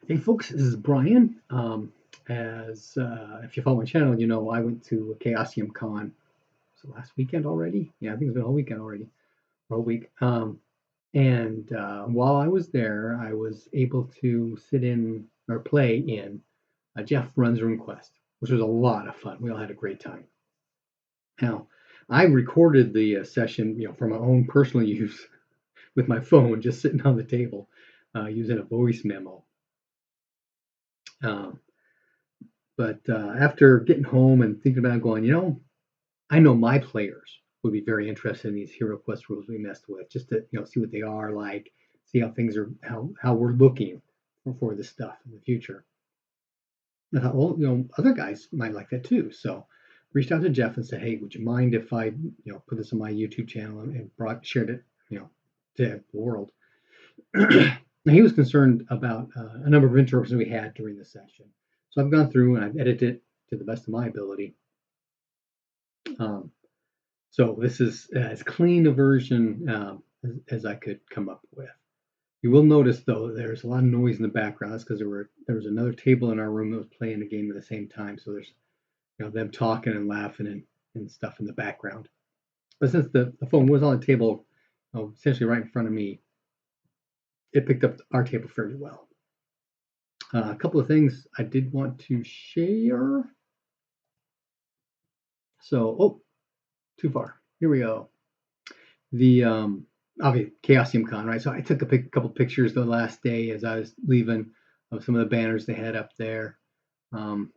Hey folks, this is Brian. As if you follow my channel, you know I went to ChaosiumCon. So last weekend already? Yeah, I think it's been a whole weekend already, or a whole week. And while I was there, I was able to sit in or play in Jeff Runs Runequest, which was a lot of fun. We all had a great time. Now, I recorded the session, for my own personal use with my phone, just sitting on the table, using a voice memo. Um, But after getting home and thinking about it, going, I know my players would be very interested in these Hero Quest rules we messed with, just to see what they are like, see how things are, how we're looking for this stuff in the future. I thought, well, other guys might like that too. So reached out to Jeff and said, hey, would you mind if I, put this on my YouTube channel and shared it, to the world. Now, he was concerned about a number of interruptions we had during the session. So I've gone through and I've edited it to the best of my ability. So this is as clean a version as I could come up with. You will notice, though, there's a lot of noise in the background. That's because there was another table in our room that was playing the game at the same time. So there's them talking and laughing and stuff in the background. But since the phone was on the table, essentially right in front of me, it picked up our table fairly well. A couple of things I did want to share. So, too far. Here we go. The obviously ChaosiumCon, right? So I took a couple pictures the last day as I was leaving of some of the banners they had up there. And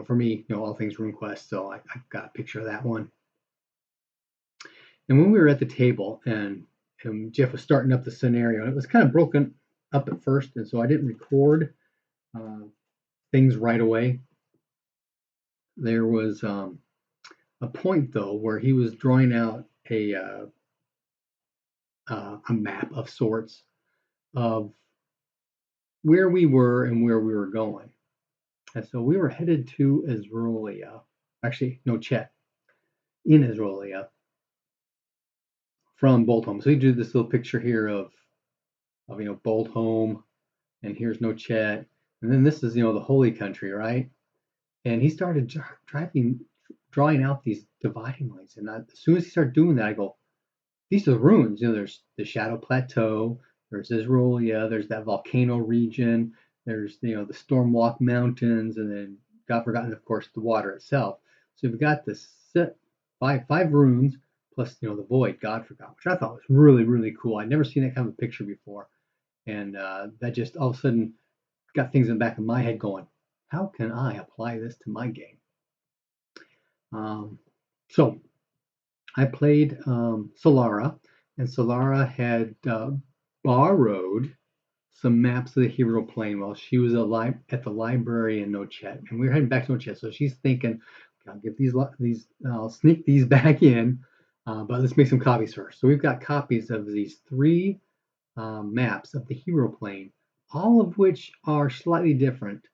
for me, all things RuneQuest, so I got a picture of that one. And when we were at the table and Jeff was starting up the scenario, and it was kind of broken up at first, and so I didn't record things right away. There was a point though where he was drawing out a map of sorts of where we were and where we were going. And so we were headed to Israelia. Actually, no, Chet, in Israelia from Boltholm. So we do this little picture here of Boltholm, and here's No Chet, and then this is the holy country, right? And he started drawing out these dividing lines, and as soon as he started doing that, I go, these are the ruins. There's the Shadow Plateau, there's Israelia, there's that volcano region, there's the Stormwalk Mountains, and then God forgotten, of course, the water itself. So we've got this five runes plus the void, God forgot, which I thought was really, really cool. I'd never seen that kind of a picture before, and that just all of a sudden got things in the back of my head going, how can I apply this to my game? So I played Solara, and Solara had borrowed some maps of the hero plane while she was at the library in Nochet, and we were heading back to Nochet. So she's thinking, I'll get I'll sneak these back in, but let's make some copies first. So we've got copies of these three maps of the hero plane, all of which are slightly different,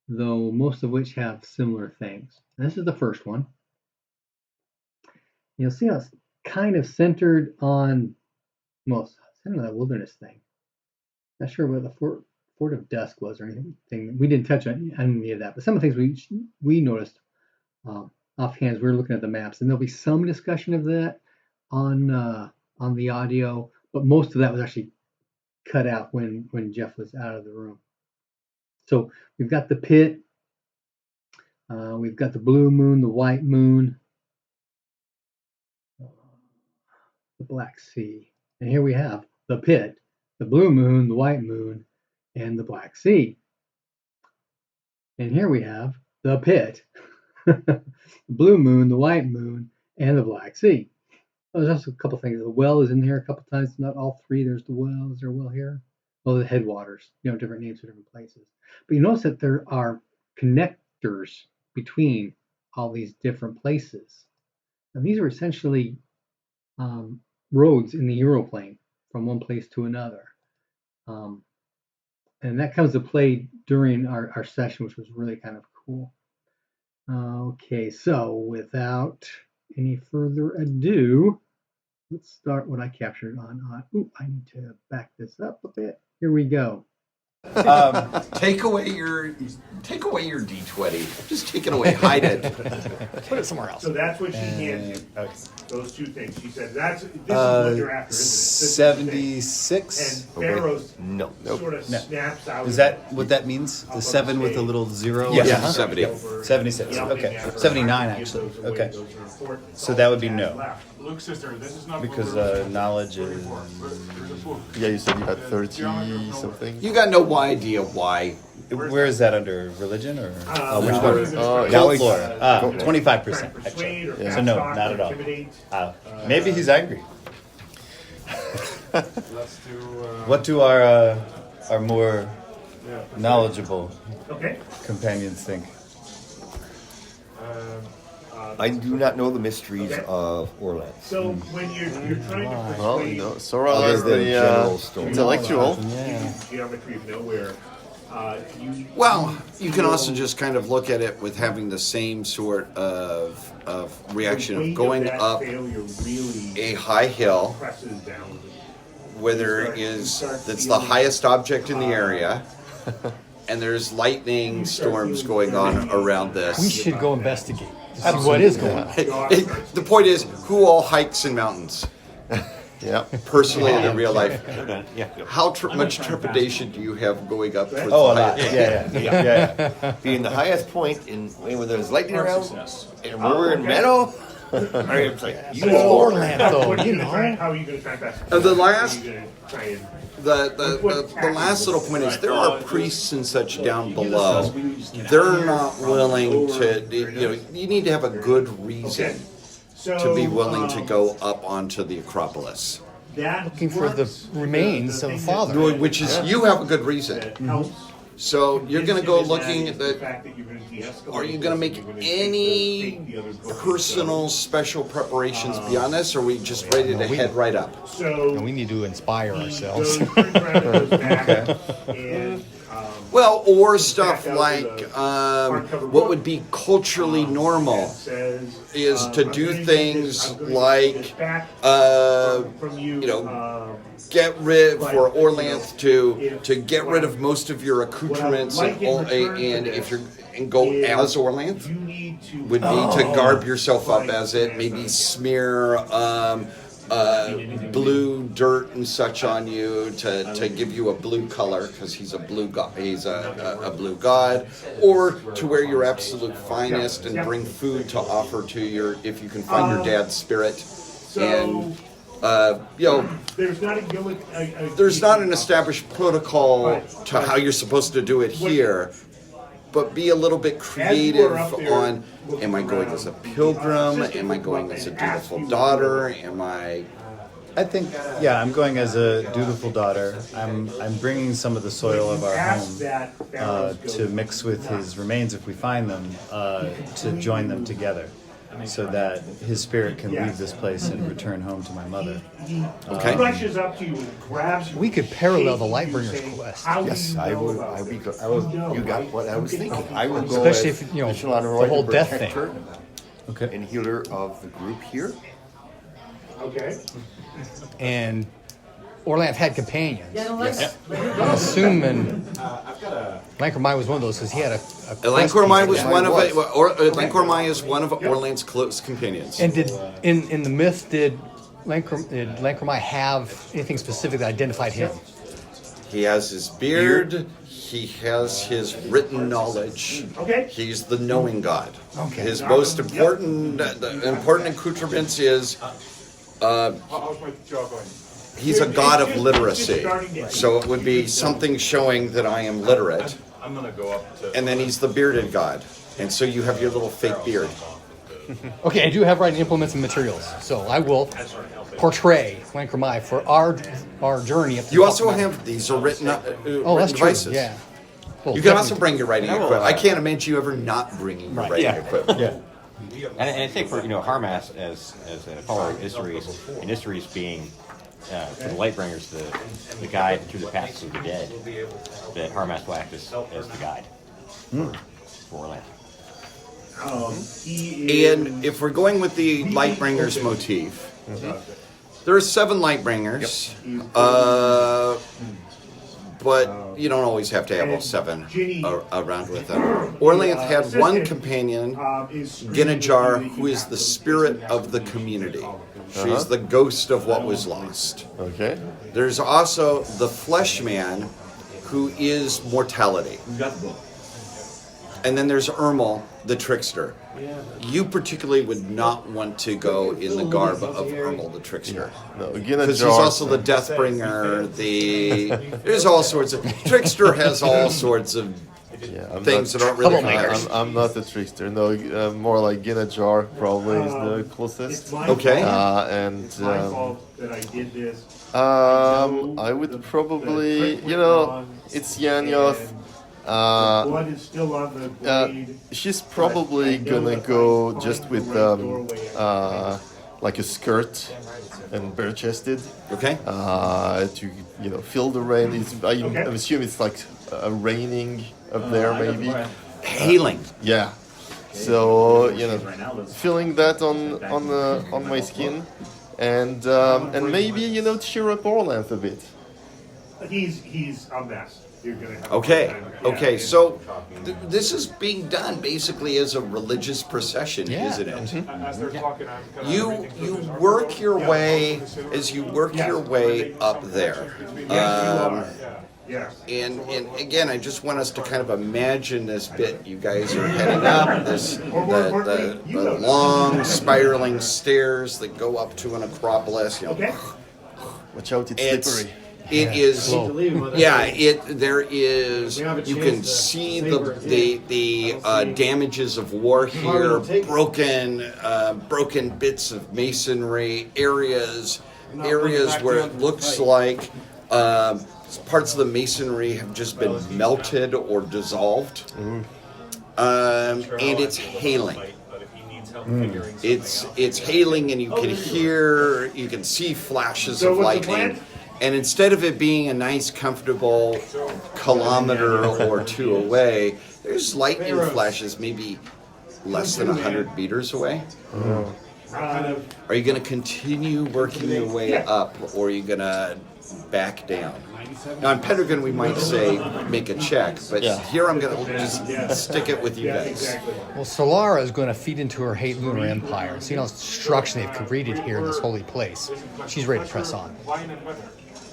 though most of which have similar things. And this is the first one. You'll see how it's kind of centered on, centered on that wilderness thing. Not sure what the Fort of Dusk was or anything. We didn't touch on any of that, but some of the things we noticed offhand as we were looking at the maps, and there'll be some discussion of that on the audio, but most of that was actually cut out when Jeff was out of the room. So we've got the pit, we've got the blue moon, the white moon, the Black Sea, and here we have the pit, the blue moon, the white moon, and the Black Sea. And here we have the pit, the blue moon, the white moon, and the Black Sea. There's also a couple things. The well is in here a couple times, not all three. There's the well. Is there a well here? Well, the headwaters, different names for different places. But you notice that there are connectors between all these different places. And these are essentially roads in the Europlane from one place to another. And that comes to play during our session, which was really kind of cool. Okay, so without any further ado, let's start what I captured on. I need to back this up a bit. Here we go. Take away your D20. Just take it away. Hide it. Put it somewhere else. So that's what she hands you. Okay. Those two things. She said, this is what you're after, isn't it? This is the thing. 76. And Pharaoh's No. sort of snaps out. Is that what that means? The 7 with a little 0? Yeah. Uh-huh. 70. 76. Okay. 79 actually. Okay. So that would be no. Look, sister, this is not Because knowledge is. Yeah, you said you had 30 something. You got no idea why. Where is that under religion or Which one? folklore? Folklore. 25% actually. So no, not at all. Maybe he's angry. Let's do. What do our more knowledgeable Okay. companions think? I do not know the mysteries Okay. of Orland. So when you're trying to Well, persuade you know, Sora Other is than the general story. intellectual. geometry of nowhere, you Well, you can also just kind of look at it with having the same sort of reaction of going that up failure really a high hill presses down. where there that's the highest object in the area, and there's lightning storms going on around We this. should go investigate to see what is going on. The point is, who all hikes in mountains? Yeah. Personally and in real life. Yeah. How much trepidation do you have going up towards Oh, a the lot. highest? Yeah. Being the highest point in when there's lightning around, and we're in meadow. It's like, you Orland, though, What are you you gonna try- know. How are you going to try best? The last- How are you gonna try and- The last little point is there are priests and such down below. They're not willing to, you need to have a good reason to be willing to go up onto the Acropolis. Looking for the remains of the father. Which is, you have a good reason. So you're going to go looking at the, are you going to make any personal special preparations beyond this, or are we just ready to head right up? So And we need to inspire ourselves. Well, or stuff like what would be culturally normal is to do things like, get rid for Orlanth to get rid of most of your accoutrements and if you're and go as Orlanth would be to garb yourself up as it, maybe smear blue dirt and such on you to give you a blue color because he's a blue god. He's a blue god, or to wear your absolute finest and bring food to offer to your if you can find your dad's spirit. And there's not an established protocol to how you're supposed to do it here. But be a little bit creative on, am I going as a pilgrim? Am I going as a dutiful daughter? I think, yeah, I'm going as a dutiful daughter. I'm bringing some of the soil of our home to mix with his remains if we find them, to join them together, so that his spirit can leave this place and return home to my mother. Okay. Rushes up to you and grabs you. We could parallel the Lightbringer's quest. Yes, I would. You got what I was thinking. I would go Especially as if, you know, Michelin the Roy, whole death protector thing. Okay. and healer of the group here. Okay. And Orlanth had companions. I'm assuming Lankermai was one of those because he had a quest Lankormai piece was of one of was. Lankormai is one of Orlanth's close companions. And did in the myth did Lankermai have anything specific that identified him? He has his beard. He has his written knowledge. Okay. He's the knowing god. Okay. His most important accoutrements is How's my jaw going? he's a god of literacy. So it would be something showing that I am literate. I'm gonna go up to. And then he's the bearded god. And so you have your little fake beard. Okay, I do have writing implements and materials, so I will portray Lankermai for our journey up to You the also top mountain. have these are written Oh, that's written true. devices. Yeah. Well, You can also definitely- bring your writing equipment. I can't imagine you ever not bringing your writing equipment. Yeah. And I think for Harmas as a follower of Istories, and Istories being for the Lightbringers the guide through the paths of the dead, that Harmas will act as the guide for Orlanth. And if we're going with the Lightbringers motif, there are 7 Lightbringers. but you don't always have to have all 7 around with them. Orlanth had one companion, Ginnajar, who is the spirit of the community. She's the ghost of what was lost. Okay. There's also the Fleshman, who is mortality. And then there's Ermal, the trickster. You particularly would not want to go in the garb of Ermal, the trickster. No, because he's also the Deathbringer. There's all sorts of trickster has all sorts of things that aren't really matters. I'm not a trickster. No, more like Ginnajar probably is the closest. Okay. And I would probably, it's Yanyoth. Blood is still on the blade. She's probably gonna go just with like a skirt and bare-chested. Okay. To fill the rain. I'm assuming it's like raining up there, maybe. Hailing. Yeah. So filling that on my skin, and maybe cheer up Orlanth a bit. He's a mess. You're gonna have Okay. So this is being done basically as a religious procession, isn't it? As they're talking, I'm kind of You work your way up there. And again, I just want us to kind of imagine this bit. You guys are heading up the long spiraling stairs that go up to an acropolis. Watch out, it's slippery. It is, there is. You can see the damages of war here, broken bits of masonry, areas where it looks like parts of the masonry have just been melted or dissolved, and it's hailing. It's hailing, and you can see flashes of lightning. And instead of it being a nice, comfortable kilometer or 2 away, there's lightning flashes maybe less than 100 meters away. Are you going to continue working your way up, or are you going to back down? Now, in Pendragon, we might say make a check, but here I'm going to just stick it with you guys. Well, Solara is going to feed into her hate lunar empire. So, how much destruction they've created here in this holy place. She's ready to press on.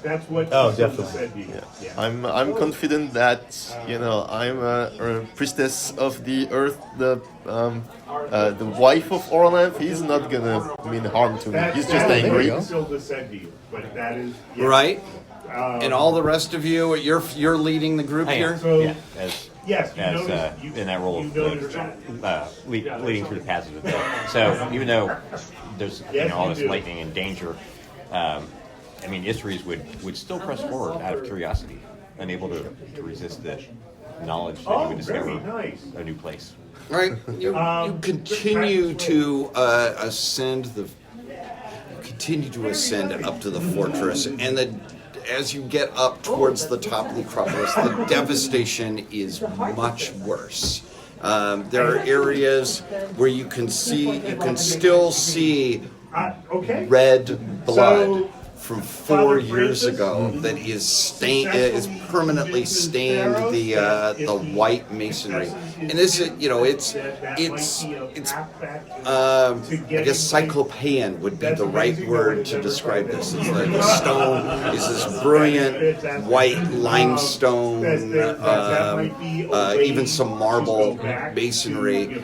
That's what definitely. I'm confident that I'm a priestess of the earth, the wife of Orlanth. He's not gonna mean harm to me. He's just angry. Right. And all the rest of you, you're leading the group here. Yes, in that role of leading through the paths of the dead. So even though there's all this lightning and danger. Istries would still press forward out of curiosity, unable to resist the knowledge that you would discover a new place. Right. You continue to ascend up to the fortress, and as you get up towards the top of the Acropolis, the devastation is much worse. There are areas where you can still see red blood from 4 years ago that is permanently stained the white masonry, and this is I guess cyclopean would be the right word to describe this. The stone is this brilliant white limestone, even some marble masonry.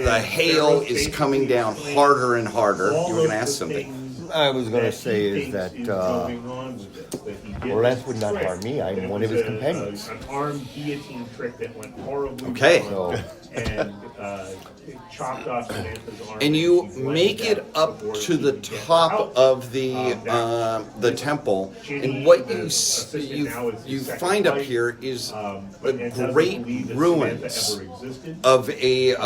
The hail is coming down harder and harder. You were going to ask something. I was going to say is that Orlanth would not harm me. I'm one of his companions. An armed guillotine trick that went horribly wrong. And chopped off Samantha's arm. And you make it up to the top of the temple, and what you find up here is the great ruins of the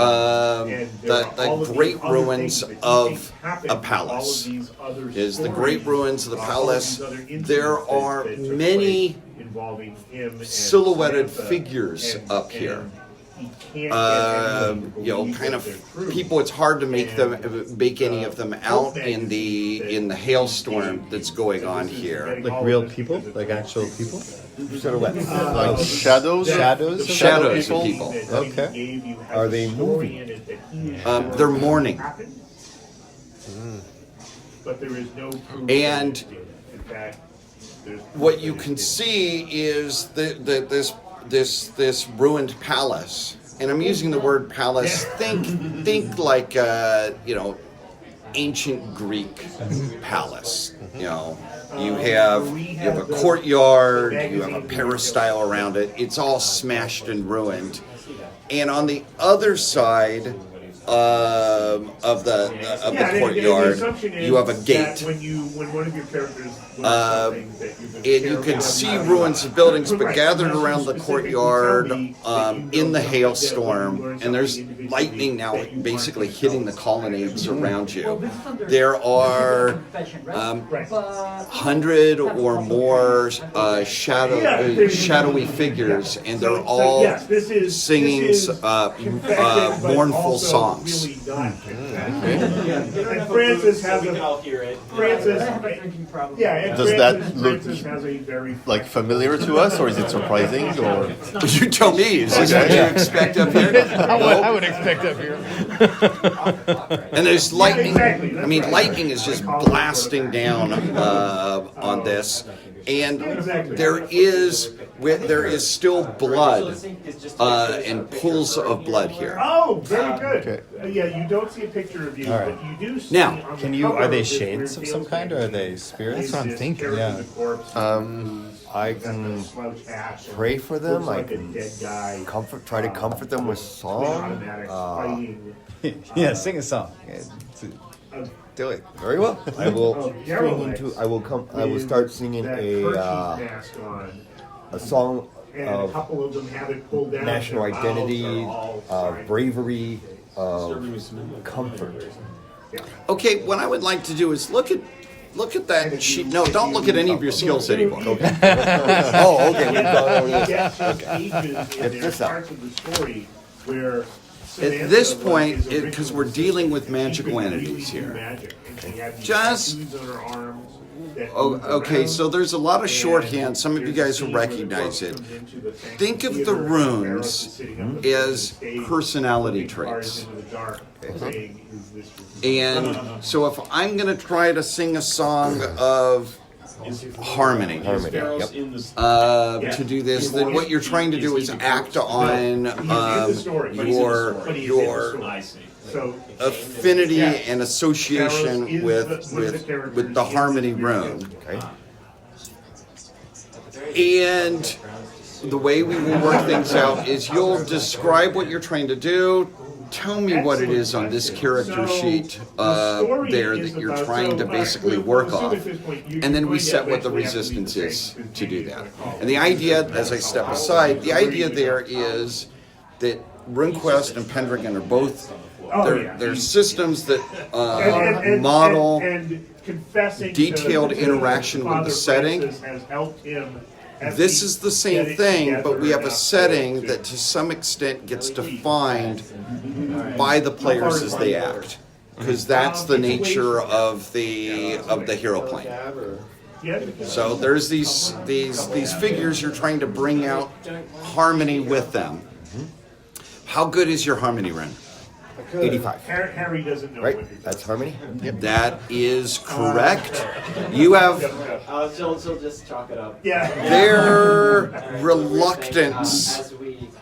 great ruins of a palace. Is the great ruins of the palace. There are many silhouetted figures up here. kind of people. It's hard to make any of them out in the hailstorm that's going on here. Like real people, like actual people. Silhouettes. Like shadows? Shadows of people. Okay. Are they moving? They're mourning. But there is no proof. And In fact, what you can see is this ruined palace, and I'm using the word palace. Think like ancient Greek palace. You have a courtyard, you have a peristyle around it. It's all smashed and ruined, and on the other side of the courtyard, you have a gate. When one of your characters And you can see ruins of buildings, but gathered around the courtyard in the hailstorm, and there's lightning now basically hitting the colonnades around you. There are 100 or more shadowy figures, and they're all singing mournful songs. And Francis has a Does that look like familiar to us, or is it surprising? Or You tell me. Is this what you expect up here? I would expect up here. And there's lightning. I mean, lightning is just blasting down on this, and there is still blood and pools of blood here. Oh, very good. Okay. You don't see a picture of you, All right. but you do see. Now, on the Can you? cover Are they of this shades of some kind, or are they spirits? That's what I'm thinking, yeah. I can pray for them. I can try to comfort them with song. Yeah, sing a song. Do it very well. I will I will start singing a song And a couple of them have it pulled down. national Their mouths identity, are all bravery, comfort. okay, what I would like to do is look at that sheet. No, don't look at any of your skills anymore. Okay. Oh, okay. We've gone over this. Get this out. parts of the story where At this point, because we're dealing with magical entities here. Just okay, so there's a lot of shorthand. Some of you guys will recognize it. Think of the runes as personality traits. And so if I'm going to try to sing a song of harmony, to do this, then what you're trying to do is act on your affinity and association with the harmony rune. Okay. And the way we will work things out is you'll describe what you're trying to do. Tell me what it is on this character sheet there that you're trying to basically work off. And then we set what the resistance is to do that. And the idea, as I step aside, the idea there is that Runequest and Pendragon are both, they're systems that model detailed interaction with the setting. This is the same thing, but we have a setting that to some extent gets defined by the players as they act, because that's the nature of the hero plane. So there's these figures you're trying to bring out harmony with them. How good is your harmony rune? 85. Harry doesn't know Right? what you're doing. That's harmony? That is correct. You have So just chalk it up. Yeah. their reluctance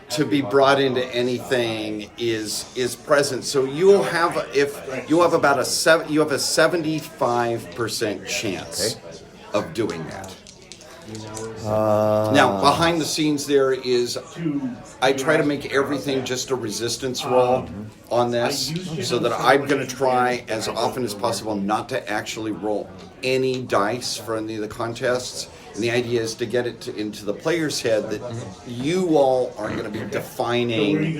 to be brought into anything is present. So you'll have about a 75% chance of doing that. Now, behind the scenes there is, I try to make everything just a resistance roll on this, so that I'm going to try as often as possible not to actually roll any dice for any of the contests. And the idea is to get it into the player's head that you all are going to be defining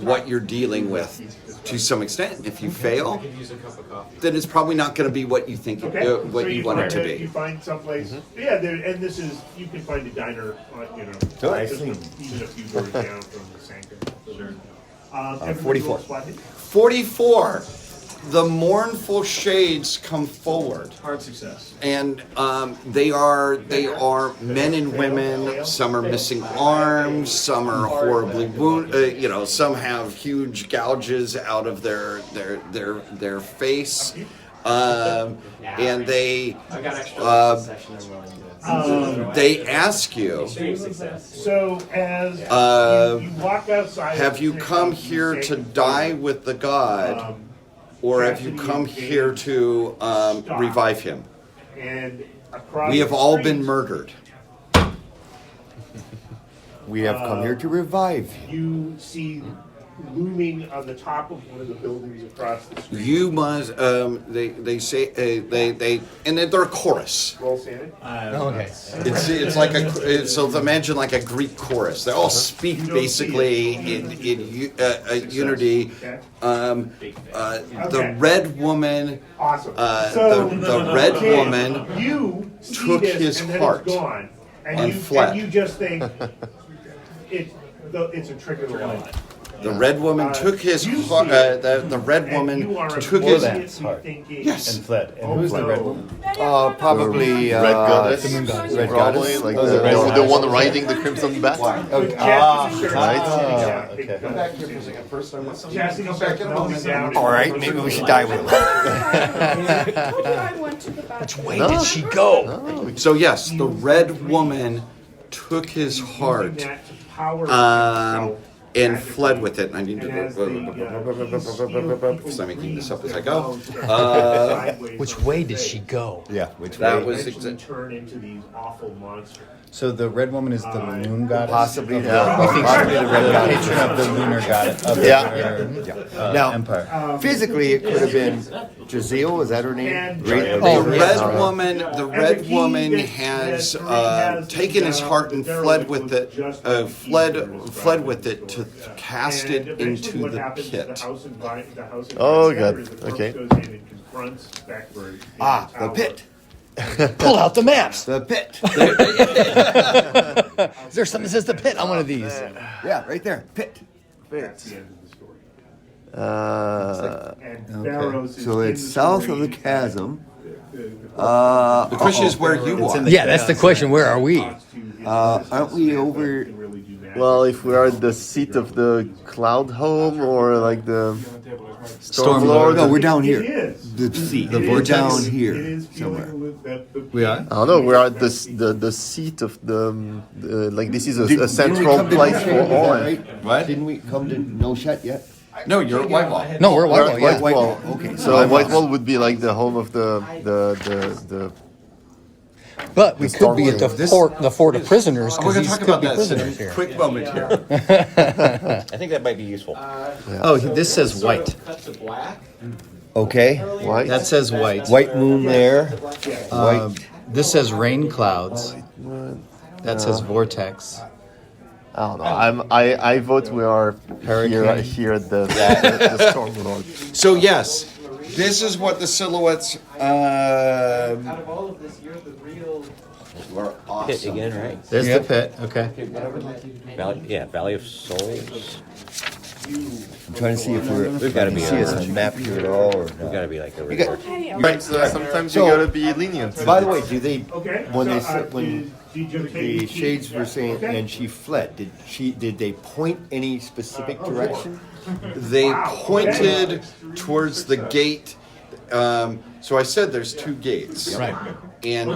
what you're dealing with to some extent. If you fail, then it's probably not going to be what you think what you want it to be. You find someplace, and this is, you can find a diner, I just see. even a few doors down from the Sanka. 44. 44. The mournful shades come forward. Hard success. And they are men and women. Some are missing arms. Some are horribly wounded. Some have huge gouges out of their face, and they ask you. So as you walk outside, have you come here to die with the god? Or have you come here to revive him? And We have all been murdered. We have come here to revive him. you see looming on the top of one of the buildings across the street. You must. They say and they're a chorus. Roll Sandy. Okay. It's like so imagine like a Greek chorus. They all speak basically in unity. The red woman. Awesome. The red woman you see took this his and then heart it's gone, and fled. And you just think it's a trick of the light. The red woman took his heart. The red woman took his heart. Yes. And fled. And who's the red woman? Probably Red goddess. The moon goddess. Red Probably, goddess. like Oh, the, red the goddess. one riding the crimson bat. Right. Okay. Jesse, come back down. All right, maybe we should die with him. Which way did she go? So yes, the red woman took his heart and fled with it. I need to. Because I'm making this up as I go. Which way did she go? Yeah, which That way? was turn into these awful monsters. So the red woman is the moon goddess? Possibly, Of yeah. Possibly the red goddess. Patron of the lunar goddess. Of the lunar, Now, empire. physically, it could have been Jazeel. Is that her name? The red woman has taken his heart and fled with it. Fled with it to cast it into the pit. Oh, God. Okay. The pit. Pull out the maps. The pit. Is there something that says the pit on one of these? Yeah, right there. Pit. So it's south of the chasm. The question is where you are. Yeah, that's the question. Where are we? Aren't we over? Well, if we are at the seat of the Cloud Home or like the Stormlord. No, we're down here. The seat. We're down here somewhere. We are? I don't know. We are at the seat of the like this is a central place for all. What? Didn't we come to No Shut yet? No, you're at Whitewall. No, we're at We're Whitewall. at Yeah. Whitewall. Okay. So Whitewall would be like the home of the But we could be at the fort of prisoners We're because going to these talk could about be that in prisoners a here. quick moment here. I think that might be useful. Oh, this says white. Okay. White. That says white. White moon there. This says rain clouds. That says vortex. I don't know. I vote we are here at the Stormlord. So yes, this is what the silhouettes. Out of all of this, you're the real. Are Pit awesome. again, right? There's the pit. Okay. Valley of Souls. I'm trying to see if We've got to be. see us on the map here at all or We've not. got to be like over got- there. Right. So sometimes you gotta be lenient. By the way, do they Okay. when they so, said when the shades were saying and she fled? Did they point any specific direction? They pointed towards the gate. So I said there's two gates. Right. And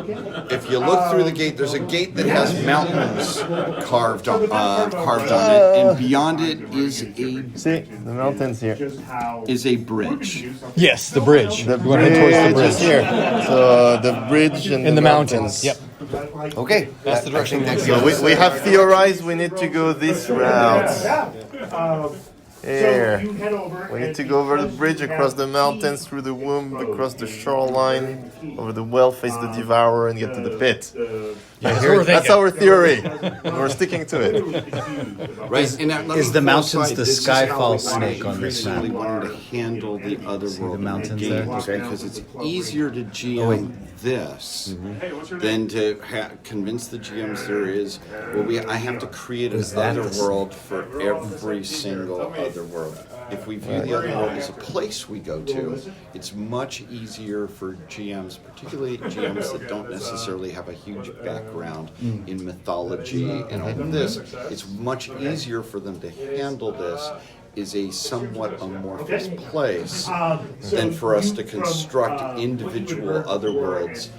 if you look through the gate, there's a gate that has mountains carved on it, and beyond it is See the mountains here. a bridge. Yes, the bridge. The We want to head towards the bridge is bridge. here. So the bridge and In the mountains. Yep. Okay, That's the direction. So we have theorized we need to go this route. Here. We need to go over the bridge, across the mountains, through the womb, across the shoreline, over the well, face the devourer, and get to the pit. That's our theory. We're sticking to it. Right, and now, let Is me the pull mountains aside. the This is how Skyfall we snake on this really map? wanted to handle the other world mountains in there? the game, because it's easier to GM this than to convince the GMs there is. Well, I have to create an other world for every single other world. If we view the other world as a place we go to, it's much easier for GMs, particularly GMs that don't necessarily have a huge background in mythology and all of this. It's much easier for them to handle this is a somewhat amorphous place than for us to construct individual other worlds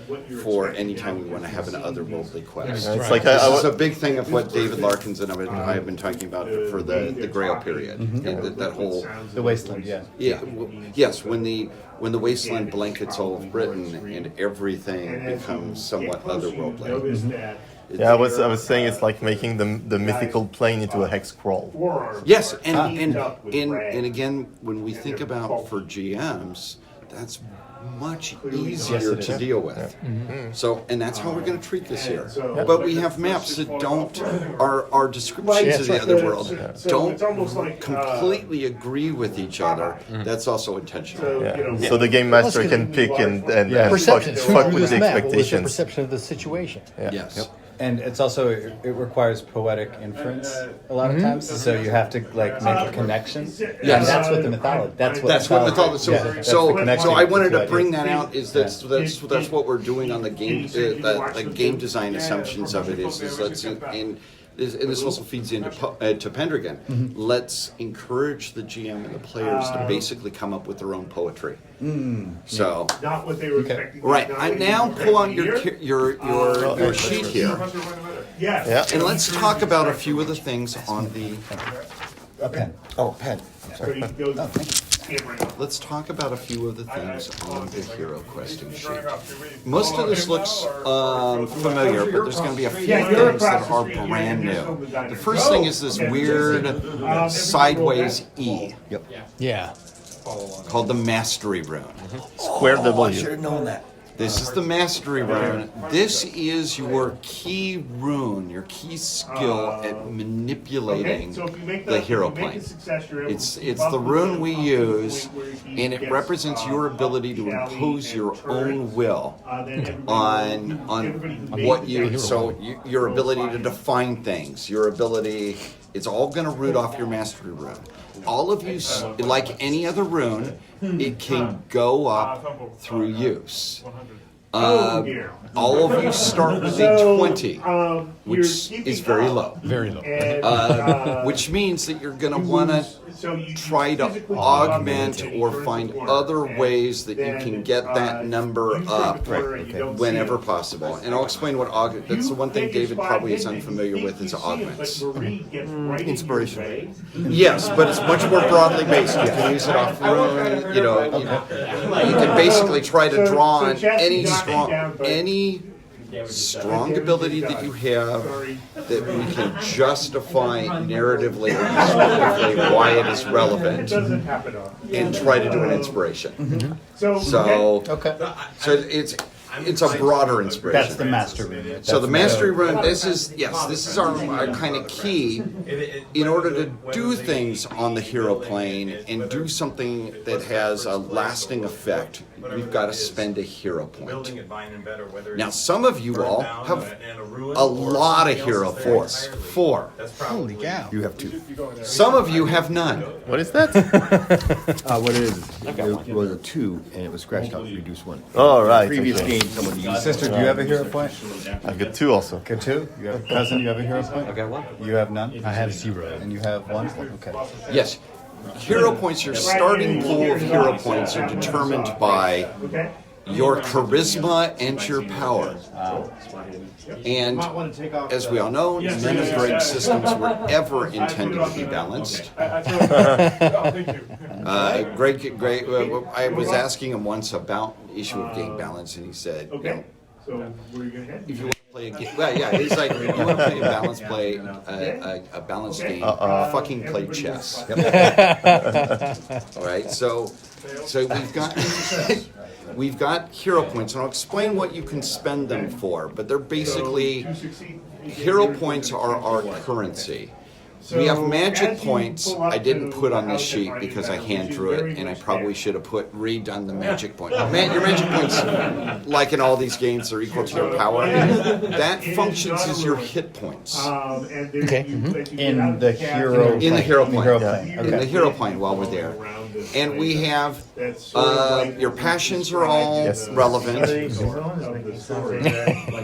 for any time we want to have an otherworldly quest. It's like This is a big thing of what David Larkins and I have been talking about for the Grail period. And that whole The Wasteland, yeah. Yes, when the wasteland blankets all of Britain and everything becomes somewhat otherworldly. Yeah, I was saying it's like making the mythical plane into a hex crawl. Yes, and again, when we think about for GMs, that's much easier to deal with. So, and that's how we're going to treat this here. But we have maps that don't, our descriptions of the other world don't completely agree with each other. That's also intentional. Yeah. So the game master can pick and Perception. fuck Who drew with this the map? What was your expectations. perception of the situation? Yes. And it's also it requires poetic inference a lot of times, so you have to like make a connection. Yeah, and that's what the mythology. That's what mythology. So connection I wanted to to bring ideas. that out. Is that's what we're doing on the game, the game design assumptions of it is let's and this also feeds into to Pendragon. Let's encourage the GM and the players to basically come up with their own poetry. So Not what they were expecting. right, I now pull out your sheet here, Yes. Yeah. and let's talk about a few of the things on the. A pen. Oh, pen. So he goes hammering up. Let's talk about a few of the things on the hero questing sheet. Most of this looks familiar, but there's going to be a few things that are brand new. The first thing is this weird sideways E Yeah. called the Mastery Rune. Square W. have known that. This is the Mastery Rune. This is your key rune, your key skill at manipulating the hero plane. It's the rune we use, and it represents your ability to impose your own will on what you. So your ability to define things, your ability. It's all going to root off your Mastery Rune. All of you, like any other rune, it can go up through use. All of you start with a 20, which is very low. Very low. Which means that you're going to want to try to augment or find other ways that you can get that number up whenever possible. And I'll explain what augment. That's the one thing David probably is unfamiliar with is augments. Inspiration. Yes, but it's much more broadly based. You can use it off rune. You can basically try to draw on any strong ability that you have that we can justify narratively or descriptively why it is relevant and try to do an inspiration. So it's a broader inspiration. That's the master rune. So the Mastery Rune, this is our kind of key in order to do things on the hero plane and do something that has a lasting effect. We've got to spend a hero point. Now, some of you all have a lot of hero force. 4. Holy cow. You have 2. Some of you have none. What is that? What it is, it was a 2 and it was scratched out, reduced 1. Oh, right. Previous Okay. game, someone used Sister, do you have a hero point? I've got 2 also. Good two. You have cousin. You have a hero point. I got one. You have none. I have 0. And you have 1. Okay. Yes. Hero points, your starting pool of hero points are determined by your charisma and your power. And as we all know, none of Greg's systems were ever intended to be balanced. Greg, I was asking him once about the issue of game balance, and he said, So where are you gonna head? if you want to play a game, well, yeah, he's like, if you want to play a balanced game, fucking play chess. All right, so we've got we've got hero points, and I'll explain what you can spend them for. But they're basically hero points are our currency. We have magic points. I didn't put on this sheet because I hand drew it, and I probably should have redone the magic point. Your magic points, like in all these games, are equal to your power. That functions as your hit points. Okay. In the hero In the hero plane. plane. In the hero plane while we're there. And we have your passions are all relevant.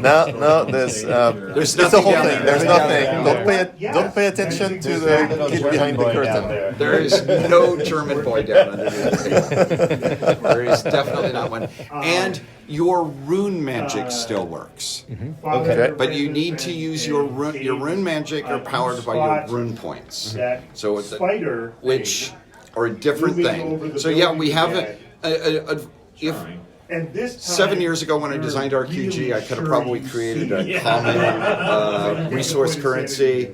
No, there's There's it's the nothing whole down thing. there. There's nothing. Don't pay attention to the kid behind the curtain. There is no German boy down underneath the table. There is definitely not one. And your rune magic still works. Okay. But you need to use your rune magic are powered by your rune points. So it's which are a different thing. So yeah, we have if 7 years ago when I designed RQG, I could have probably created a common resource currency.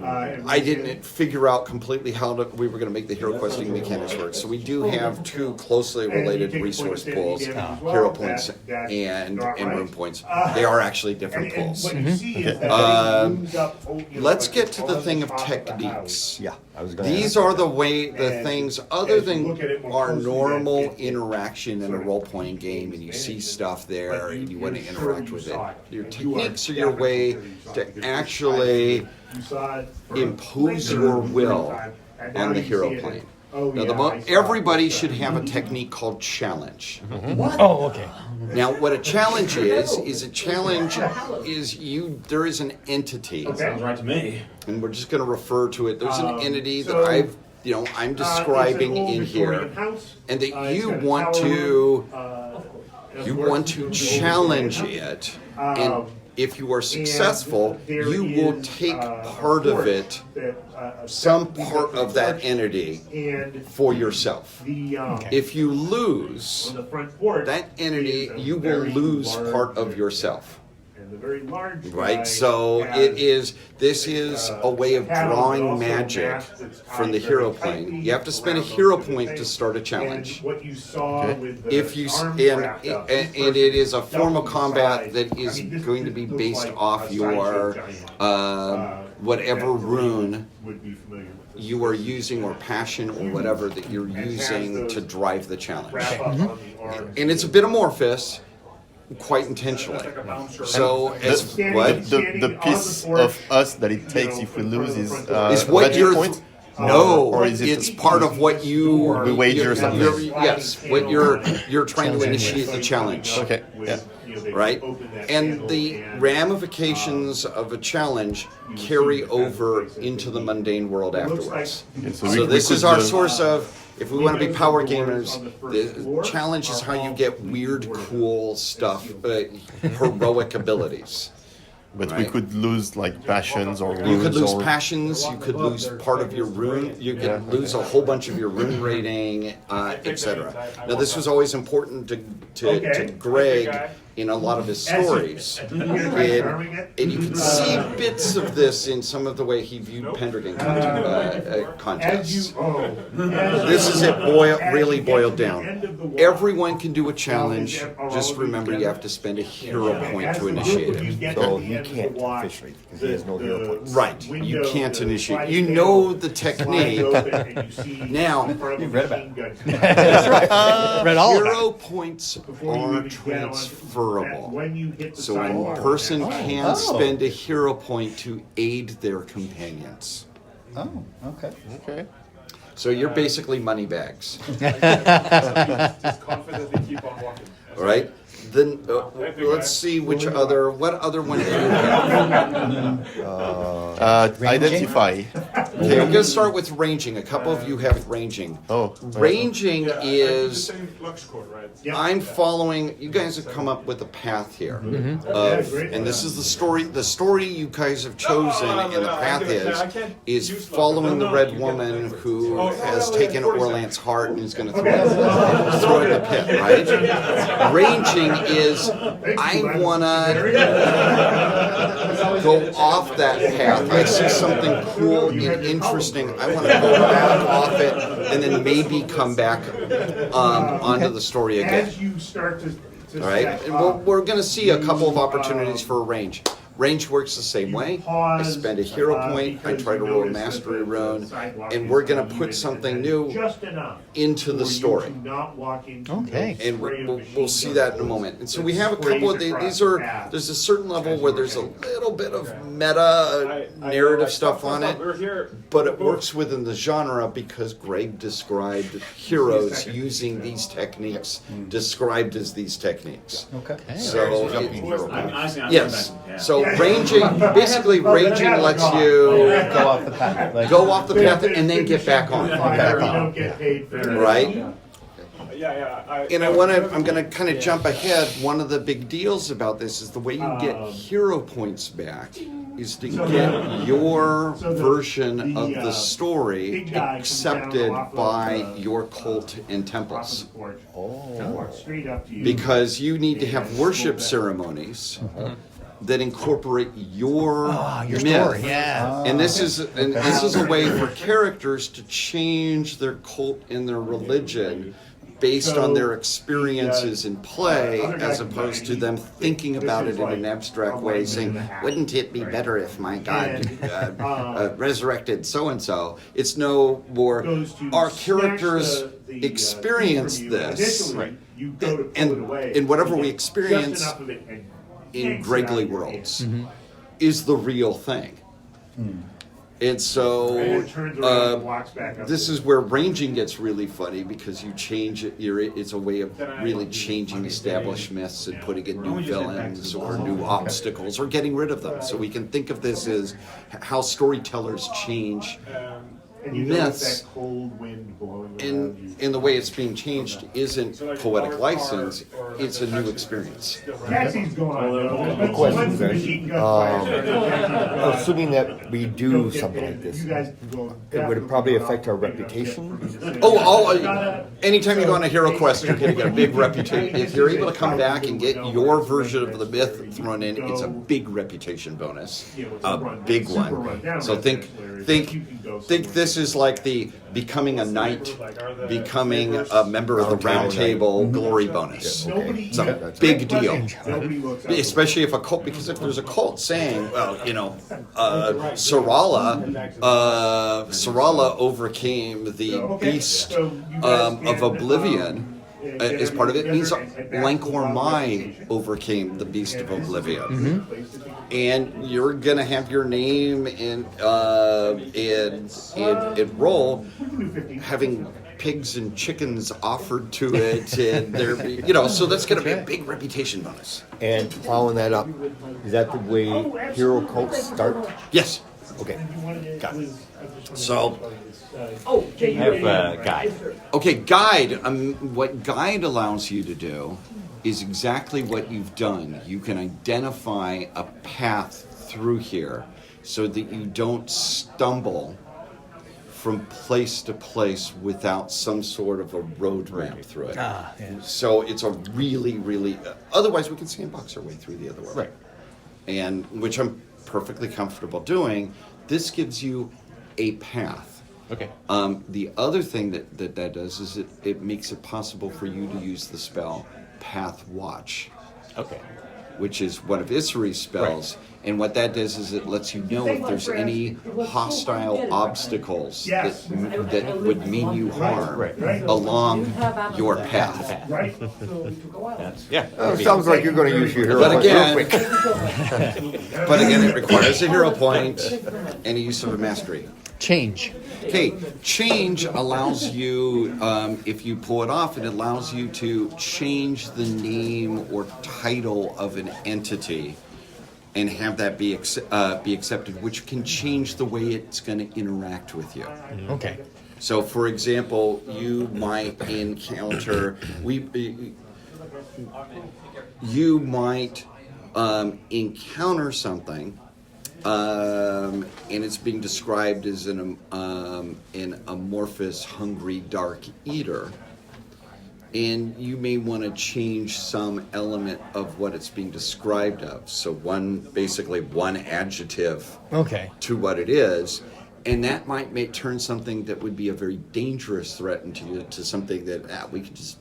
I didn't figure out completely how we were going to make the hero questing mechanics work. So we do have two closely related resource pools, hero points and rune points. They are actually different pools. Let's get to the thing of techniques. Yeah, I was These are the things other than our normal interaction in a role-playing game, and you see stuff there and you want to interact with it. Your techniques are your way to actually impose your will on the hero plane. Now, everybody should have a technique called challenge. Oh, okay. Now, what a challenge is there is an entity. Sounds right to me. And we're just going to refer to it. There's an entity that I'm describing in here, and that you want to challenge it, and if you are successful, you will take part of it, some part of that entity for yourself. If you lose that entity, you will lose part of yourself. Right, so this is a way of drawing magic from the hero plane. You have to spend a hero point to start a challenge. If you and it is a form of combat that is going to be based off your whatever rune you are using, or passion, or whatever that you're using to drive the challenge. And it's a bit amorphous. Quite intentionally. So, the piece of us that it takes if we lose is what magic you're point? or is it's part of what you we wager something. Yes, what you're trying to initiate the challenge. Okay. Yeah. Right? And the ramifications of a challenge carry over into the mundane world afterwards. Okay, so this is our source of, if we want to be power gamers, the challenge is how you get weird, cool stuff, heroic abilities. But we could lose like passions or runes. You could lose passions. You could lose part of your rune. You could lose a whole bunch of your rune rating, etc. Now, this was always important to Greg in a lot of his stories, and you can see bits of this in some of the way he viewed Pendragon contests. This is it, really boiled down. Everyone can do a challenge. Just remember, you have to spend a hero point to initiate it. So he can't officially because he has no hero points. Right, you can't initiate. You know the technique. Now, You've read about it. That's right. Read all about hero points are transferable. So a person can spend a hero point to aid their companions. Oh, okay. Okay. So you're basically money bags. Just confidently keep on walking. All right? Then let's see what other one do you have? Identify. Okay, I'm going to start with ranging. A couple of you have ranging. Oh. Ranging is, Same Lux code, right? I'm following, you guys have come up with a path here. And this is the story. The story you guys have chosen, and the path is following the red woman who has taken Orlant's heart and is going to throw it in the pit, right? Ranging is, I want to go off that path. I see something cool in interesting, I want to go back off it and then maybe come back onto the story again. As you start to All right, and we're going to see a couple of opportunities for a range. Range works the same way. I spend a hero point, I try to roll a mastery rune, and we're going to put something new into the story. Okay. And we'll see that in a moment. And so we have a couple of these are, there's a certain level where there's a little bit of meta narrative stuff on it, but it works within the genre because Greg described heroes using these techniques, described as these techniques. Okay. So, yes. So ranging, basically ranging lets you Go off the path. Like, go off the path and then get back on. Right? And I'm going to kind of jump ahead. One of the big deals about this is the way you get hero points back is to get your version of the story accepted by your cult and temples. Because you need to have worship ceremonies that incorporate your your myth. story, yeah. And this is a way for characters to change their cult and their religion based on their experiences in play, as opposed to them thinking about it in an abstract way, saying, wouldn't it be better if my god resurrected so-and-so? It's no more, our characters experience this, and whatever we experience in Gregly worlds is the real thing. And so this is where ranging gets really funny, because you change it. It's a way of really changing established myths and putting in new villains or new obstacles or getting rid of them. So we can think of this as how storytellers change myths, and the way it's being changed isn't poetic license, it's a new experience. Question, assuming that we do something like this, would it probably affect our reputation? Anytime you go on a hero quest, you're going to get a big reputation. If you're able to come back and get your version of the myth thrown in, it's a big reputation bonus, a big one. So think this is like the becoming a knight, becoming a member of the round table glory bonus. It's a big deal, especially if a cult, because if there's a cult saying, well, Sarala overcame the beast of oblivion. As part of it, means Lancor Mai overcame the beast of oblivion, and you're gonna have your name in role having pigs and chickens offered to it, and there, so that's gonna be a big reputation bonus. And following that up, is that the way hero cults start? Yes. Okay. Got it. So. I have guide. Okay, guide. What guide allows you to do is exactly what you've done. You can identify a path through here so that you don't stumble from place to place without some sort of a road ramp through it. So it's a really, really. Otherwise, we can sandbox our way through the other way. Right. And which I'm perfectly comfortable doing. This gives you a path. Okay. The other thing that does is it makes it possible for you to use the spell Path Watch. Okay. Which is one of Isri's spells. Right. And what that does is it lets you know if there's any hostile obstacles that would mean you harm along your path. Sounds like you're going to use your hero point real quick. But again, it requires a hero point and a use of a mastery. Change. Okay, change allows you, if you pull it off, it allows you to change the name or title of an entity and have that be accepted, which can change the way it's going to interact with you. Okay. So, for example, you might encounter encounter something. And it's being described as an amorphous, hungry, dark eater. And you may want to change some element of what it's being described of. So basically one adjective to what it is. And that might turn something that would be a very dangerous threat into something that we could just,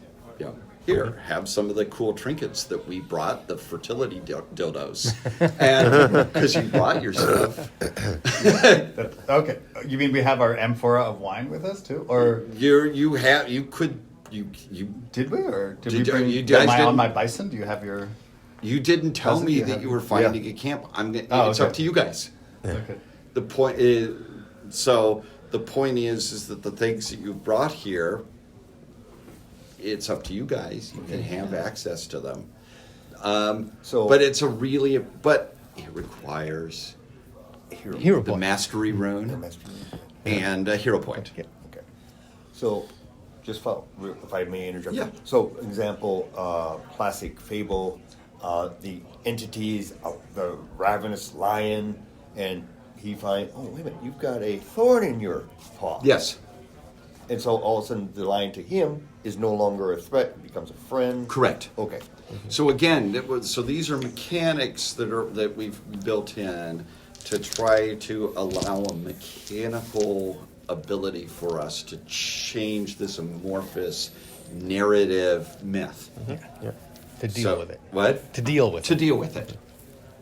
here, have some of the cool trinkets that we brought, the fertility dildos, and because you brought your stuff. Okay, you mean we have our amphora of wine with us too, or you did we, or did you we bring? you guys am I on didn't- my bison? Do you have your? You didn't tell Doesn't me you that have- you were finding a camp. It's okay. up to you guys. Okay. The point is, so the point is that the things that you brought here, it's up to you guys. You can have access to them. But it requires Hero the point. mastery rune and a hero point. Okay. So, just if I may interrupt. Yeah. So, example, classic fable, the entities, the ravenous lion, and he finds, oh, wait a minute, you've got a thorn in your paw. Yes. And so all of a sudden the lion to him is no longer a threat, it becomes a friend. Correct. Okay. So again, these are mechanics that we've built in to try to allow a mechanical ability for us to change this amorphous narrative myth. Yeah. To deal with it. What? To deal with To it. deal with it.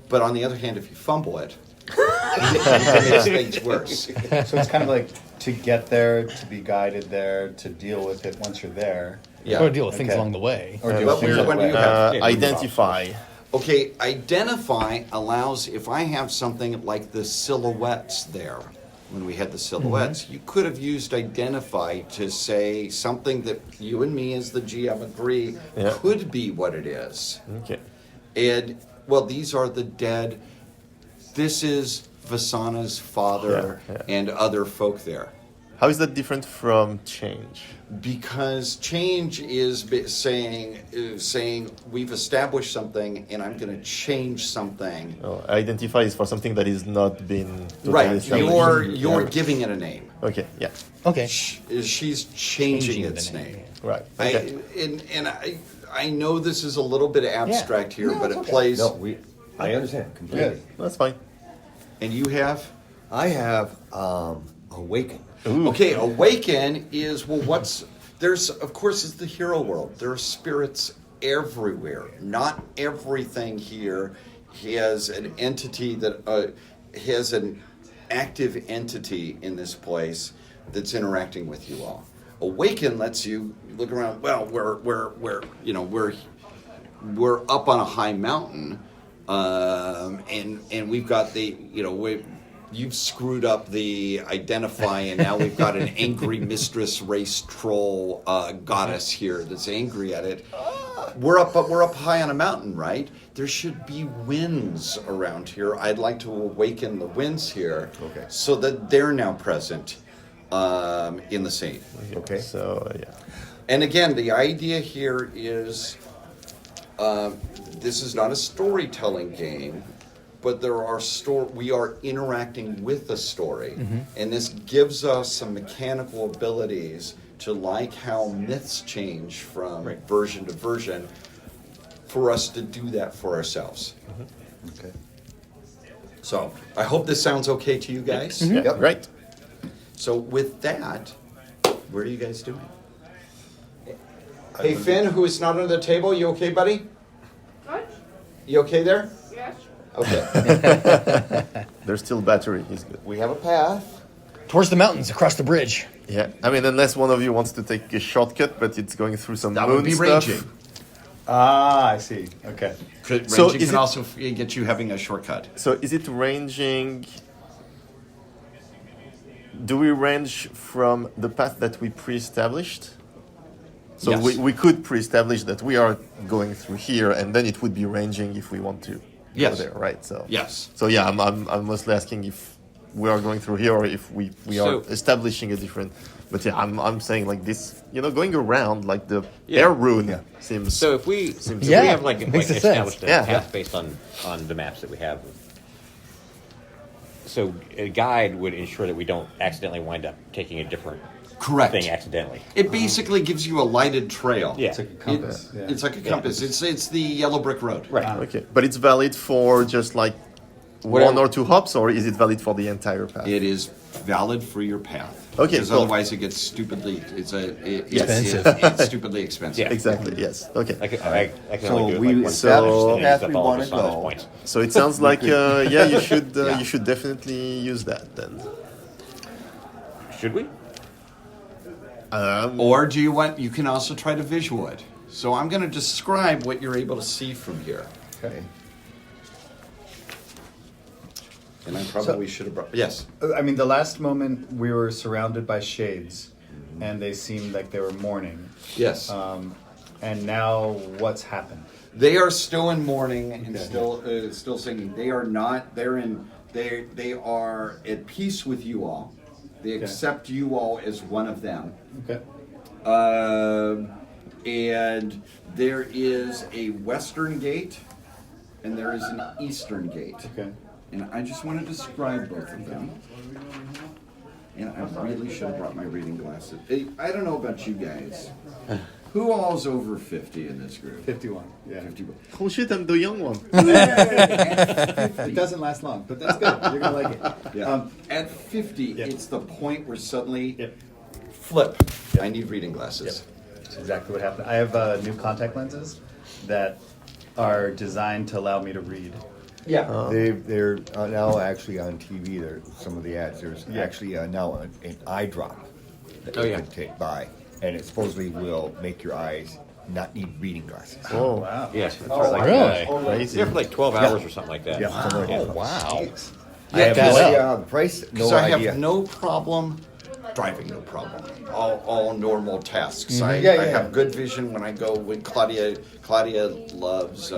But on the other hand, if you fumble it, it makes things worse. So it's kind of like to get there, to be guided there, to deal with it once you're there. Yeah. Or deal with things Okay. along the way. Or deal What with things weird along one the do you way. have? Identify. Okay, identify allows, if I have something like the silhouettes there, when we had the silhouettes, you could have used identify to say something that you and me as the GM agree could be what it is. Okay. And, well, these are the dead. This is Vasana's father and other folk there. How is that different from change? Because change is saying we've established something and I'm going to change something. Oh, identify is for something that is not been totally Right, established. you're giving it a name. Okay, yeah. Okay. She's changing its the name, name. Right. Okay. I know this is a little bit abstract here, No, but it's it okay. plays. No, I understand completely. That's fine. And you have? I have Awaken. Ooh. Okay, awaken is there's of course it's the hero world. There are spirits everywhere. Not everything here has an entity that has an active entity in this place that's interacting with you all. Awaken lets you look around. Well, we're up on a high mountain, and we've got you've screwed up the identify, and now we've got an angry mistress race troll goddess here that's angry at it. We're up high on a mountain, right? There should be winds around here. I'd like to awaken the winds here, so that they're now present in the scene. Okay. So, yeah. And again, the idea here is this is not a storytelling game. But we are interacting with the story, and this gives us some mechanical abilities to, like how myths change from version to version, for us to do that for ourselves. Okay. So I hope this sounds okay to you guys. Yeah, Yep. right. So with that, what are you guys doing? Hey Finn, who is not under the table, you okay, buddy? What? You okay there? Yes. Okay. There's still battery. He's good. We have a path. Towards the mountains, across the bridge. Yeah. I mean, unless one of you wants to take a shortcut, but it's going through some That moon would be stuff. ranging. Ah, I see. Okay. Ranging So is can it- also get you having a shortcut. So is it ranging? Do we range from the path that we pre-established? So Yes. we could pre-establish that we are going through here, and then it would be ranging if we want to Yes. go there, right? So Yes. So yeah, I'm mostly asking if we are going through here or if we are So- establishing a different. But yeah, I'm saying like this, going around like the Yeah. air rune seems. So if we Yeah, we have like makes sense. established a Yeah. path based on the maps that we have. So a guide would ensure that we don't accidentally wind up taking a different Correct. thing accidentally. It basically gives you a lighted trail. Yeah. It's like a compass. It's like a compass. It's the yellow brick road. Right. Okay, but it's valid for just like one or two hops, or is it valid for the entire path? It is valid for your path. Okay, Because cool. otherwise it gets stupidly Expensive. It's stupidly expensive. Exactly. Yes. Okay. I can So only do it we like one established so- the path use we up all of want his to bonus go. points. So it sounds like yeah, you should Yeah. you should definitely use that then. Should we? Or do you want? You can also try to visual it. So I'm going to describe what you're able to see from here. Okay. And I probably should have brought. Yes. I mean, the last moment we were surrounded by shades, and they seemed like they were mourning. Yes. And now, what's happened? They are still in mourning and still singing. They are not. They're in. They are at peace with you all. They accept you all as one of them. Okay. And there is a western gate, and there is an eastern gate. Okay. And I just want to describe both of them. And I really should have brought my reading glasses. I don't know about you guys. Who all's over 50 in this group? 51. Yeah. 51. Oh shit! I'm the young one. It doesn't last long, but that's good. You're gonna like it. Yeah. At 50, it's the point where suddenly, flip. I need reading glasses. That's exactly what happened. I have new contact lenses that are designed to allow me to read. Yeah. They're now actually on TV. There, some of the ads. There's actually now an eye drop that you can take by, and it supposedly will make your eyes not need reading glasses. Oh Wow. Yes. Really? crazy. They're for like 12 hours or something like that. Yeah. something like that. Wow. I have that no up. idea how the price. No So I idea. have no problem driving, no problem. All normal tasks. I Yeah. have good vision when I go with Claudia. Claudia loves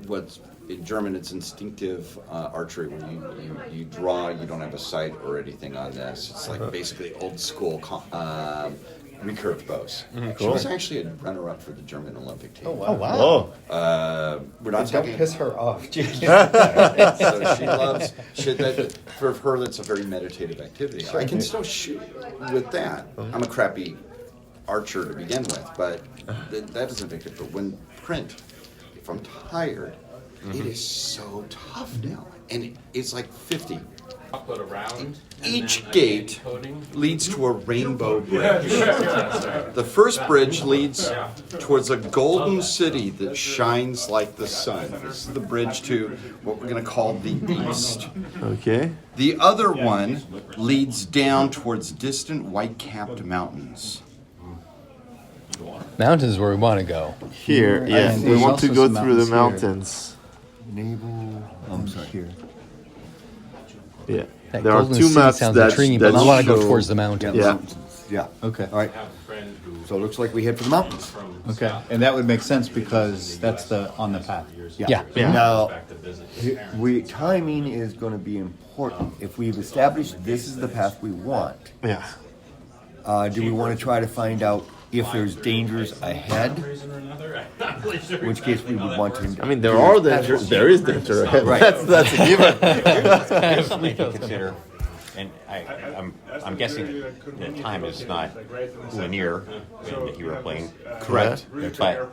what's in German. It's instinctive archery, where you draw. You don't have a sight or anything on this. It's like basically old school recurved bows. She was actually a runner-up for the German Olympic team. Oh wow. Oh wow. Oh. We're not Don't talking. piss her off. So she loves that. For her, that's a very meditative activity. I can still shoot with that. I'm a crappy archer to begin with, but that isn't addictive. But when print, if I'm tired, it is so tough now, and it's like 50. Each gate leads to a rainbow bridge. The first bridge leads towards a golden city that shines like the sun. This is the bridge to what we're going to call the east. Okay. The other one leads down towards distant white-capped mountains. Mountains is where we want to go. Here, yeah, And we there's want to also go some through the mountains mountains. I'm sorry. Here. Yeah, That there are golden two city maps sounds that intriguing, but I want to go show- towards the mountains. Yeah. Yeah. Okay. All right. So it looks like we head for the mountains. Okay. And that would make sense because that's on the path. Yeah. Now, timing is going to be important. If we've established this is the path we want, Yeah. do we want to try to find out if there's dangers ahead? In which case we would want to. I mean, there are danger. There is danger ahead. Right. That's a given. There's something to consider, and I'm guessing the time is not linear when you were playing. Correct. But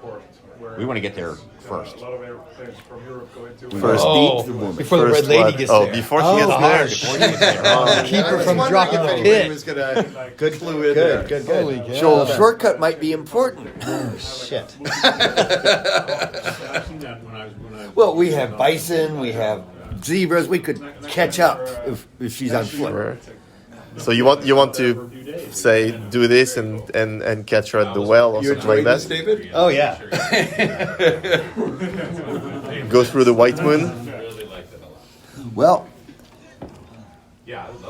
we want to get there first. First, Oh, before the red first lady what? gets Oh, there. before she Oh, gets there. Before you get there. Keep her from dropping the pit. Good clue in there. Good. Holy cow. So a shortcut might be important. Shit. Well, we have bison, we have zebras. We could catch up if she's on foot. Sure. So you want to say do this and catch her at the well or You something like enjoyed this, that? David? Oh yeah. Go through the white moon. Well,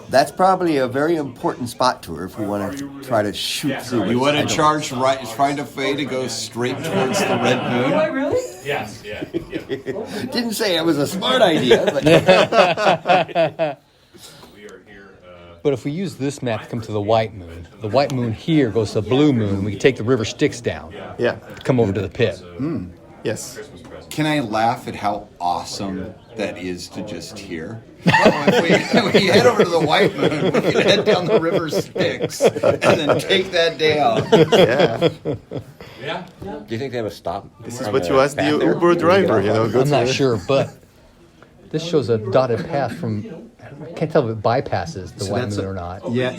that's probably a very important spot to her if we want to try to shoot through it. You want I to don't- charge right, find a way to go straight towards the red moon? Really? Yes, yeah. Didn't say it was a smart idea, but We are here. But if we use this map to come to the white moon here goes to the blue moon. We can take the river Styx down, Yeah. come over to the pit. Yes. Can I laugh at how awesome that is to just hear? If we head over to the White Moon, we can head down the river Styx and then take that down. Yeah. Do you think they have a stop? This is what you ask the Uber driver, you know. I'm not sure, but this shows a dotted path from. I can't tell if it bypasses the White Moon or not. Yeah.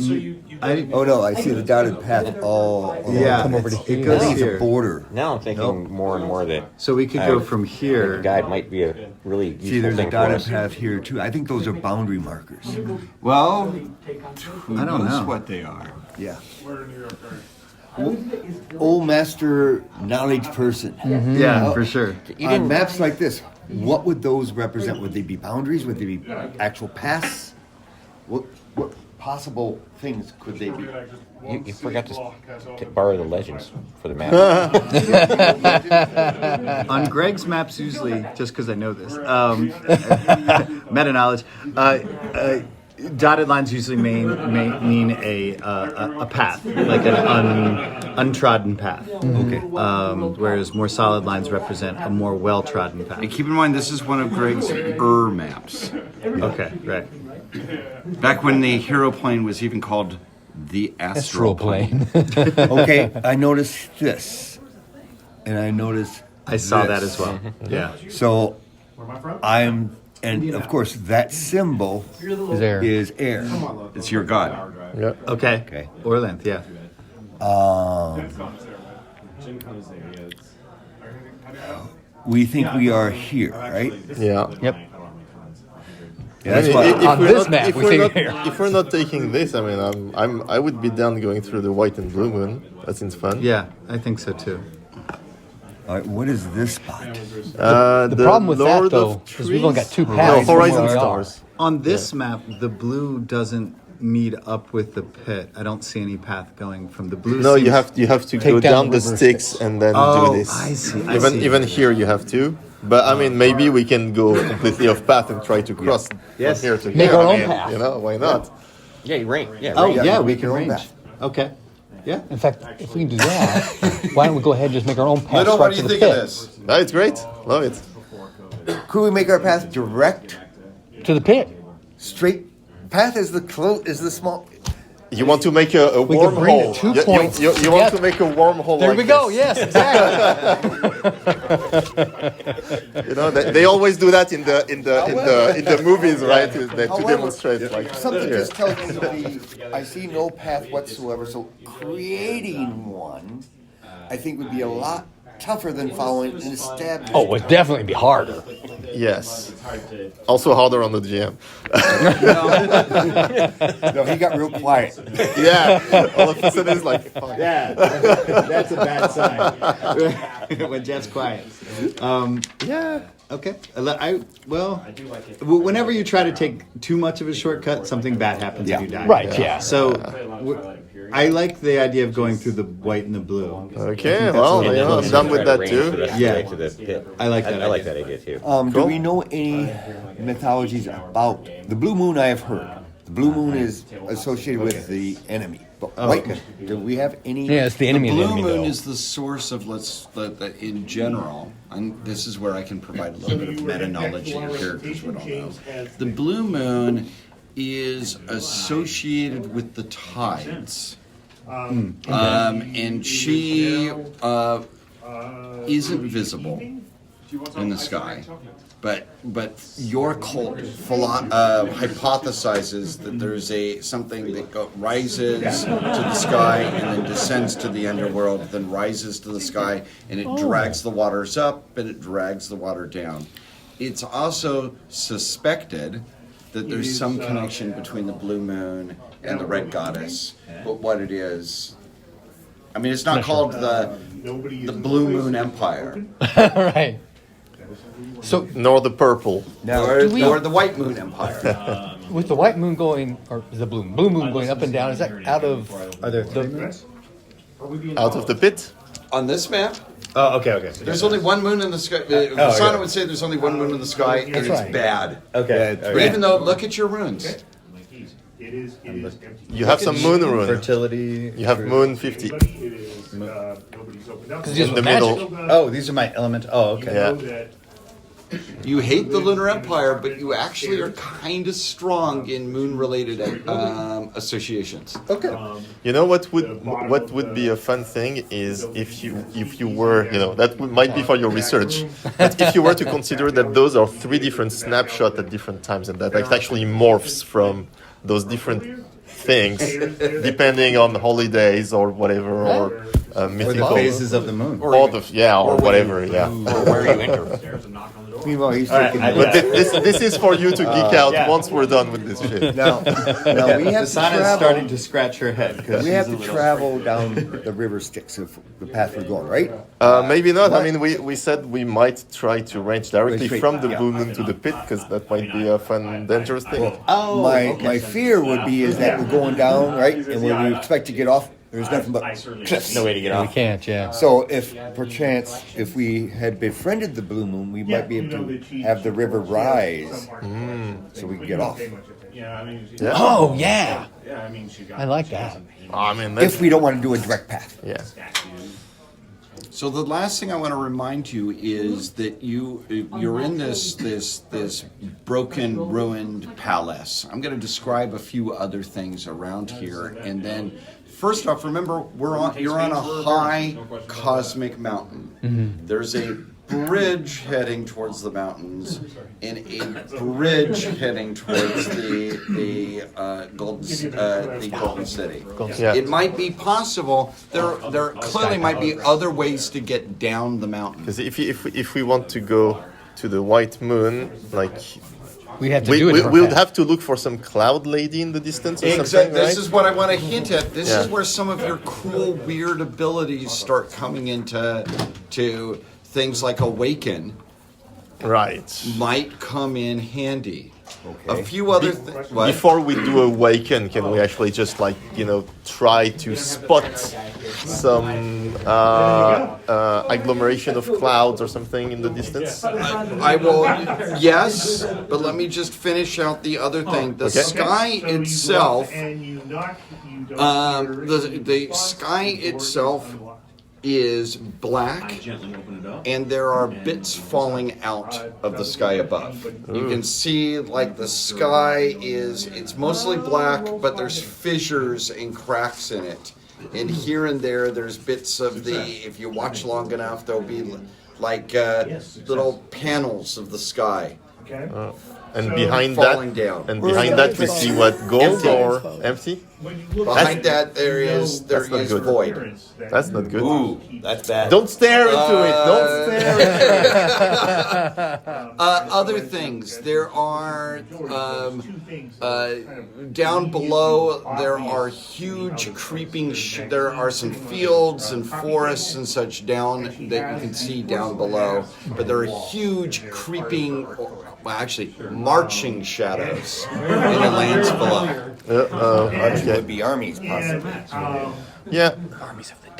Oh no, I see the dotted path all Yeah, Come over to it here. goes I think it's here. a border. Now I'm thinking more and more that So we could go from the here. guide might be a really useful See, there's thing a for dotted us. path here too. I think those are boundary markers. Well, I don't know. what they are. Yeah. Where in New York are you? Old master knowledge person. Yeah, for sure. On maps like this, what would those represent? Would they be boundaries? Would they be actual paths? What possible things could they be? You forgot to borrow the legends for the map. On Greg's maps, usually, just because I know this, meta knowledge, dotted lines usually mean a path, like an untrodden path. Okay. Whereas more solid lines represent a more well-trodden path. And keep in mind, this is one of Greg's maps. Okay, right. Back when the hero plane was even called the astral plane. Okay, I noticed this, and I noticed. I saw that this. as well. Yeah. So and of course that symbol There. is air. It's your god. Yeah. Okay. Okay. Or length, yeah. We think we are here, right? Yeah. Yep. Yeah, that's I mean, what, if On we're this not, map, if we we're think not, here. if we're not taking this, I mean, I would be down going through the White and Blue Moon. That seems fun. Yeah, I think so too. all right, what is this spot? The problem with that, Lord though, of is we've only got two Trees? paths. No, from where Horizon we are. Stars. On this map, the blue doesn't meet up with the pit. I don't see any path going from the blue. No, seems- you have to Take go down down the the river sticks Styx. and then Oh, do this. I see, I Even see. even here you have to. But I mean, maybe we can go completely off path and try to cross Yes. from here to here. Make our I own mean, path. You know, why not? Yeah, you rank. Yeah, Oh, rank. yeah, we make can your own range. path. Okay. Yeah. In fact, if we can do that, why don't we go ahead and just make our own path Little, what right do to you the think of pit? this? No, it's great. Love it. Could we make our path direct? To the pit. Straight path is the small. You want to make a We could bring the wormhole. 2 You- points You want to together. make a wormhole. There like we go. this. Yes, exactly. You know, they always do that in the movies, right? To demonstrate like. Something here. just tells me I see no path whatsoever. So creating one, I think would be a lot tougher than following an established. Oh, it would definitely be harder. Yes. Also harder on the GM. No, he got real quiet. Yeah. All of a sudden it's like. Fuck. Yeah, that's a bad sign when Jeff's quiet. Yeah. Okay. Whenever you try to take too much of a shortcut, something bad happens and you die. Right, yeah. So, I like the idea of going through the white and the blue. Okay. Well, you know, I'm done with that too. Yeah. To the pit. I like that I like idea. that idea too. Do we know any mythologies about the blue moon? I have heard the blue moon is associated with the enemy. But white moon, do we have any? Yeah, it's the enemy of the Blue enemy, moon though. is the source of in general, and this is where I can provide a little bit of meta knowledge that your characters would all know. The blue moon is associated with the tides, and she isn't visible in the sky. But your cult hypothesizes that there's something that rises to the sky and then descends to the underworld, then rises to the sky, and it drags the waters up and it drags the water down. It's also suspected that there's some connection between the blue moon and the red goddess, but what it is, I mean, it's not called the Blue Moon Empire. Right. So, Nor the purple. Or the White Moon Empire. with the white moon going, or the blue moon going up and down, is that out of Are there the... Out of the pit. On this map, Oh, okay. there's only one moon in the sky. Vasana would say there's only one moon in the sky, and it's right. bad. Okay. Even though, look at your runes. It is empty. You have some moon rune. Fertility. You have moon 50. It is, nobody's opened up. Because In the middle. Oh, these are my element. Oh, okay. Yeah. Know that You hate the Lunar Empire, but you actually are kind of strong in moon-related associations. Okay. You know what would be a fun thing is if you were, that might be for your research, but if you were to consider that those are 3 different snapshots at different times, and that it actually morphs from those different things depending on holidays or whatever, or mythical, or the phases of the moon, or whatever, or where you enter. Meanwhile, he's but this is for you to geek out once we're done with this shit. Now we have to Sana's travel. starting to scratch her head because We have to travel down the river Styx of the path we're going, right? Maybe not. I mean, we said we might try to range directly Straight, from the yeah. blue moon to the pit, because that might be a fun, dangerous thing. My fear would be is that we're going down, right? And when we expect to get off, there's nothing but cliffs. No way to get We off. can't, yeah. So if perchance, if we had befriended the blue moon, we might be able to have the river rise, so we can get off. Oh, yeah. Yeah, I mean, she got. I like that. I mean, If we don't want to do a direct path. yeah. So the last thing I want to remind you is that you're in this broken, ruined palace. I'm going to describe a few other things around here, and then first off, remember you're on a high cosmic mountain. Mm-hmm. There's a bridge heading towards the mountains, and a bridge heading towards the Golden City. Yeah. It might be possible. There clearly might be other ways to get down the mountain. Because if we want to go to the White Moon, like We have to do it. we'll have to look for some cloud lady in the distance or something, Exactly. right? This is what I want to hint at. This Yeah. is where some of your cool, weird abilities start coming into things like Awaken. Right. Might come in handy. Okay. A few other things. Before we do Awaken, can we actually just try to spot some agglomeration of clouds or something in the distance? I will. Yes, but let me just finish out the other thing. The Okay. sky itself. And you knock, you don't The sky itself is black, and there are bits falling out of the sky above. You can see like the sky it's mostly black, but there's fissures and cracks in it. And here and there's bits of if you watch long enough, there'll be like little panels of the sky. Okay. And behind falling that, down. and behind that we see what, gold or empty? When you look Behind that there is not good. void. That's not good. Ooh, that's bad. Don't stare into it. Don't stare into it. Other things, there are down below. There are huge creeping. There are some fields and forests and such down that you can see down below. But there are huge creeping, marching shadows in the lands below. It would be armies, possibly. Yeah.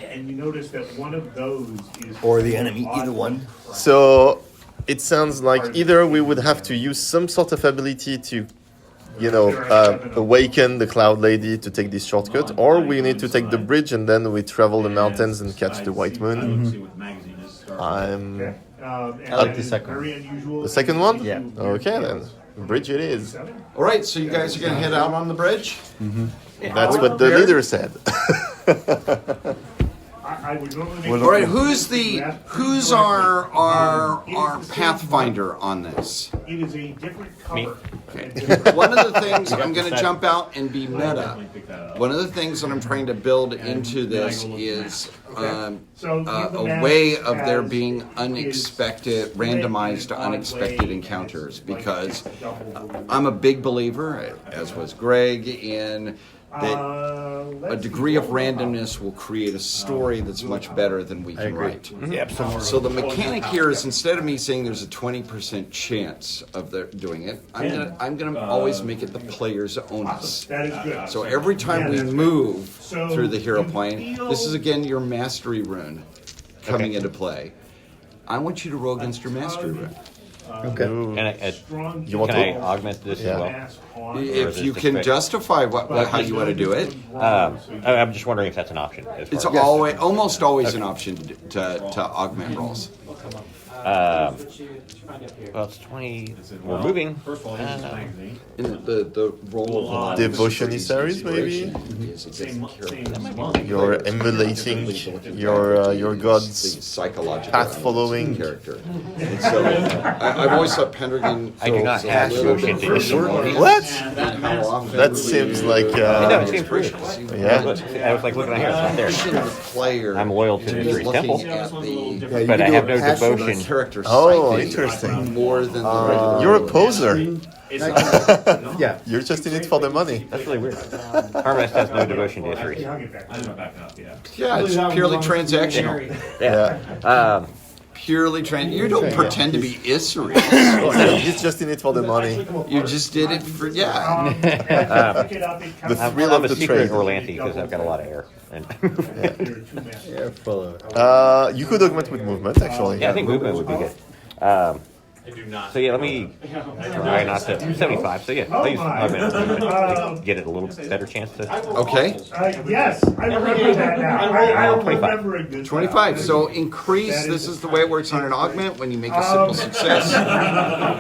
And you notice that one of those is Or the enemy, either one. So it sounds like either we would have to use some sort of ability to, awaken the Cloud Lady to take this shortcut, or we need to take the bridge and then we travel the mountains and catch the White Moon. I'm like the second one. very unusual. the second one. Yeah. Okay then, bridge it is. All right, so you guys are going to head out on the bridge. That's what the leader said. I would normally make All right, who's our pathfinder on this? It is a different cover. One of the things I'm going to jump out and be meta. One of the things that I'm trying to build into this is a way of there being unexpected, randomized, unexpected encounters. Because I'm a big believer, as was Greg, in that a degree of randomness will create a story that's much better than we can write. Yeah, absolutely. So the mechanic here is, instead of me saying there's a 20% chance of doing it, I'm gonna always make it the player's onus. That is good. So every time we move through the hero plane, this is again your mastery rune coming into play. I want you to roll against your mastery rune. Okay. You want Can I to? augment this as well? If you can justify how you want to do it, I'm just wondering if that's an option. it's almost always an option to augment rolls. Well, it's 20. We're moving. In the role of Devotion series, maybe? You're emulating your god's psychological path-following character. And so I've always thought Pendragon. I do not have devotion to history. What? That seems like No, it seems weird. yeah. Look, I was like looking at here. It's not there. The player. I'm loyal to History's temple, Yeah, but I have no devotion. Character Oh, psyche interesting. more than the regular. You're a poser. Yeah. You're just in it for the money. That's really weird. Harmest has no devotion to history. Yeah, it's purely transactional. Yeah. Purely You don't pretend to be Isri. He's just in it for the money. You just did it for The I'm thrill a of the secret trade. Orlanthe because I've got a lot of air. And You're full of it. You could augment with movement, actually. yeah, I think movement would be good. So yeah, let me try not to 75. So yeah, I'll use to get it a little better chance to. Okay. Yes, I remember that now. I remember a good 25. So increase. This is the way it works on an augment. When you make a simple success,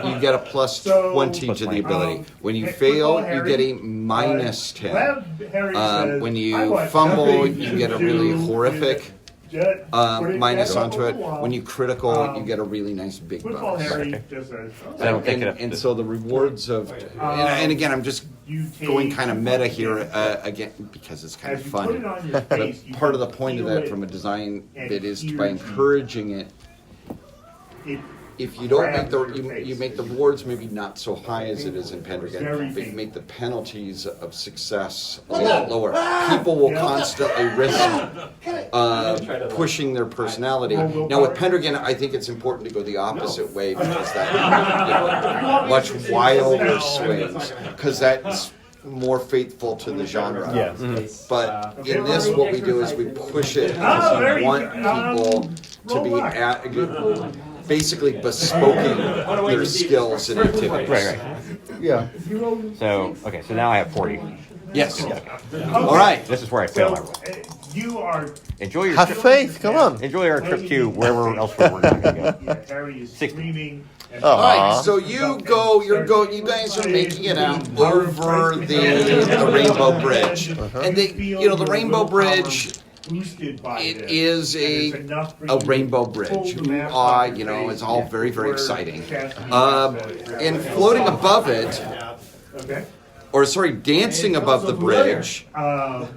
you get a plus 20 to the ability. When you fail, you get a minus 10. When you fumble, you get a really horrific minus onto it. When you critical, you get a really nice big Football bonus. Harry just says, I don't think And so the rewards of, and again, I'm just going kind of meta here again because it's kind of as you put it fun. on your face, you Part of the can point of feel that it from a design and bit is hear by you. encouraging it. If you don't make you make the rewards maybe not so high as it is in Pendragon, but you make the penalties of success a little lower. People will constantly risk pushing their personality. Now with Pendragon, I think it's important to go the opposite way because that much wilder swings because that's more faithful to the genre. Yeah. But in this, what we do is we push it because we want people to be basically bespoking their skills and activities. Right. Yeah. So okay, so now I have 40. Yes. All right. This is where I fail my roll. You are. Enjoy your Have trip. faith, come on. Enjoy our trip to wherever else we're going to go. Harry is 60. screaming. All right. So you guys are making it out over the Rainbow Bridge, and the Rainbow Bridge. It is a rainbow bridge. It's all very, very exciting. And floating above it, dancing above the bridge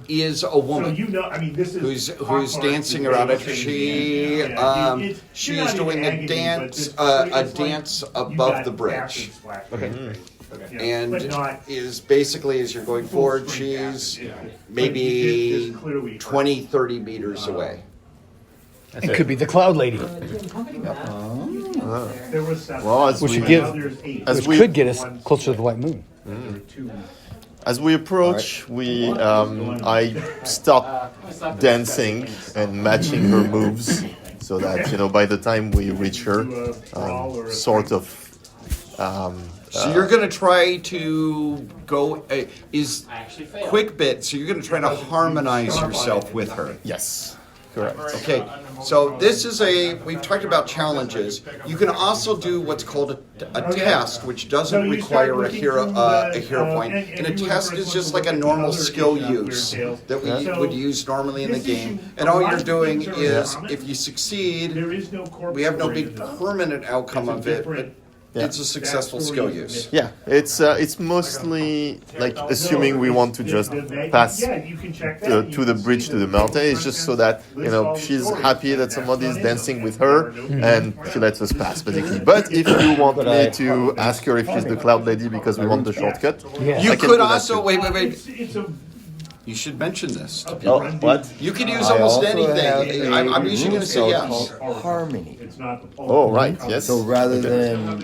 is a woman who's dancing around it. She is doing a dance above the bridge. Okay. And is basically, as you're going forward, she's maybe 20, 30 meters away. It could be the Cloud Lady, Well, which could get us closer to the White Moon. as we approach, I stop dancing and matching her moves, so that by the time we reach her, sort of. So you're going to try to go quick bit. So you're going to try to harmonize yourself with her. Yes, correct. Okay. So this is we've talked about challenges. You can also do what's called a test, which doesn't require a hero point. And a test is just like a normal skill use that we would use normally in the game. And all you're doing is, if you succeed, we have no big permanent outcome of it, but it's a successful skill use. Yeah, it's mostly like assuming we want to just pass to the bridge to the mountain. It's just so that she's happy that somebody is dancing with her and she lets us pass, basically. But if you want me to ask her if she's the Cloud Lady because we want the shortcut, You could also wait. You should mention this to people. What? You could use almost anything. I'm usually going to say yes. Harmony. oh right, yes. So rather than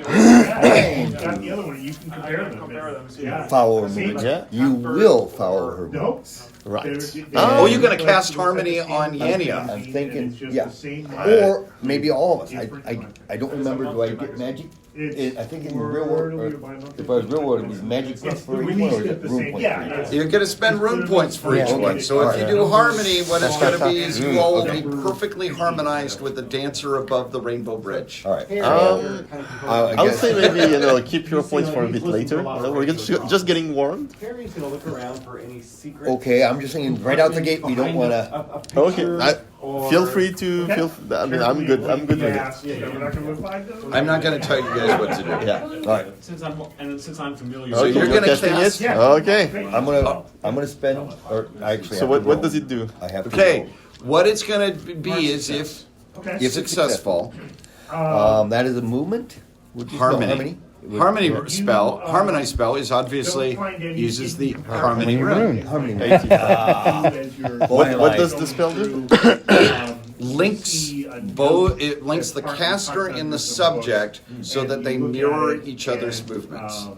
follow her movements, you will follow her movements. Right. Oh, you're going to cast Harmony on Yania. I'm thinking, yeah. Or Or maybe all of us. I don't remember, do I get magic? I think in the real world, or if I was real world, it was magic plus for each one, or is it room points for each one? You're going to spend rune points for each one. So if you do Harmony, what it's going to be is you all will be perfectly harmonized with the dancer above the Rainbow Bridge. All right. I would say maybe keep your points for a bit later. We're just getting warmed. Harry's gonna look around for any secret. Okay, I'm just saying right out the gate, we don't want to. Okay. Feel free to feel. I mean, I'm good. I'm good with it. I'm not going to tell you guys what to do. Yeah. All right. Since I'm familiar. So you're going to cast. Okay. I'm gonna spend, or actually. So what does it do? I have to Okay. What it's going to be is if it's successful, that is a movement. Which is Harmony. Harmonize spell is obviously uses the Harmony rune. Harmony. What does the spell do? It links the caster and the subject so that they mirror each other's movements.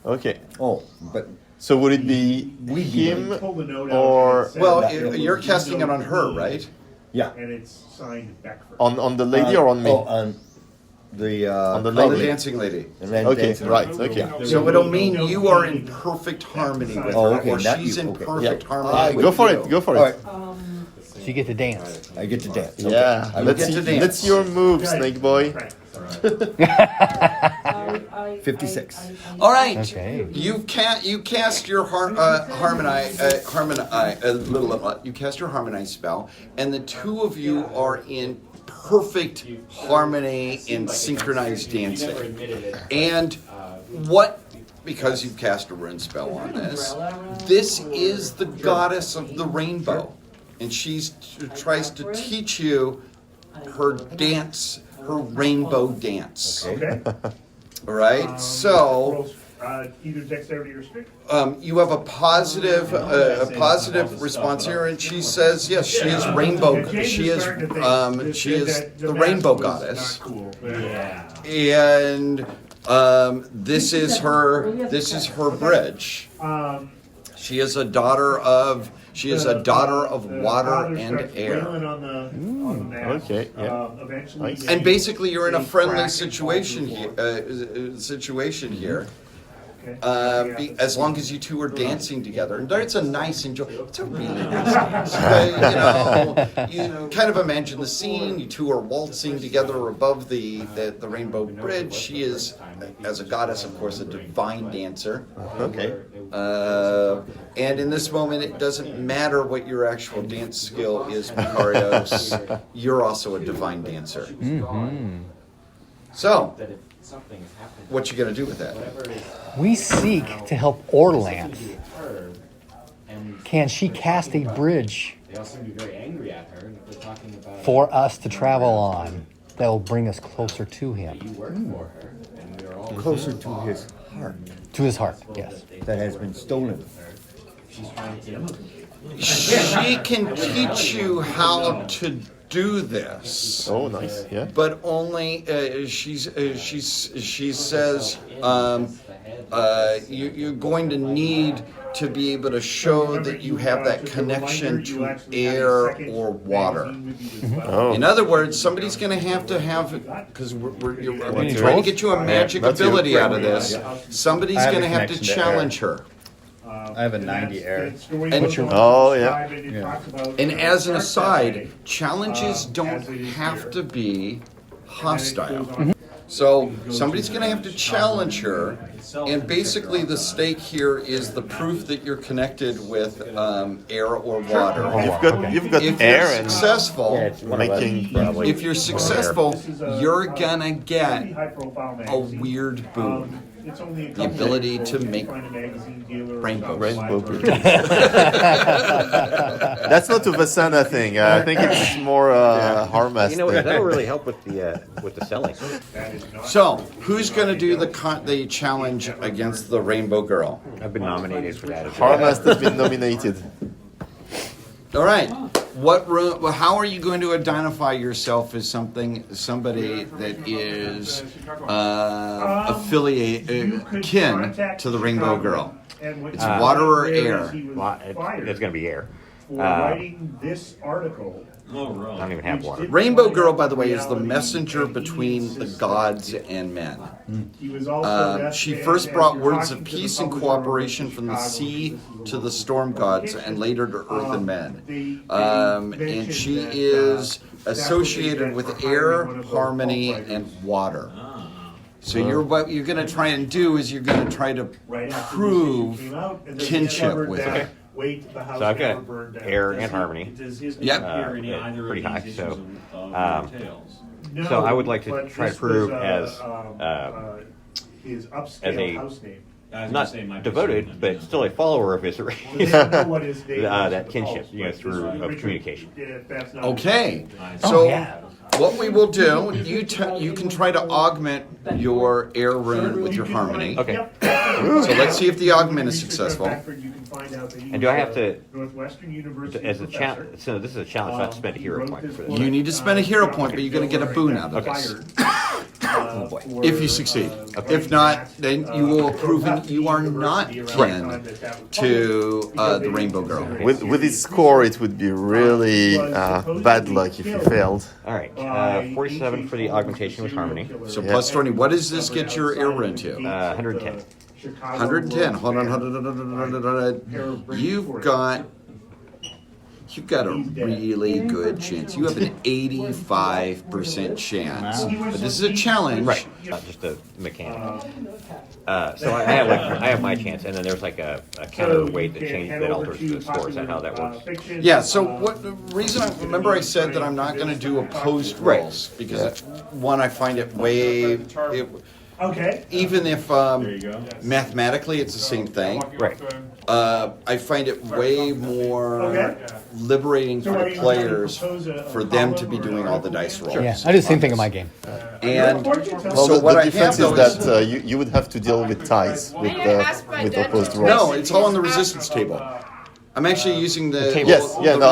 Okay. Oh, but So would it be him or Well, you're casting it on her, right? yeah. And it's signed Beckford. on the lady or on me? Oh, on the On the Oh, the lady. dancing lady. and then Okay. dancing. Right. Okay. So it'll mean you are in perfect harmony with Oh, her, okay, or not she's you, in okay. perfect Yeah. harmony with Go for you. it. Go for All it. right, So you get to dance. I get to dance. Okay. Yeah. I Let's get to see. dance. Let's see your move, Snake Boy. 56. All right. Okay. You cast your you cast your harmonize spell, and the two of you are in perfect harmony and synchronized dancing. And because you've cast a rune spell on this is the goddess of the rainbow, and she tries to teach you her dance, her rainbow dance. Okay. All right, so Either dexterity or strength. you have a positive response here, and she says, yes, she is rainbow. She is the rainbow goddess, and this is her bridge. She is a daughter of water and air. Okay. Yeah. Nice. And basically, you're in a friendly situation here. As long as you two are dancing together, and it's a nice it's a really nice dance. You kind of imagine the scene. You two are waltzing together above the rainbow bridge. She is, as a goddess, of course, a divine dancer. Okay. And in this moment, it doesn't matter what your actual dance skill is, Makarios. You're also a divine dancer. Mm-hmm. So, what you gonna do with that? We seek to help Orlanth. Can she cast a bridge for us to travel on that will bring us closer to him? Closer to his heart To his heart, yes. that has been stolen. She can teach you how to do this. Oh, nice. Yeah. But only she says you're going to need to be able to show that you have that connection to air or water. Oh. In other words, somebody's going to have because we're trying to get you a magic That's you. ability out of this. Somebody's I have going to a have to connection to challenge her. I have a 90 air. Oh, yeah. And as an aside, challenges don't have to be hostile. So somebody's going to have to challenge her, and basically the stake here is the proof that you're connected with air or water. You've got If air you're and successful, making. if you're successful, you're gonna get a weird boon. The ability to make rainbows. Rainbow bridge. That's not a Vasana thing. I think it's more Harmas. You know, that'll really help with the selling. So, who's going to do the challenge against the Rainbow Girl? I've been nominated for that as well. Harmas has been nominated. All right. How are you going to identify yourself as somebody that is kin to the Rainbow Girl? It's water or air. Well, it's going to be air. For writing this article. I don't even have water. Rainbow Girl, by the way, is the messenger between the gods and men. She first brought words of peace and cooperation from the sea to the storm gods and later to earth and men. And she is associated with air, harmony, and water. So what you're going to try and do is you're going to try to prove kinship with her. So I've got air and harmony. Yep. Pretty high. So I would like to try to prove as a not devoted, but still a follower of Israel. That kinship, through communication. Okay. So what we will do, you can try to augment your air rune with your harmony. Okay. So let's see if the augment is successful. And do I have to, as a challenge, so this is a challenge, I have to spend a hero point for this. You need to spend a hero point, but you're going to get a boon out of this. Oh boy. If you succeed. Okay. If not, then you will have proven you are not kin to the Rainbow Girl. With his score, it would be really bad luck if you failed. All right, 47 for the augmentation with harmony. So plus 20. What does this get your air rune to? 110. 110. Hold on. You've got a really good chance. You have an 85% chance. But this is a challenge. Right. Not just a mechanic. So I have my chance, and then there's like a counterweight that alters the score. Is that how that works? Yeah, so what the reason remember I said that I'm not going to do opposed rolls because one, I find it way even if mathematically it's the same thing. Right. I find it way more liberating for the players for them to be do all the dice rolls. Yeah, I do the same thing in my game. And so the difference is that you would have to deal with ties with opposed rolls. No, it's all on the resistance table. I'm actually using the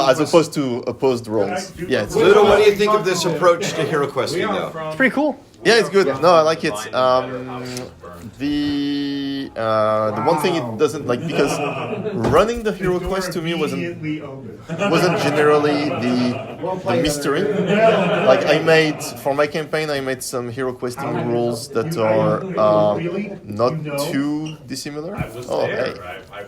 as opposed to opposed rolls. Yeah, Ludo, what do you think of this approach to hero questing, though? It's pretty cool. Yeah, it's good. No, I like it. The one thing it doesn't like, because running the hero quest to me wasn't generally the mystery. Like for my campaign, I made some hero questing rules that are not too dissimilar. Oh, hey.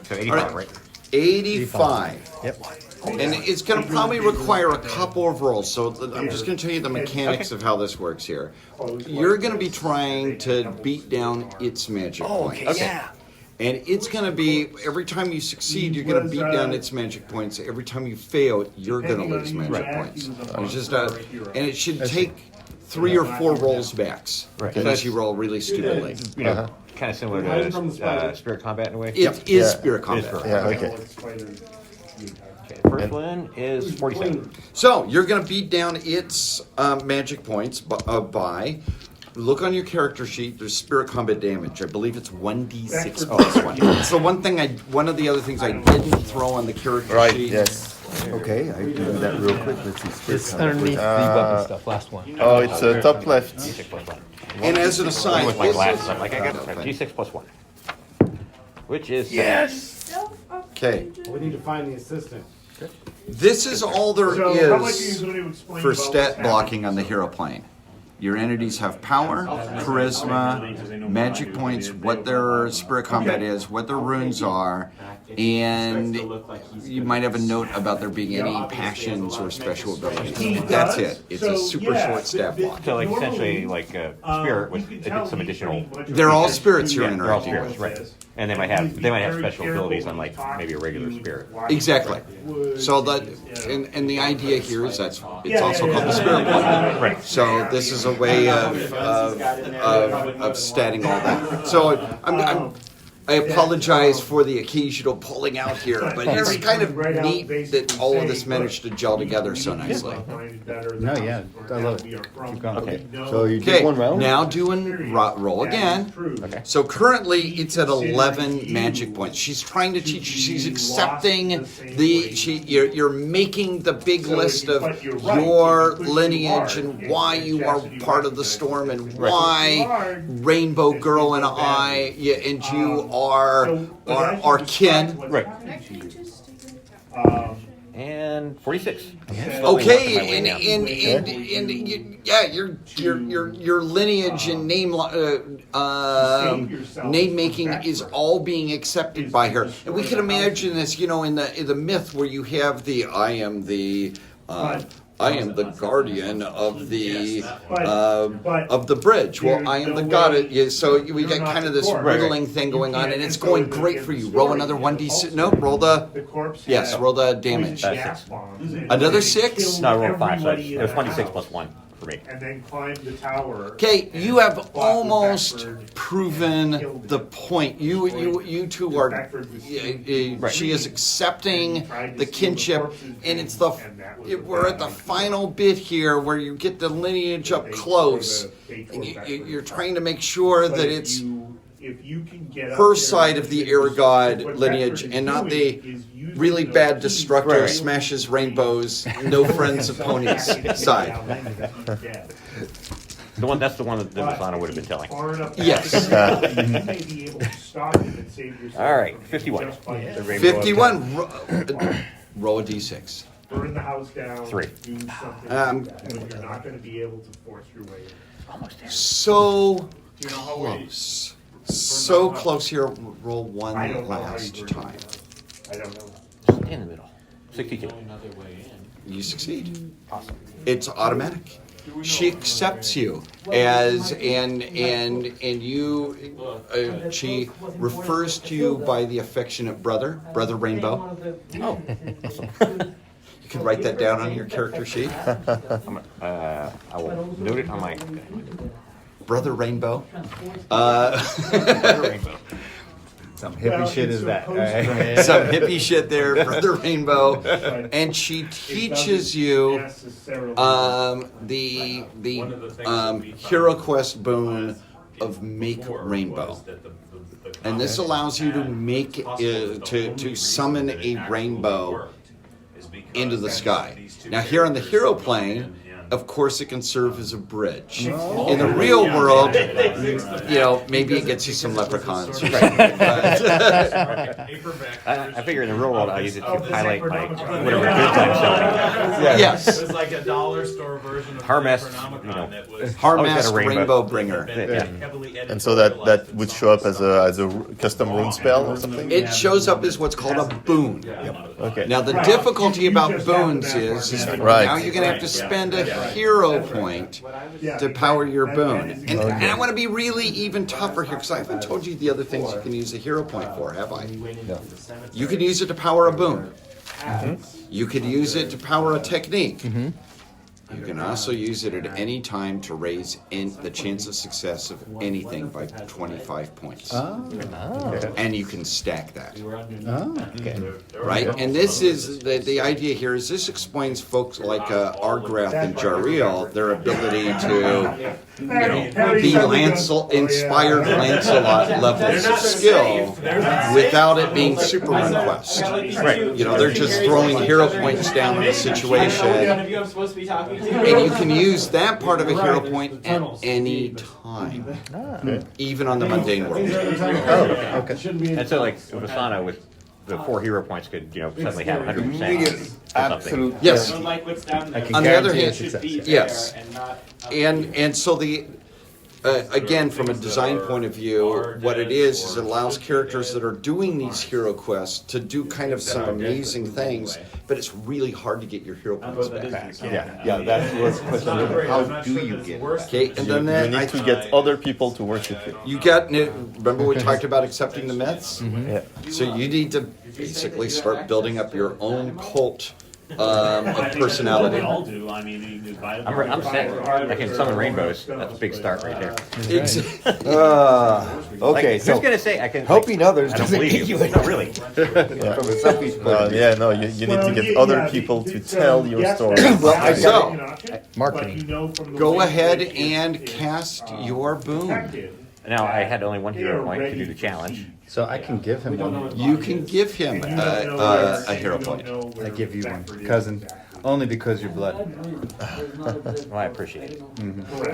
So 85, right? 85. Yep. And it's going to probably require a couple of rolls. So I'm just going to tell you the mechanics of how this works here. You're going to be trying to beat down its magic points. Okay. And it's going to be, every time you succeed, you're going to beat down its magic points. Every time you fail, you're going to lose magic points. It's just and it should take 3 or 4 rolls backs. Right. Unless you roll really stupidly. Kind of similar to Spirit Combat in a way. It is Spirit Combat. Yeah, okay. First one is 47. So you're going to beat down its magic points by look on your character sheet. There's Spirit Combat damage. I believe it's 1d6 plus 1. It's the one of the other things I didn't throw on the character sheet. Yes. Okay, I do that real quick. Let's see. It's underneath the weapon stuff. Last one. Oh, it's top left. D6 plus 1. And as an aside, With my glasses, I'm like, I got D6 plus 1. Which is... Yes! Okay. We need to find the assistant. This is all there is for stat blocking on the hero plane. Your entities have power, charisma, magic points, what their spirit combat is, what their runes are, and you might have a note about there being any passions or special abilities. That's it. It's a super short stat block. So like essentially like spirit with some additional... They're all spirits you're They're all interacting spirits, with. right. And they might have special abilities unlike maybe a regular spirit. Exactly. So and the idea here is it's also called the spirit plane. Right. So this is a way of statting all that. So I apologize for the occasional pulling out here, but it's kind of neat that all of this managed to gel together so nicely. No, yeah, I love it. Keep going. Okay. So you did one round? Now doing roll again. Okay. So currently it's at 11 magic points. She's trying to teach you. She's accepting you're making the big list of your lineage and why you are part of the storm and why Rainbow Girl and and you our kin. Right. And 46. Okay, and your lineage and name making is all being accepted by her, and we can imagine this, in the myth where you have the I am the guardian of the bridge. Well, I am the god. So we get kind of this riddling thing going on, and it's going great for you. Roll another 1d6. No, roll the damage. Another 6. No, I rolled 5. So it was 26 plus 1 for me. And then climb the tower. Okay, you have almost proven the point. You two are. She is accepting the kinship, and we're at the final bit here where you get the lineage up close, and you're trying to make sure that it's her side of the air god lineage, and not the really bad destructor smashes rainbows, no friends of ponies side. That's the one that Masana would have been telling. Yes. All right, 51. 51. Roll a d6. Burn the house down. 3. Do something. You're not going to be able to force your way in. Almost there. So close. So close here. Roll one last time. I don't know. In the middle. 62. You succeed. Awesome. It's automatic. She accepts you as and you. She refers to you by the affectionate brother Rainbow. Oh. You can write that down on your character sheet. I will note it on my Brother Rainbow. Brother Rainbow. Some hippie shit is that. Right? Some hippie shit there, Brother Rainbow, and she teaches you the Hero Quest boon of Make Rainbow, and this allows you to make to summon a rainbow into the sky. Now, here on the hero plane, of course, it can serve as a bridge. In the real world, maybe it gets you some leprechauns. I figure in the real world, I use it to highlight whatever goods I'm selling. Yes. It was like a dollar store version of Harmast, that was Harmast Rainbow Bringer. heavily edited. And so that would show up as a custom rune spell or something? It shows up as what's called a boon. Okay. Now, the difficulty about boons is that now you're going to have to spend a hero point to power your boon. And I want to be really even tougher here, because I haven't told you the other things you can use a hero point for, have I? No. You can use it to power a boon. You could use it to power a technique. You can also use it at any time to raise the chance of success of anything by 25 points. And you can stack that. Right? And this is, the idea here is this explains folks like Argrath and Jariel, their ability to be inspired Lancelot levels of skill without it being Super Runequest. Right. They're just throwing hero points down in a situation. And you can use that part of a hero point at any time, even on the mundane world. Oh, okay. And so, like Vasana with the 4 hero points could, suddenly have 100%. Absolute. Yes. I can On the other guarantee hand, success. yes. And so the again, from a design point of view, what it is it allows characters that are doing these hero quests to do kind of some amazing things, but it's really hard to get your hero points back. Yeah, that was the question. How do you get it back? Okay, and then You need to get other people to worship you. you got. Remember we talked about accepting the myths? Yeah. So you need to basically start building up your own cult of personality. All do. I mean, I'm set. I can summon rainbows. That's a big start right there. Okay, Like, so who's gonna say I can? helping others I don't doesn't believe get you you. No, really. from a selfish point of view. You need to get other people to tell your story. So, Marketing. go ahead and cast your boon. Now I had only 1 hero point to do the challenge. So I can give him one. You can give him a hero point. I give you one, cousin. Only because you're blood. Well, I appreciate it.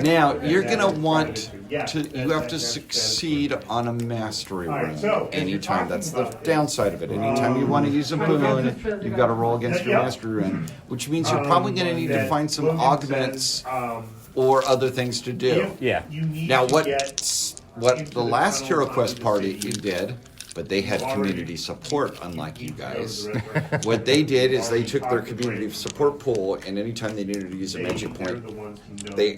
Now you're gonna want to. You have to succeed on a mastery rune anytime. That's the downside of it. Anytime you want to use a boon, you've got to roll against your mastery rune, which means you're probably gonna need to find some augments or other things to do. Yeah. Now what the last Hero Quest party did, but they had community support, unlike you guys. What they did is they took their community support pool, and anytime they needed to use a magic point, they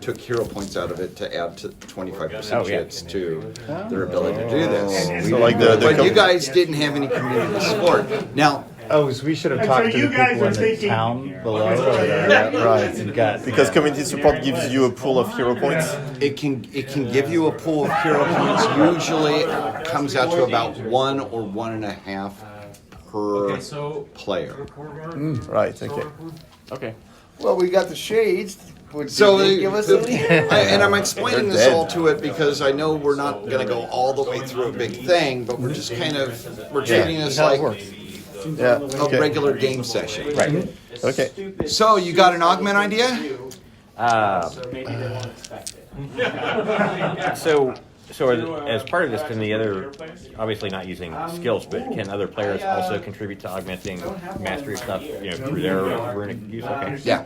took hero points out of it to add to 25% chance to their ability to do this. So like But you guys didn't have any community support. Now, Oh, so we should have talked to the people in the town below. right. Because community support gives you a pool of hero points. it can give you a pool of hero points. Usually, it comes out to about 1 or 1.5 per player. Right. Okay. Okay. Well, we got the shades. So, Did they give us any? and I'm explaining They're this dead. all to it because I know we're not going to go all the way through a big thing, but we're just kind of treating this How it like works. Yeah. a Okay. regular game session. Right. Okay. So you got an augment idea? So as part of this, can the other, obviously not using skills, but can other players also contribute to augmenting mastery stuff, through their runic use? Okay. Yeah.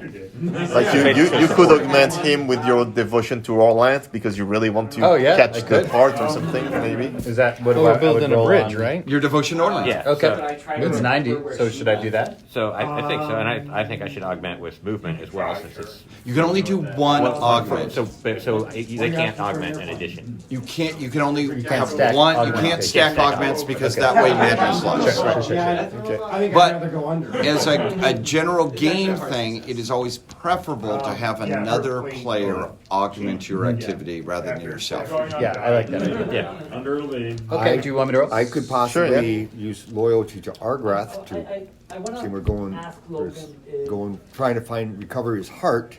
Like you could augment him with your devotion to Orlanth because you really want to Oh, yeah, I catch the could. heart or something, maybe. Is that what Well, I we're building would a roll bridge, on? right? Your devotion Orland. Yeah. Okay. It's 90, so should I do that? So I think so, and I think I should augment with movement as well, since it's You can only do one augment. so they can't augment in addition. You can only have stack one. You augments. can't stack augments because that way matters less. But as a general game thing, it is always preferable to have another player augment your activity rather than yourself. Yeah, I like that idea. Yeah. Okay, do you want me to roll? I could possibly use loyalty to Argrath to see we're trying to recover his heart.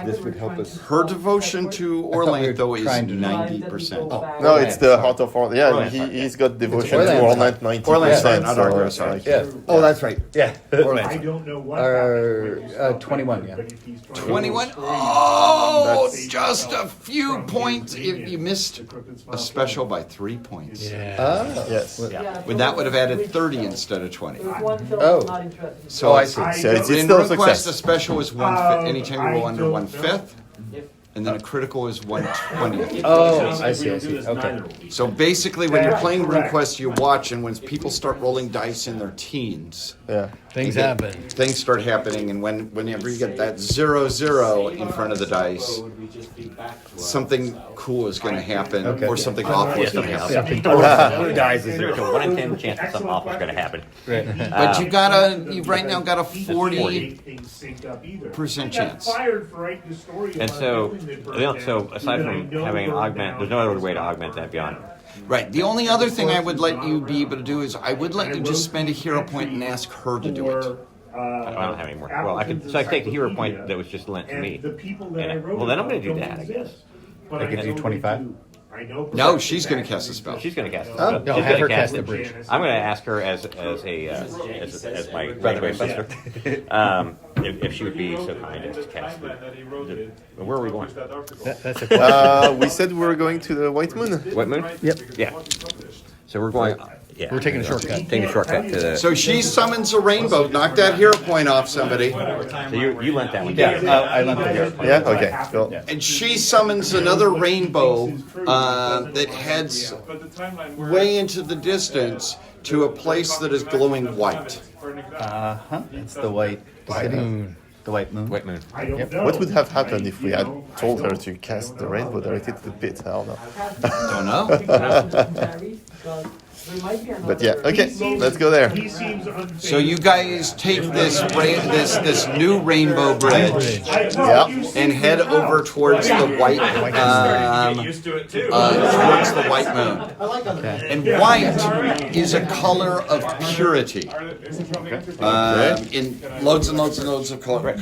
This would help us. Her devotion to Orlanth, though, is trying to- 90%. No, it's the heart of Orlanth. Yeah, he's got devotion to Orlanth. Orlanth 90%. Orlanth, not so Argrath, it's sorry. like- Yeah. Oh, that's right. Yeah. I Orlanth. don't know what 21, yeah. 21. Oh, just a few points. If you missed a special by 3 points. Yes. When that would have added 30 instead of 20. Oh. So I see. So it's in still a Runequest, success. a special is 1/5. Anytime you roll under 1/5, and then a critical is 1/20. Oh, I see. Okay. So basically, when you're playing Runequest, you watch, and when people start rolling dice in their teens, Yeah. Things happen. things start happening, and whenever you get that 0/0 in front of the dice, something cool is going to happen, or something awful is going to happen. Blue dice is there's a 1 in 10 chance that something awful is going to happen. But you've right now got a 40% chance. And so aside from having an augment, there's no other way to augment that beyond. Right. The only other thing I would let you be able to do is I would let you just spend a hero point and ask her to do it. I don't have any more. Well, I could take the hero point that was just lent to me. Well, then I'm going to do that, I guess. That gives you 25? No, she's going to cast a spell. She's going to cast it. Oh, She's have her gonna cast it. the bridge. I'm going to ask her as my runaway sister, if she would be so kind as to cast the where are we going? That's a question. We said we were going to the White Moon. White Moon? Yep. Yeah. So we're going. Yeah. We're taking a shortcut. Taking a shortcut to the. So she summons a rainbow. Knock that hero point off somebody. So you lent that one. Yeah, I lent the hero point. Yeah. Okay. Cool. And she summons another rainbow that heads way into the distance to a place that is glowing white. It's the white Moon. The white moon. White Moon. What would have happened if we had told her to cast the rainbow directly to the pit? I don't know. Don't know. But yeah, okay, let's go there. So you guys take this new rainbow bridge Yeah. and head over towards the white towards the white moon. And white is a color of purity. In loads and loads and loads of color.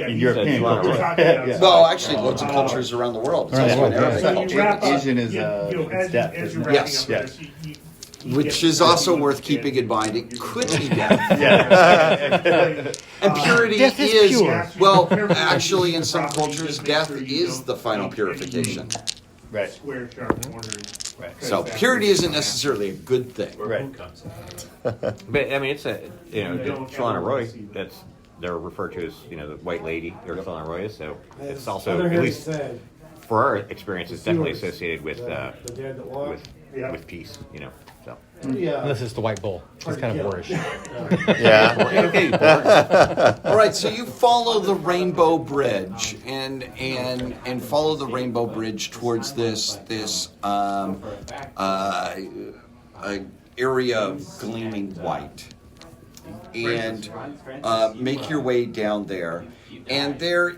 European culture. Well, actually, loads of cultures around the world. It's also an Arabic culture. Asian is it's death, isn't it? Yes. Yes. Which is also worth keeping in mind. It could be death. And purity Death is pure. well, actually, in some cultures, death is the final purification. Right. Square, sharp corners. Right. So purity isn't necessarily a good thing. Right. But I mean, it's a Solana Roy. They're referred to as the white lady or Solana Roy. So it's also at least for our experience, it's definitely associated with peace. So. Unless it's the white bull. It's kind of boorish. All right, so you follow the Rainbow Bridge and follow the Rainbow Bridge towards this area of gleaming white, and make your way down there. And there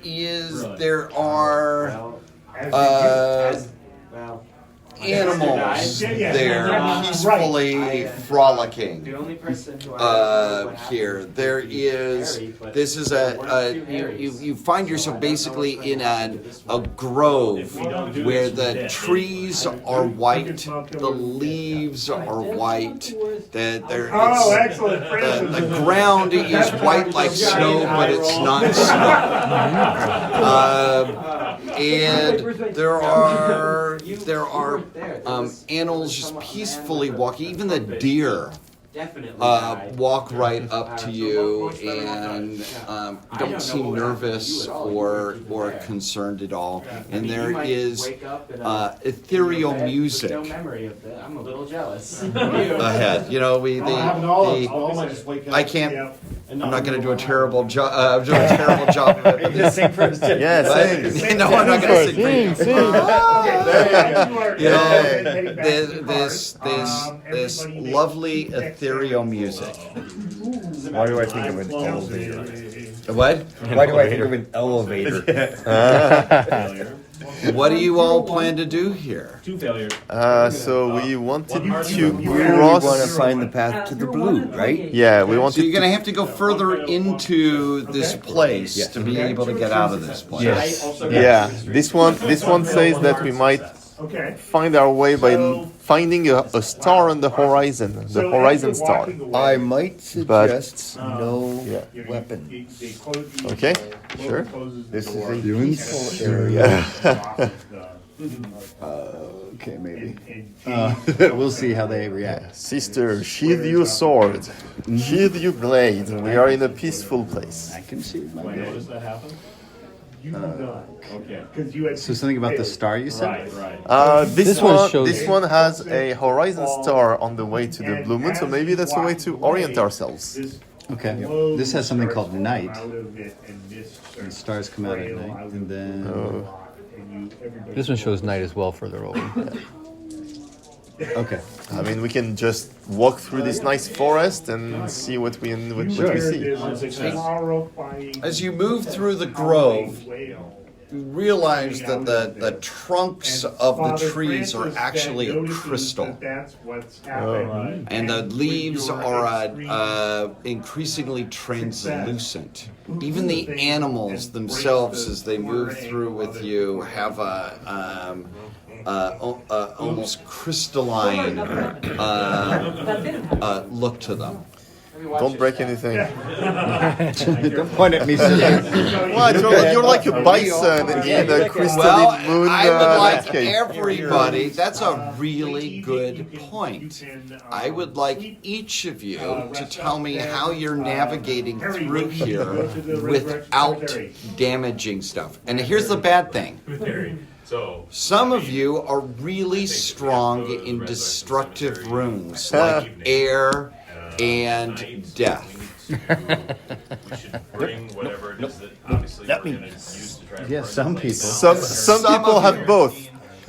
are animals there peacefully frolicking here. This is you find yourself basically in a grove where the trees are white, the leaves are white, the ground is white like snow, but it's not snow. And there are animals just peacefully walking. Even the deer walk right up to you and don't seem nervous or concerned at all. And there is ethereal music I'm a little jealous. ahead. I can't. I'm not going to do a terrible job. I'm doing a terrible job of it. Just sing for us. Yeah, sing. No, I'm not going to sing for you. This lovely ethereal music. Why do I think of an elevator? What? Why do I think of an elevator? What do you all plan to do here? 2 failures. So we wanted to We want to cross. find the path to the blue, right? Yeah, we So wanted. you're going to have to go further into this place to be able to get out of this place. Yeah, this one says that we might Okay. find our way by finding a star on the horizon, the horizon star. I might suggest no Yeah. weapon. Okay, sure. This is a peaceful area. Okay, maybe. We'll see how they react. Sister, sheathe your sword, sheathe your blade. We are in a peaceful place. I can see my Notice that happen? Okay. So something about the star you said? Right. This one shows- This one has a horizon star on the way to the blue moon, so maybe that's a way to orient ourselves. Okay. This has something called night. And stars come out at night, and then This one shows night as well further over. okay. I mean, we can just walk through this nice forest and see what we see. As you move through the grove, you realize that the trunks of the trees are actually a crystal. And the leaves are increasingly translucent. Even the animals themselves, as they move through with you, have almost crystalline look to them. Don't break anything. Don't point at me, sister. What? You're like a bison in a crystalline moon I would like landscape. everybody, that's a really good point. I would like each of you to tell me how you're navigating through here without damaging stuff. And here's the bad thing. Some of you are really strong in destructive runes like air and death. Yeah, some people. Some people have both.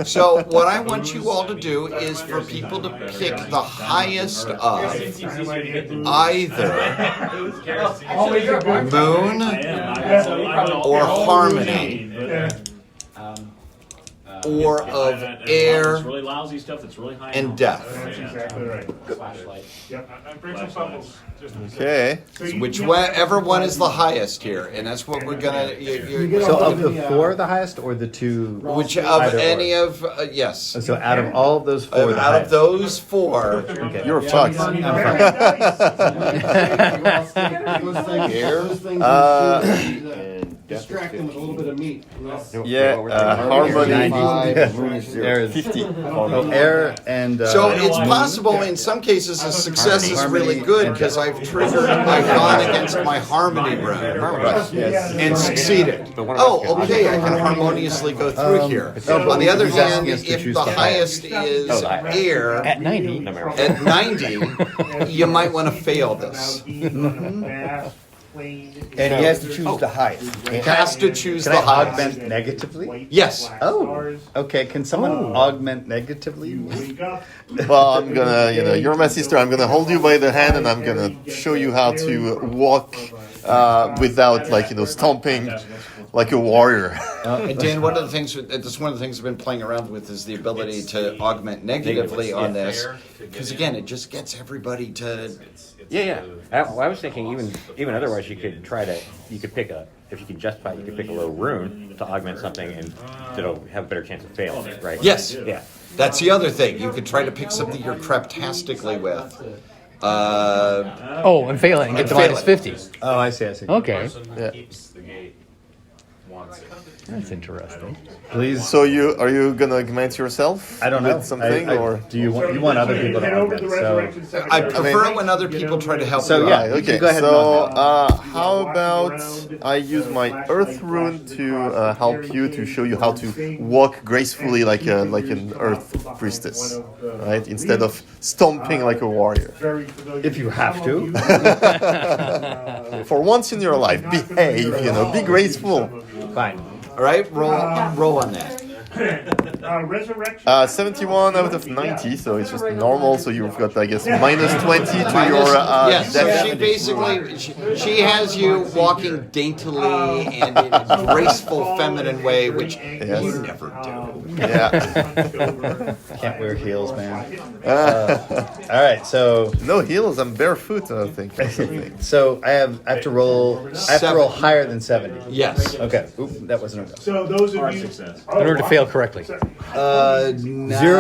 So what I want you all to do is for people to pick the highest of either moon or harmony. or of air It's really lousy stuff that's really high and in death. That's exactly right. Flashlight. Yep. Bring some bubbles. Okay. Whichever one is the highest here, and that's what we're gonna. So of the four, the highest, or the two? Which of either any or? of yes. So out of all of those four, the Out of highest. those four, Okay. You're fucked. Distract them with a little bit of meat. Harmony. Air is 50. Oh, air and. so it's possible in some cases the success is really good because I've triggered my gone against my harmony rune and succeeded. Oh, okay, I can harmoniously go through here. On the other hand, if the highest is air At 90. at 90, you might want to fail this. And he has to choose the highest. He has to choose Can the I highest. augment negatively? Yes. Oh, okay. Can someone augment negatively? Well, I'm gonna, you're my sister. I'm gonna hold you by the hand and I'm gonna show you how to walk without, stomping like a warrior. And Dan, one of the things I've been playing around with is the ability to augment negatively on this, because again, it just gets everybody to. Yeah. I was thinking even otherwise, you could pick if you can justify it, you could pick a low rune to augment something and that'll have a better chance of failing, right? Yes. Yeah. That's the other thing. You could try to pick something you're craptastically with. And failing. Get to minus 50. Oh, I see. Okay. Yeah. That's interesting. Please. So are you gonna augment yourself? I don't know. With something or do you want other people to augment? So I prefer it when other people try to help So, you yeah. out. Okay. Go ahead and So how about I use my Earth rune to help you to show you how to walk gracefully like an Earth priestess, right? Instead of stomping like a warrior. if you have to. For once in your life, behave. Be graceful. Fine. All right, roll on that. Resurrection. 71 out of 90, so it's just normal. So you've got, I guess, minus 20 to your Yes, so dex. she basically she has you walking daintily and in a graceful, feminine way, which Yes. you never do. Yeah. Can't wear heels, man. All right. So No heels. I'm barefoot. I think. Or something. so I have to roll. I have to roll higher than 70. Yes. Okay. Oop, that wasn't enough. So those of you. Success. In order to fail correctly. 0,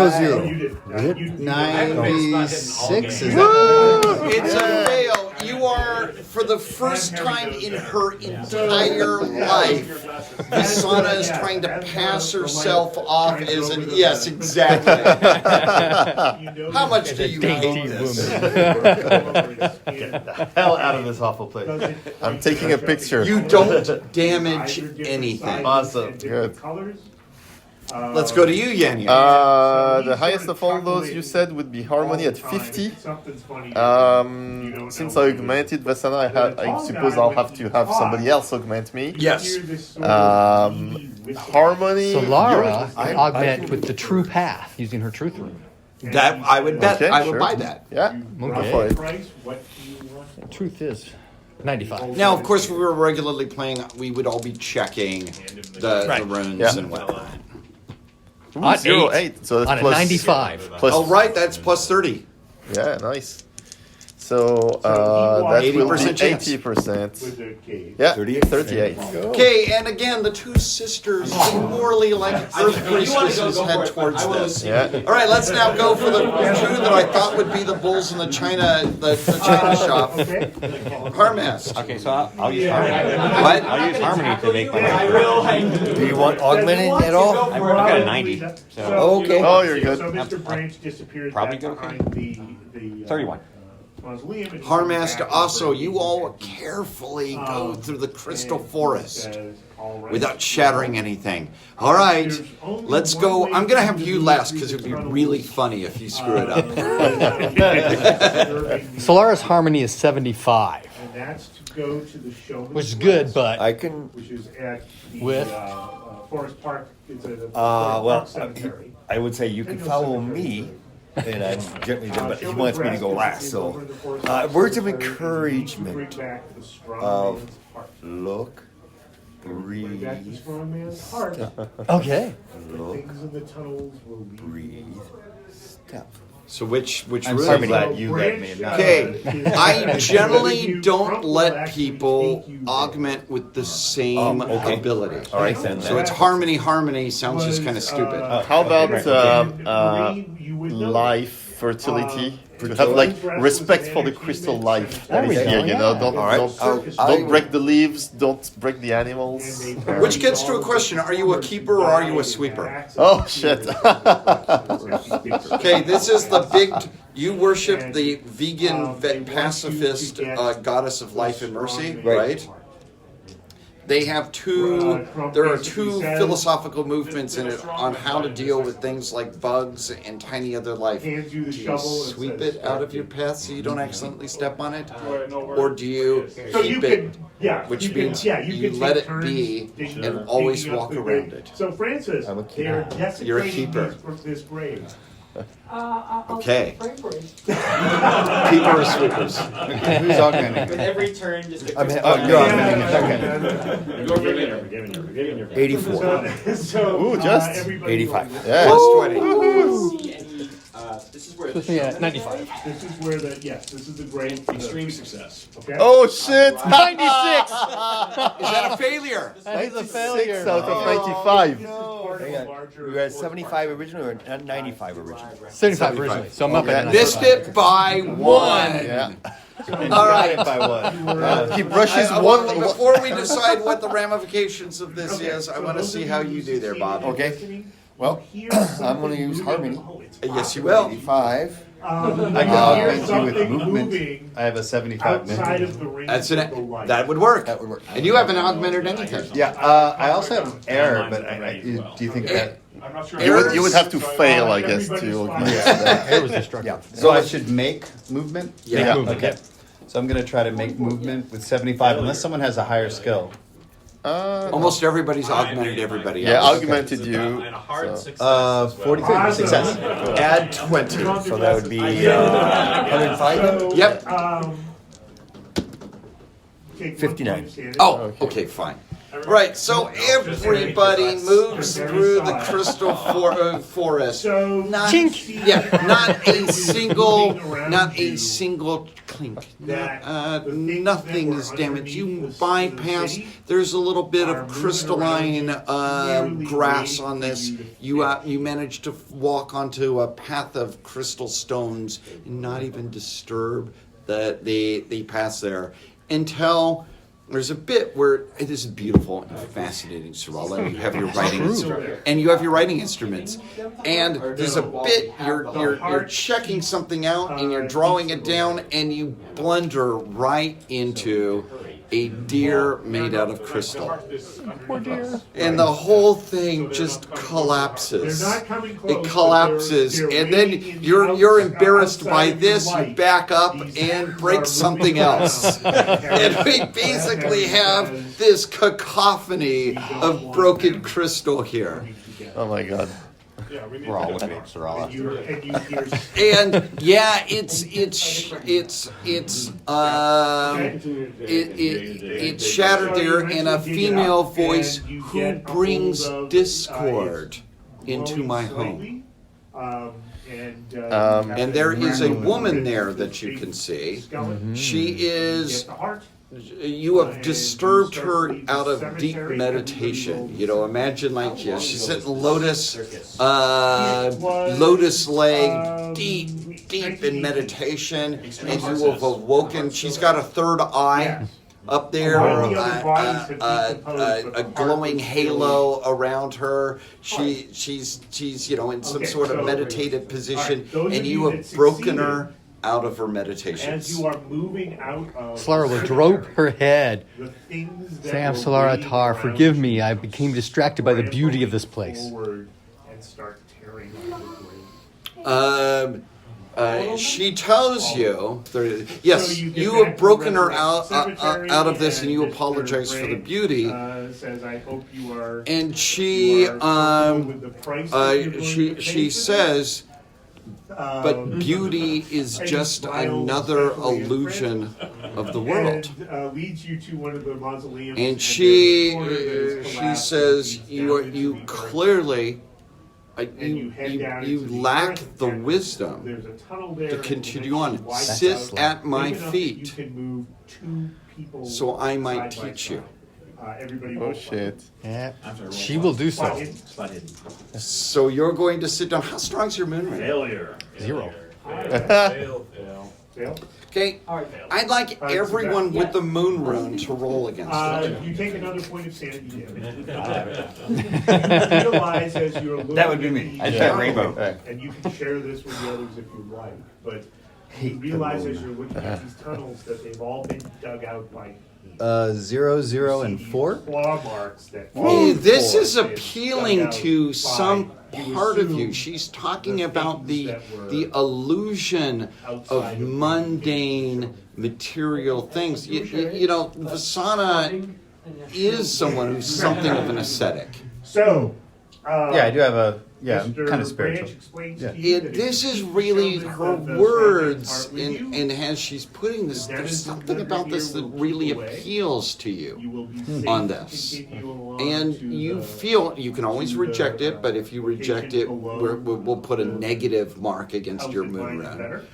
0. You did. You 96 is It's a fail. You are, for the first time in her entire life, Visana is trying to pass herself off as an... Yes, exactly. How much do you hate this? hell out of this awful place. I'm taking a picture. You don't damage anything. Awesome. Good. Let's go to you, Yanni. The highest of all those you said would be harmony at 50. Since I augmented Vasana, I suppose I'll have to have somebody else augment me. Yes. Harmony. Solara can augment with the true path using her truth rune. That I would bet. Okay, I would sure. buy that. Yeah. Go for it. Truth is 95. Now, of course, if we were regularly playing, we would all be checking the runes Yeah. and whatnot. Ooh, On 0, 8. 8. So that's On a plus 95. plus. Oh, right, that's plus 30. Yeah, nice. So that will be 80% chance. 80%. Yeah, 38. Okay, and again, the two sisters morally like earth priestesses head towards this. Yeah. All right, let's now go for the two that I thought would be the bulls in the China shop. Harmask. Okay, so I'll use harmony. What? I'll use harmony to make my. Do you want augmented at all? I've got a 90. So Okay. Oh, you're good. So Mr. Branch disappeared Probably back go behind the 31. mausoleum. and Harmask also, you all carefully go through the crystal forest without shattering anything. All right, let's go. I'm going to have you last because it would be really funny if you screw it up. Solara's harmony is 75, And that's to go to the show. which is good, but I can. Which is at the With? Forest Park. It's a Well, Park Cemetery. I would say you can follow me, and I'm gently there, but he wants me to go last. So, words of encouragement. Of look breathe, That's the strong man's heart. Okay. look, Things in the tunnels will lead. breathe, step. So which I'm rune? so glad you let me. Not Okay, I generally don't let people augment with the same ability. All right, then. So it's harmony sounds just kind of stupid. How about You would know. life, fertility? To have like respect for the crystal life that is here, you know. Don't break the leaves, don't break the animals. Which gets to a question: are you a keeper or are you a sweeper? Oh shit! Okay, this is the big. You worship the vegan pacifist goddess of life and mercy, right? They have there are two philosophical movements in it on how to deal with things like bugs and tiny other life. Do you sweep it out of your path so you don't accidentally step on it? Or do you keep it, which means you let it be and always walk around it? So Francis, they are desecrating You're a keeper. this grave. Okay. Keeper or sweepers? Who's augmenting? With every turn, just a You're augmenting. You're 84. Ooh, just 85. yeah. Plus 20. This is where Supposed to be at 95. This is where this is the grave for Extreme success. Okay. Oh shit! 96! Is that a failure? That is a failure. 6 out of 95. You were at 75 originally or 95 originally? 75 originally, so I'm up at Missed it by one. Yeah. All right. By what? He brushes Well, one. before we decide what the ramifications of this is, I want to see how you do there, Bob. Okay. Well, I'm going to use harmony. Yes, you will. 85. I can augment you with movement. I have a 75 outside minute. of the ring. That would work. That would work. And you haven't augmented anything. Yeah, I also have air, but do you think that I'm not sure. You would have to fail, I guess, to. Air was destructive. Yeah. So I should make movement? Yeah. Make movement. Okay. So I'm going to try to make movement with 75, unless someone has a higher skill. Almost everybody's augmented everybody Yeah, else. augmented you. And a hard success. 43. Success. Add 20. So that would be 105. Yep. 59. Oh, okay, fine. Right, so everybody moves through the crystal forest. Not, not a single clink. Nothing is damaged. You bypass. There's a little bit of crystalline grass on this. You manage to walk onto a path of crystal stones and not even disturb the pass there until. There's a bit where it is beautiful and fascinating, Sorella. You have your writing instruments, and there's a bit you're checking something out and you're drawing it down, and you blunder right into a deer made out of crystal. Poor dear. And the whole thing just collapses. It collapses, and then you're embarrassed by this. You back up and break something else, and we basically have this cacophony of broken crystal here. Oh my god. We're all looking at Sorella. And yeah, it's shattered there in a female voice who brings discord into my home. And there is a woman there that you can see. She is. You have disturbed her out of deep meditation. You know, imagine like she's sitting lotus leg, deep in meditation, and you have awoken. She's got a third eye up there, a glowing halo around her. She's in some sort of meditative position, and you have broken her out of her meditations. As you are moving out of Solara will droop her head. the things that Sam will Solara lead Tar, around forgive me. you, I became distracted by the beauty of this place. forward and start tearing up the grave. She tells you, yes, you have broken her out of this, and you apologize for the beauty. Says, I hope you are. And she says, but beauty is just another illusion of the world. And leads you to one of the mausoleums. And there's a she corner that is collapsed says, and you clearly, you head down you into the lack earth, the and wisdom there's a tunnel there to that continue will on. eventually widen Sit out at my big enough that feet, You can move 2 people so I might side by teach you. side. Everybody Oh roll shit. Yeah, she will do so. Spot hidden. So you're going to sit down. How strong is your moon ring? Failure. 0. Fail. Fail? Okay, I'd like everyone with the moon rune to roll against it. You take another point of sanity damage. You realize as you're looking That would be at me. the I got tunnel, rainbow. and you can share this with the others if you like, but you realize as you're looking at these tunnels that they've all been dug out by 0, 0, and 4. claw marks that Hey, this forth is and appealing dug out to by, some you part of you. assume, She's talking the about things the that were the illusion outside of of mundane material things. You know, Vasana is someone who's something of an ascetic. So, Yeah, I do have a Mr. kind of spiritual. Branch explains Yeah. to you that This if is you really show this her that the words, fragments aren't with you, and as she's putting this, that there's is something the about this that will keep really away. appeals to you you will be safe on to this. continue along And to you the- feel you can always to the, reject it, but if you reject it, location below we'll put a the negative mark against your house moon line is rune. better.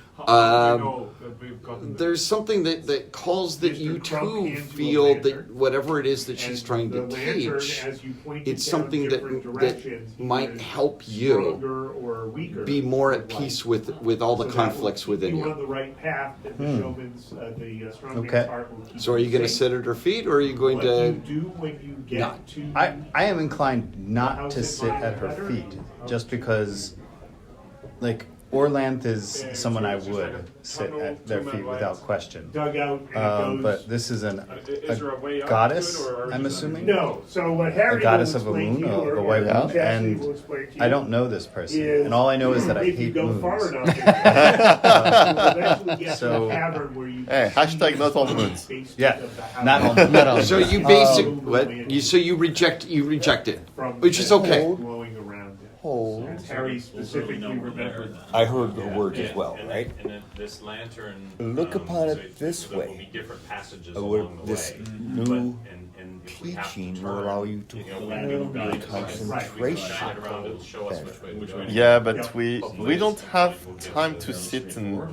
There's something that calls that Mr. you Crump too hands you a feel lantern, that whatever it is that she's and trying to the lantern, teach, as you point it's it something down that different that directions, might either help you stronger or weaker be more at light. peace with all the So that conflicts will keep within you on you. the right path that the showman's, the strong man's Okay. heart will keep So are you going to safe. sit at her feet, or are you going What to? you do when you get not? to I am inclined not to sit at her feet, just because, like, Orlanth is someone I would sit at their feet without question. dug out and it goes. But this is Is there a way a up goddess, to it, or are we I'm just- assuming? No. So what Harry A goddess will of a explain moon, to you, of or a white what moon, Ashley and will explain to you I don't know this person, is and all I know is that I if you hate go moons. far enough, you'll eventually get to So- a cavern where you Hey, hashtag not all moons. basement Yeah, of the house. not all- not all. So you so you reject it, From which is the okay. blowing around it. Oh. And Harry specifically remembered. I heard the words as well, And right? then this lantern. Look upon it so this there will way. be different passages Or along the this way. new And if we have to teaching will turn, allow you to we hold can your guide us, concentration guide around, it'll show us better. which way. Yeah, but we don't have time to sit and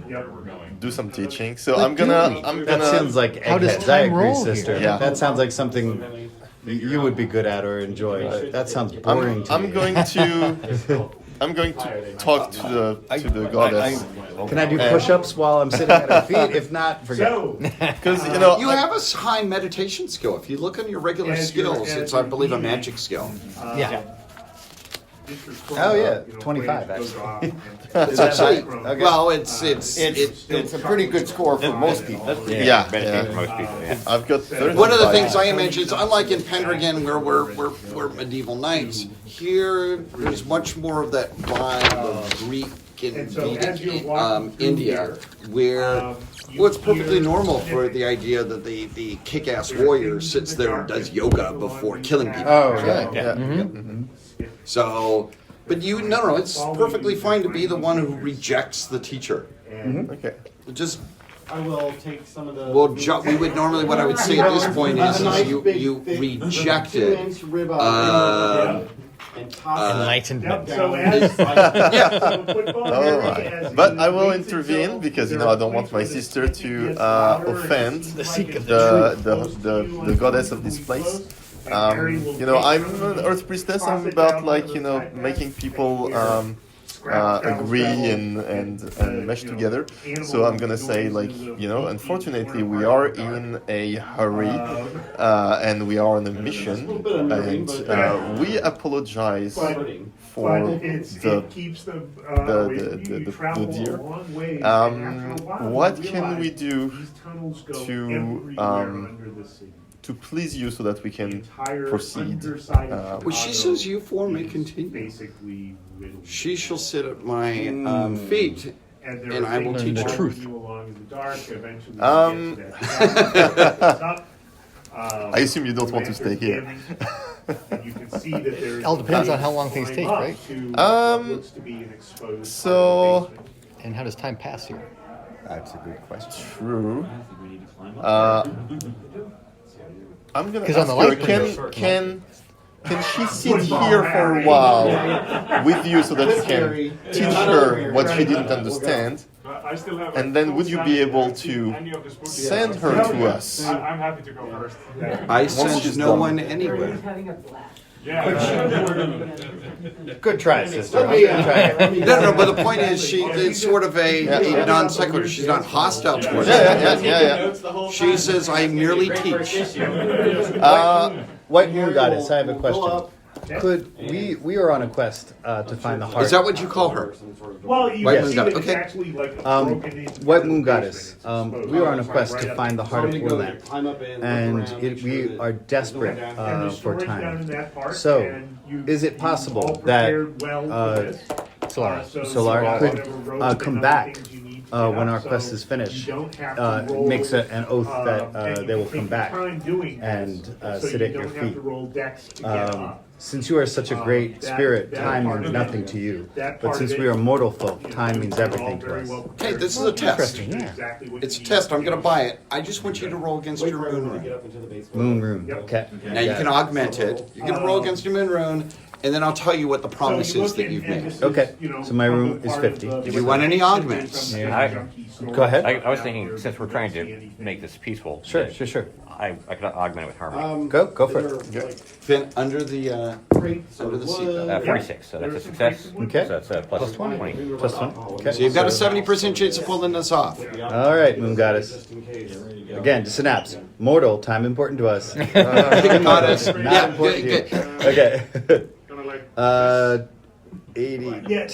do some teaching. So I'm gonna That sounds like How does eggheads. I time agree, roll sister. here? Yeah. That sounds like something you would be good at or enjoy. That sounds boring to I'm me. going to talk to the goddess Can I do push-ups while I'm sitting at her feet? If not, forget it. So, because You have a high meditation skill. If you look on your regular As you're- skills, as it's I you're believe a leaving, magic skill. Yeah. Oh, yeah, 25 actually. Is that Actually, right? Okay. well, it's It's a pretty good score for most people. Yeah, Meditate yeah. for most people. Yeah. I've got 35. one of the things I imagine is unlike in Pendragon where we're medieval knights. Here, there's much more of that vibe of Greek and And so as you're Vedic walking through India, here, where well, it's perfectly normal for the idea that the kick-ass warrior sits there and does yoga before killing people. Oh, yeah. Yeah. So, but no, it's perfectly fine to be the one who rejects the teacher. Okay. Just I will take some of the. we would normally what I would say at this point is you reject it. Enlightenment. So as Alright. But I will intervene because I don't want my sister to offend the goddess of this place. I'm an earth priestess. I'm about making people agree and mesh together. So I'm gonna say unfortunately we are in a hurry and we are on a mission and we apologize for the deer. What can we do to please you so that we can proceed? Well, she says you four may continue. She shall sit at my feet, and I will teach the her. truth. I assume you don't want to stay here. It all depends on how long things take, right? So And how does time pass here? That's a good question. True. I'm gonna 'Cause on ask the her, Lightbringer- can she sit here for a while with you so that you can teach her what she didn't understand? I still have And then would you be able to send her to us? I'm happy to go first. I Once send she's no done. one anywhere. Good try, sister. Good try. No, but the point is, it's sort of a non sequitur. She's not hostile towards it. Yeah. She says, I merely teach. White Moon Goddess, I have a question. Could we are on a quest to find the heart? Is that what you call her? Well, you White can Moon see Goddess, that it's okay. actually like broken into White Moon the Goddess. basement. We are on a quest to find the heart of Orland, and we are desperate And there's for storage down time. in that part, So, and you is it all possible that prepared well for this. Solar could come back when our quest is finished? Makes an oath that they will come back and sit at your feet. Since you are such a great spirit, time means nothing to you. But since we are mortal folk, time means everything to us. Okay, this is a test. Yeah. It's a test. I'm going to buy it. I just want you to roll against your moon rune. Moon rune. Okay. Now you can augment it. You're going to roll against your moon rune, and then I'll tell you what the promise is that you've made. Okay. So my rune is 50. Do you want any augments? Go ahead. I was thinking, since we're trying to make this peaceful, Sure. I could augment it with harmony. Go for it. Finn, under the seat. 46, so that's a success. Okay. So that's plus 20. Plus one. Okay. So you've got a 70% chance of pulling this off. All right, Moon Goddess. Again, to synapse. Mortal, time important to us. Goddess. Not Yeah, important good, to you. Okay. 82.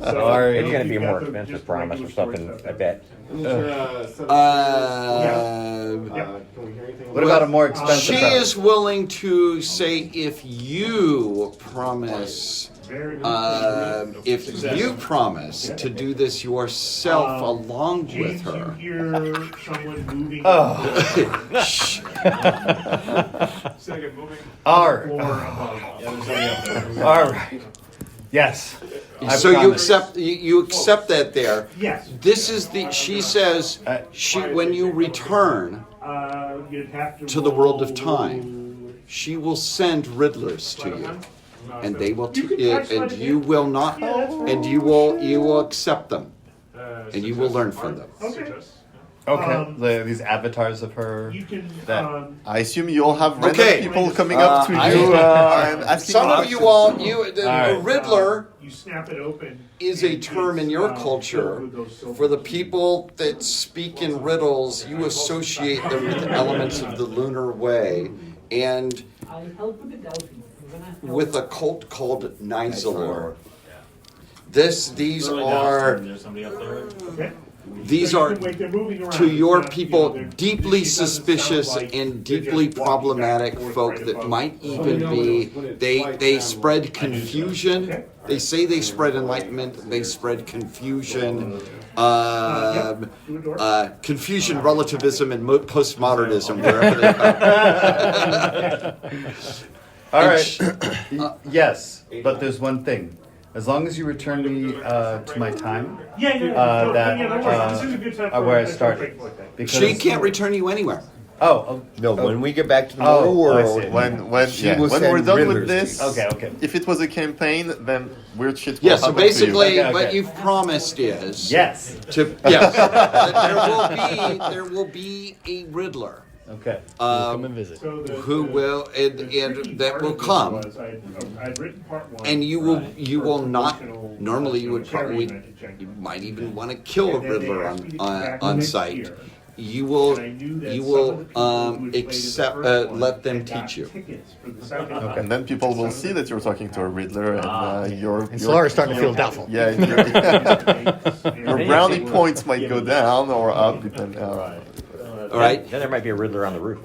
Sorry. It's going to be a more expensive promise or something, I bet. What about a more expensive She promise? is willing to say if you promise to do this yourself along with her. Shh. All right. Yes. So you accept that there. Yes. This is she says when you return to the world of time, she will send riddlers to you. And they will and you will not and you will accept them. And you will learn from them. Okay. These avatars of her. I assume you all have random people coming up to you and asking some of you all, right. Riddler You snap it open. is a term in your culture for the people that speak in riddles. You associate them with the elements of the lunar way and with a cult called Nizalor. These are to your people deeply suspicious and deeply problematic folk that might even be they spread confusion. They say they spread enlightenment, they spread confusion, confusion, relativism, and postmodernism wherever they come. All right. Yes, but there's one thing. As long as you return me to my time, This is a good time where I started. Because She can't return you anywhere. No, when we get back to the mortal world, when will we're send done with riddlers this, to you. Okay. if it was a campaign, then weird shit will Yeah, so happen to you. basically Okay. what you've promised is Yes. that there will be a Riddler. Okay. Come and visit. Who will and that will come, and you will not. Normally, you would probably you might even want to kill a Riddler on site. You will accept let them teach you. And then people will see that you're talking to a Riddler, and your Solar's starting to feel doubtful. Yeah, your brownie points might go down or up, depending. All right. Then there might be a Riddler on the roof.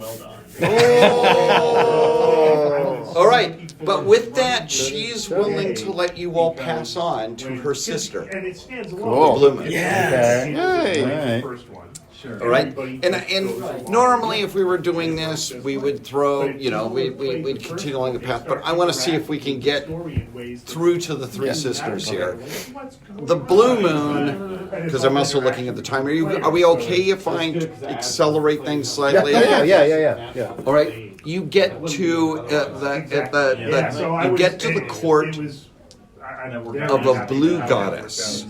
All right, but with that, she's willing to let you all pass on to her sister. And it stands Cool. Bloomin'. Okay. Yay. All right. All right, and normally if we were doing this, we would throw, we'd continue along the path. But I want to see if we can get through to the Three Sisters here. The blue moon, because I'm also looking at the time. Are we okay if I accelerate things slightly? Yeah. All right, you get to the court of a blue goddess.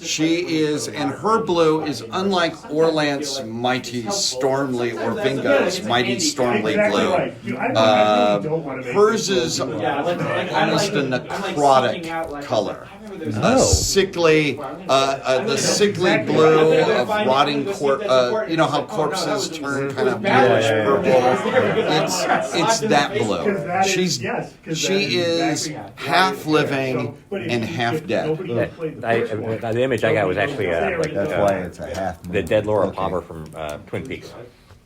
She is, and her blue is unlike Orlant's mighty Stormly or Vingo's mighty Stormly blue. Hers is almost a necrotic color. The sickly blue of rotting corpse. You know how corpses turn kind of bluish purple. It's that blue. She is half living and half dead. The image I got was actually That's why it's a half moon. the dead Laura Palmer from Twin Peaks.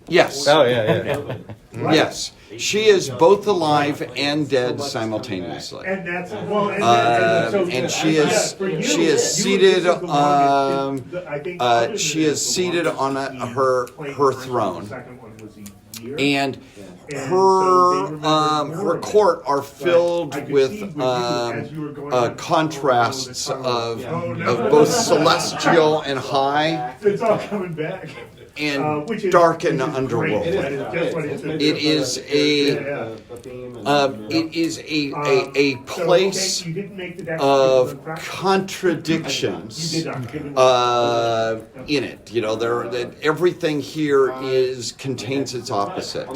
Yes. Oh yeah. Yes. She is both alive and dead simultaneously. And that's And she is seated. She is seated on her throne, and her court are filled with contrasts of both celestial and high. It's all coming back. And dark and underworld. It is a place of contradictions in it. Everything here contains its opposite.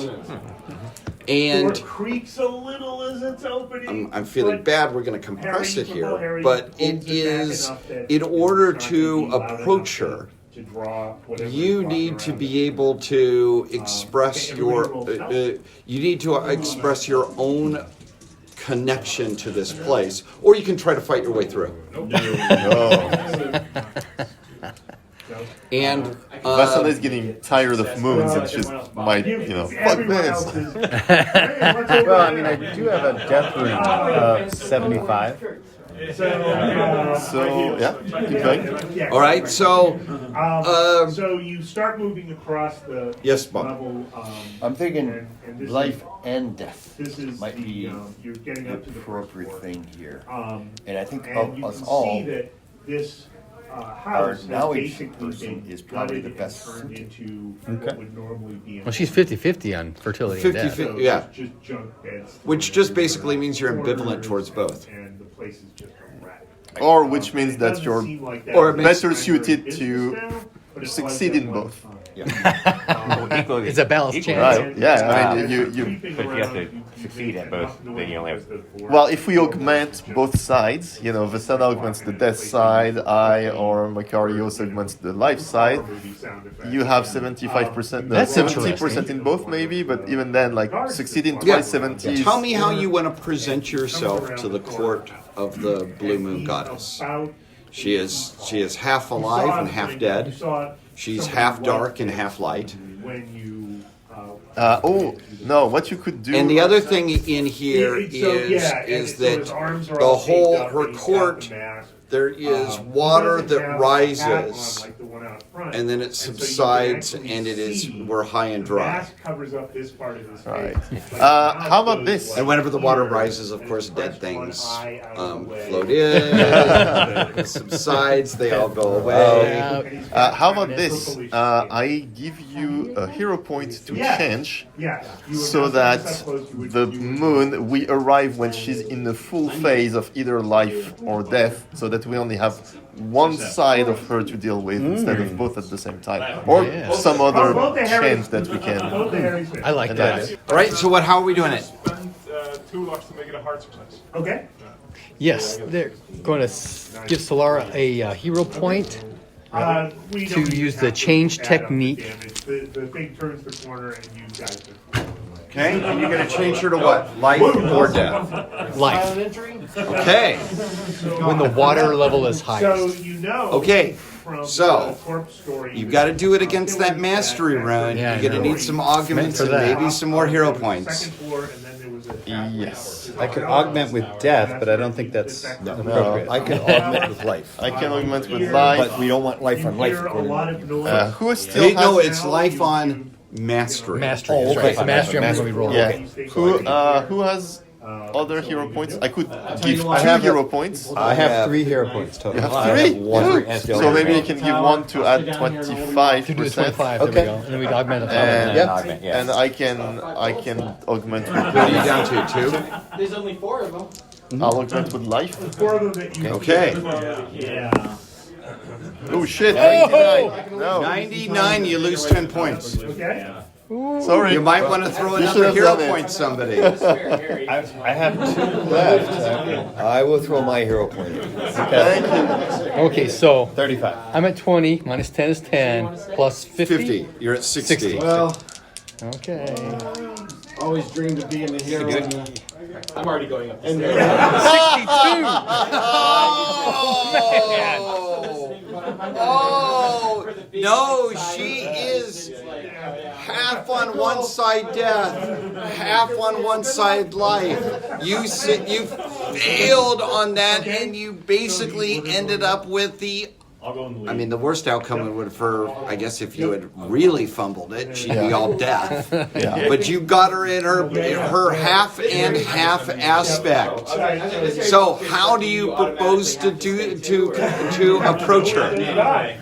And creaks a little as it's opening. I'm feeling bad. We're going to compress it here, but it is in order to approach her. You need to be able to express your own connection to this place, or you can try to fight your way through. And Vasana is getting tired of moons and she's fuck this. Well, I mean, I do have a death rune of 75. So yeah, keep going. All right, so you start moving across the level. I'm thinking life and death. This is might be you're getting up to the appropriate thing here. And I think and of you us can all, see that this our house knowledge basically person been is probably gutted the best and turned suited. into what would normally be. Well, she's 50-50 on fertility and death. 50-50, yeah. Just junk beds. Which just basically means you're ambivalent towards both. And the place is just a wreck. Or which means that you're better suited to succeed in both. Equally, It's a balanced chance. Right. Yeah. I mean, you. But if you have to succeed at both, then you only have. Well, if we augment both sides, Vasana augments the death side, I or Makarios augments the life side, you have 75%, That's 70% in both maybe, but even then, succeeding twice 70. Tell me how you want to present yourself to the court of the Blue Moon Goddess. She is half alive and half dead. She's half dark and half light. What you could do. And the other thing in here is that her court, there is water that rises, and then it subsides, and we're high and dry. Right. How about this? And whenever the water rises, of course, dead things float in. It subsides, they all go away. How about this? I give you a hero point to change, so that the moon, we arrive when she's in the full phase of either life or death, so that we only have one side of her to deal with instead of both at the same time, or some other change that we can. I like that. All right, so how are we doing it? Spend 2 lux to make it a hard success. Okay. Yes, they're going to give Solara a hero point to use the change technique. The thing turns the corner and you guys are... Okay, and you're going to change her to what? Life or death? Life. Okay. When the water level is highest. Okay, so you've got to do it against that mastery rune. Yeah, You're going to need some augments and maybe some more hero points. Yes. I could augment with death, but I don't think that's appropriate. I can augment with life. I can augment with life. But we don't want life on life. Who still No, has... it's life on mastery. Mastery. Oh, That's right. okay. Mastery. I'm going to be rolling. Yeah. Who has other hero points? I could give I 2 have hero points. I have 3 hero points total. You have I have 3? one. Yeah. So maybe you can give one to add 25%. To do the 25. There we go. And then we augment on top of And, that. Augment, yeah. and I can augment with What are you down to? 2? There's only 4 of them. I'll augment with life. Okay. Yeah. Oh shit! 99. No. 99, you lose 10 points. Okay. Sorry. You might want to throw You should another have hero done it. point somebody. I have 2 left. I will throw my hero point. Thank you. Okay, so 35. I'm at 20. Minus 10 is 10. Plus 50. 50. You're at 60. 60. Well, Okay. always dreamed of being a hero. I'm already going up. 62. Oh, no, she is half on one side death, half on one side life. You failed on that, and you basically ended up with the. I'll go in the lead. I mean, the worst outcome would for, I guess, if you had really fumbled it, she'd be all death. Yeah. But you got her in her half and half aspect. So how do you propose to approach her?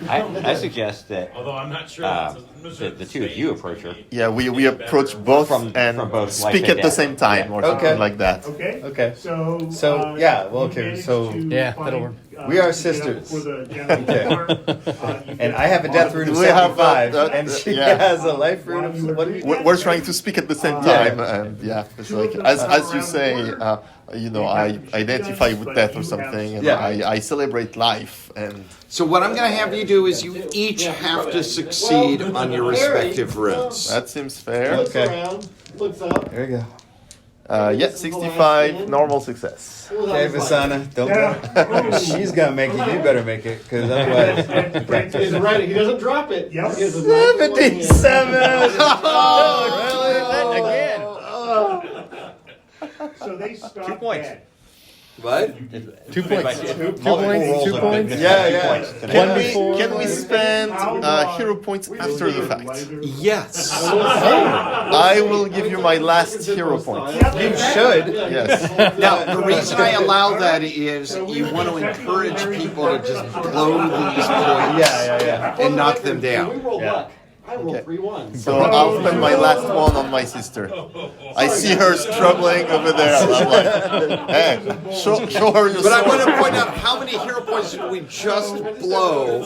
I suggest that Although I'm not sure. the 2 of you approach her. Yeah, we approach both From both speak life and at the death. same time or Okay. something like that. Okay. Okay. So yeah, well, okay, so Yeah, that'll work. we are sisters. And And I have a death rune of We have 75, that- and she yeah. has a life rune of what do you We're trying to speak at the same time, and yeah, it's like as you say, I identify with death or something, and Yeah. I celebrate life, and So what I'm going to have you do is you each have to succeed on your respective runes. that seems fair. Okay. Looks up. There you go. Yeah, 65, normal success. Okay, Vasana, don't go. She's gonna make it. You better make it, because otherwise. He's right. He doesn't drop it. Yep. He has a 77. Again. So they stop 2 points. dead. What? 2 points. 2 Multiple points. rolls 2 of points. Yeah. Can we spend hero points after the fact? Yes. I will give you my last hero point. You should. Yes. Now, the reason I allow that is you want to encourage people to just blow these points Yeah. and knock them We down. roll Yeah. luck. I roll 3 1s. So I'll spend my last one on my sister. I see her struggling over there. And I'm like, hey, show her your But I sword. want to point out how many hero points did we just blow?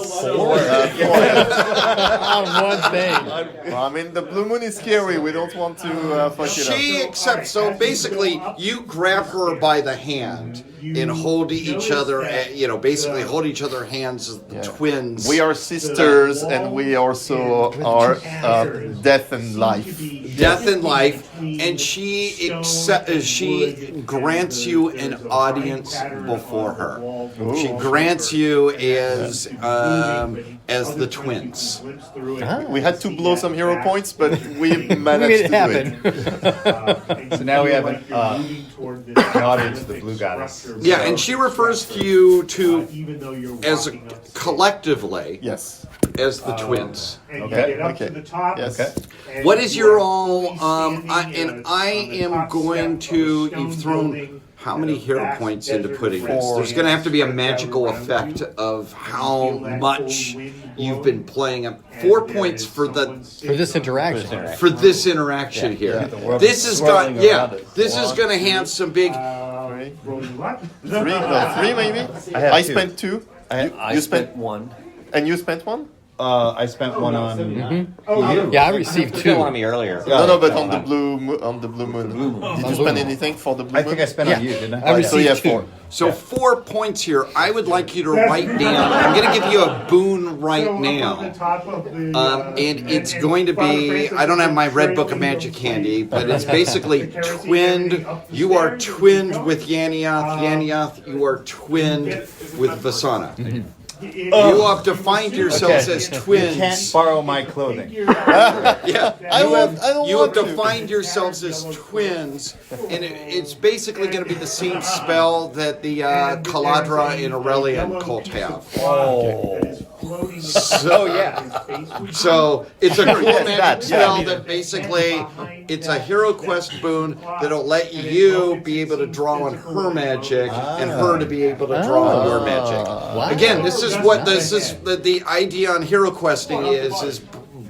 On one thing. I mean, the blue moon is scary. We don't want to fuck it up. She accepts. So basically, you grab her by the hand and hold each other. Basically hold each other hands as the twins. We are sisters, and we also are death and life. Death and life, and she grants you an audience before her. She grants you as the twins. We had to blow some hero points, but we We managed made it to do it. happen. So now we have an audience of the blue goddess. Yeah, and she refers to you to Even though you're as walking up collectively Yes. as the twins. and you Okay, get up to okay. the top. Yes. Okay. and What is you your are all? standing, I on the am top going step to. of a You've stone thrown building how many in a hero vast points into desert putting of this? red There's going to have to be a sands magical around effect you. of how Feel that much cold wind you've blow, been playing up. and 4 there points is for someone the sitting this interaction. behind for this interaction here. The world This is has got swirling around us. This is going to have some big. rolling luck. Three maybe? I have I two. spent 2. I You spent one. And you spent 1? I spent one on you. Yeah, I received You did one on 2. me earlier. No, but on the blue moon. Did you spend anything for the blue I moon? think I spent on you, didn't I I? received So yeah, 2. 4. So 4 points here. I would like you to write down. I'm going to give you a boon right now. And it's going to be, I don't have my red book of magic handy, but it's basically twinned. You are twinned with Yanioth. Yanioth, you are twinned with Vasana. You have defined yourselves as twins. You can't borrow my clothing. Yeah, I don't you want have to. defined yourselves as twins, and it's basically going to be the same spell that the Caladra and Aurelian cult have. So yeah. So it's a cool Yes, magic that, spell yeah. that basically it's a hero quest boon that'll let you be able to draw on her magic and her to be able to draw on your magic. Again, this is what the idea on hero questing is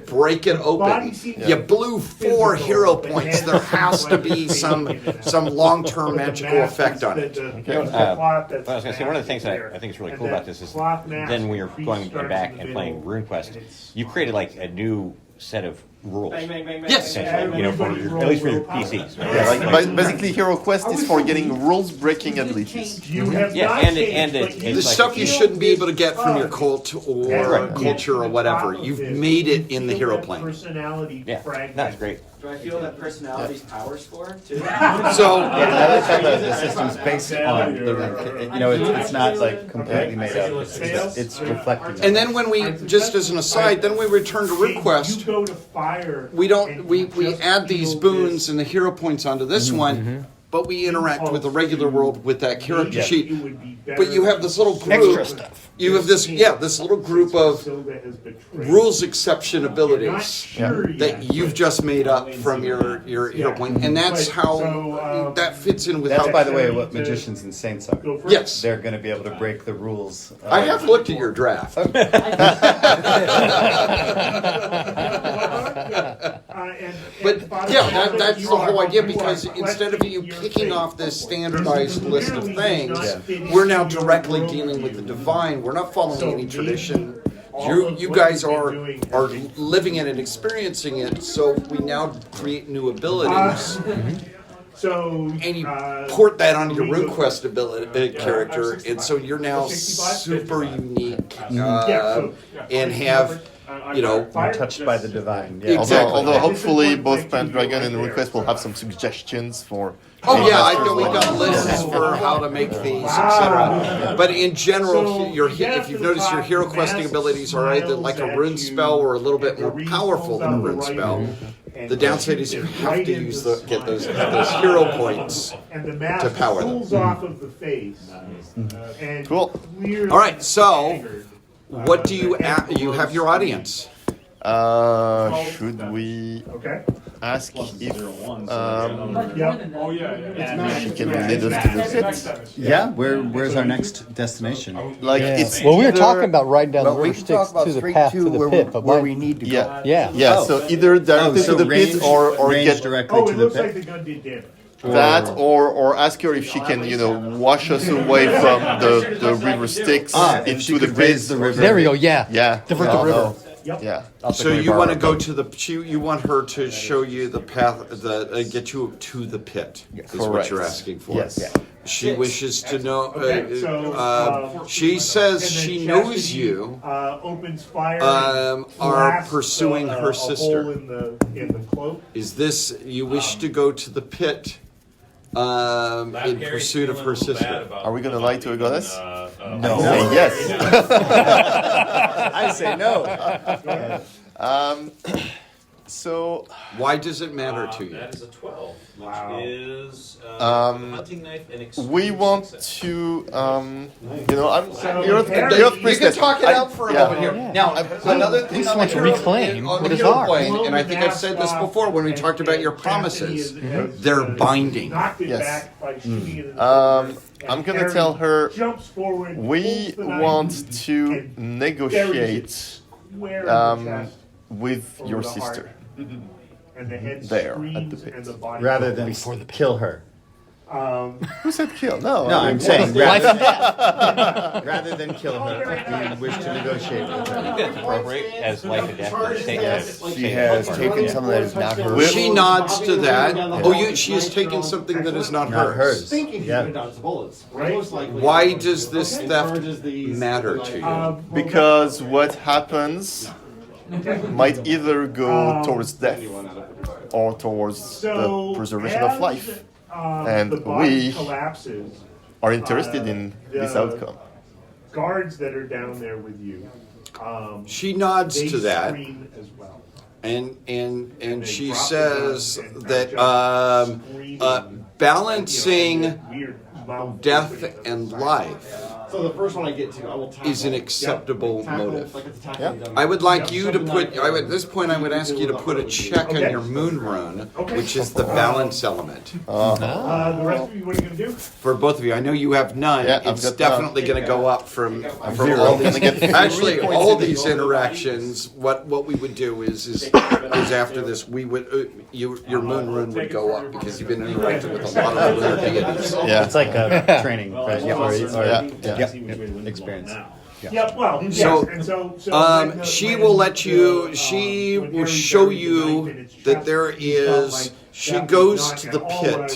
break it open. You blew 4 hero points. There has to be some long-term magical effect on it. I was going to say, one of the things that I think is really cool about this is then when you're going back and playing RuneQuest, you created like a new set of rules. Yes. You know, at least for your PCs. Right? Yeah, like, basically, Hero Quest is for getting rules-breaking abilities. Yeah, and The stuff you shouldn't be able to get from your cult or culture or whatever, you've made it in the hero plane. Yeah, that's great. Do I feel that personality's power score too? So I like how the system's based on it's not like completely made up. It's reflecting. and then when we, just as an aside, then we return to RuneQuest. We add these boons and the hero points onto this one, but we interact with the regular world with that character sheet. But you have this little group. Extra stuff. You have this little group of rules exception abilities that you've just made up from your hero point, and that's how that fits in with. That's, how, by the way, what magicians and saints are. Yes, They're going to be able to break the rules. I have looked at your draft. But yeah, that's the whole idea, because instead of you picking off this standardized list of things, we're now directly dealing with the divine. We're not following any tradition. You guys are living it and experiencing it, so we now create new abilities. And you port that onto your RuneQuest ability character, and so you're now super unique and have. Touched by the divine. Yeah. Although hopefully both Pendragon and RuneQuest will have some suggestions for. Oh yeah, I know we've got lists for how to make these, etc. But in general, if you've noticed, your hero questing abilities are either like a rune spell or a little bit more powerful than a rune spell. The downside is you have to get those hero points to power them. Cool. All right, so what do you have your audience? Should we ask if she can lead us to the pit? Yeah, where's our next destination? It's we were talking about riding down the we river can talk Styx about to the straight path to to the where, pit, but where we need to go. yeah. So either directly to the pit or range get directly to the like pit. the gun did damage. that, or ask her if she can, wash us away from the river Styx If she into the could raise pit. the river. There we go. Yeah. Yeah. Divert the river. Yeah. So you want to go to you want her to show you the path, get you to the pit. Is what correct. you're asking for. Yes. She wishes to know. So, she says she knows you opens fire. are pursuing her sister. In the cloak. Is this you wish to go to the pit in pursuit of her sister? Are we gonna lie to a goddess? No. Say yes. I say no. So Why does it matter to you? That is a 12, which is hunting knife and we want to, you're You can talk it out for a moment here. Yeah. Now, another thing on the want to hero reclaim on what the is hero ours. plane, and I think I've said this before when we talked about your promises, they're binding. Yes. I'm gonna tell her we want to negotiate with your sister there at the pit. Rather than kill her. Who said kill? No, I'm saying rather than kill her, we wish to negotiate with her. Appropriate as life and death. She has taken something that is not hers. She nods to that. She is taking something that is not hers. Yeah. Why does this theft matter to you? Because what happens might either go towards death or towards the preservation of life. And we are interested in this outcome. guards that are down there with you. She nods they to that. scream as well. And they she drop says the gun and that are just screaming. balancing Weird mouth death movement of and silence. life So the first one I get to, I will tackle. is an acceptable tackle, motive. like it's tackling them. I would like you to Something put, like- at this point I would ask you to put a check on your moon rune, which is the balance element. The rest of you, what are you going to do? For both of you, I know you have none. Yeah, I've It's got definitely going to go up from Zero. all these. Gonna get 3 Actually, points all in it. these interactions. What we would do is after this, we would your moon rune would go up because you've been interacting with a lot of lunar deities. Yeah. It's like a training, right? Yeah. Experience. Yeah, well, yes, So, and so she will let you. She will show you that there is. She goes to the pit.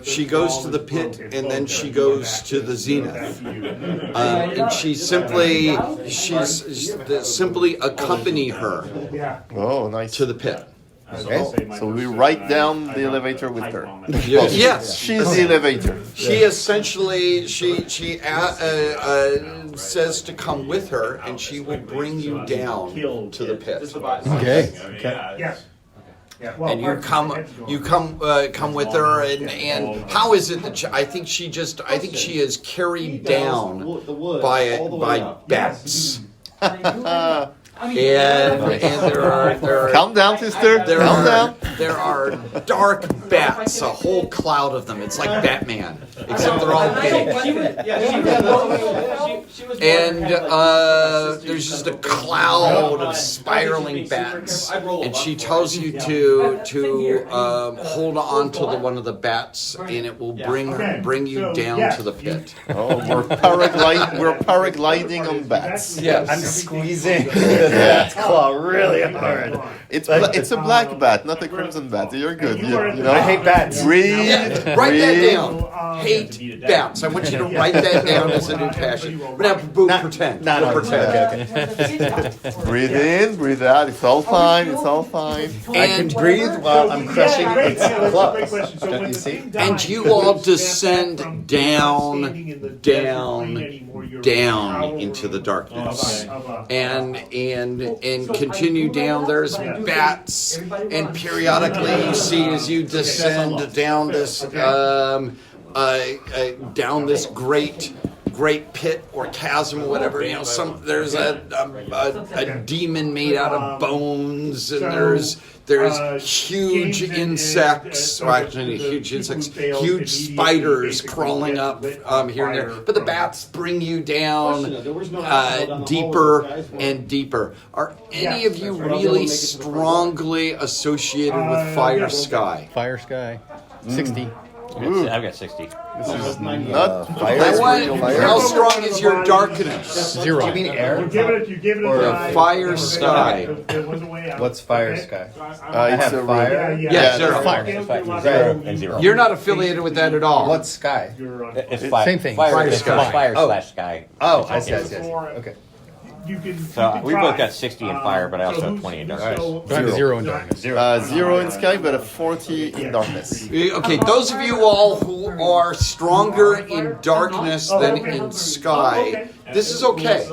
She goes to the pit, and then she goes to the zenith. And she's simply accompany her Oh, nice. to the pit. Okay. So we write down the elevator with her. Yes, She's the elevator. She essentially she says to come with her, and she will bring you down to the pit. Okay. Yes. Yeah, well, And you come with her, and how is it that I think she is carried down by bats. And there are Calm down, sister. Calm down. there are dark bats, a whole cloud of them. It's like Batman, except they're all big. And there's just a cloud of spiraling bats. And she tells you to hold on to one of the bats, and it will bring you down to the pit. Oh, we're paragliding on bats. Yes. I'm squeezing Yeah. that claw really hard. It's a black bat, not a crimson bat. You're good. You know. I hate bats. Breathe. Yeah, write that breathe. down. Hate bats. I want you to write that down as a new passion. But now, pretend. No, Pretend. okay. Breathe in, breathe out. It's all fine. It's all fine. I can breathe while I'm crushing its claws. Don't you see? And you all descend down into the darkness, and continue down. There's bats, and periodically you see as you descend down this great pit or chasm or whatever. You know, there's a demon made out of bones, and there's huge insects, or actually huge insects, huge spiders crawling up here and there. But the bats bring you down deeper and deeper. Are any of you really strongly associated with Fire Sky? Fire Sky. 60. I've got 60. This is not How strong is your darkness? 0. You mean air? You give it a try. Fire Sky. There was a way out. What's fire sky? It's have a fire. Yeah, 0. Fire. And 0. You're not affiliated with that at all. What's sky? It's fire. Same thing. Fire, Fire it's sky. fire Oh. slash sky. Oh, I see. Okay. You can. So we both got 60 in fire, but I also have 20 in darkness. I have 0 in darkness. 0 in sky, but a 40 in darkness. Okay, those of you all who are stronger in darkness than in sky, this is okay.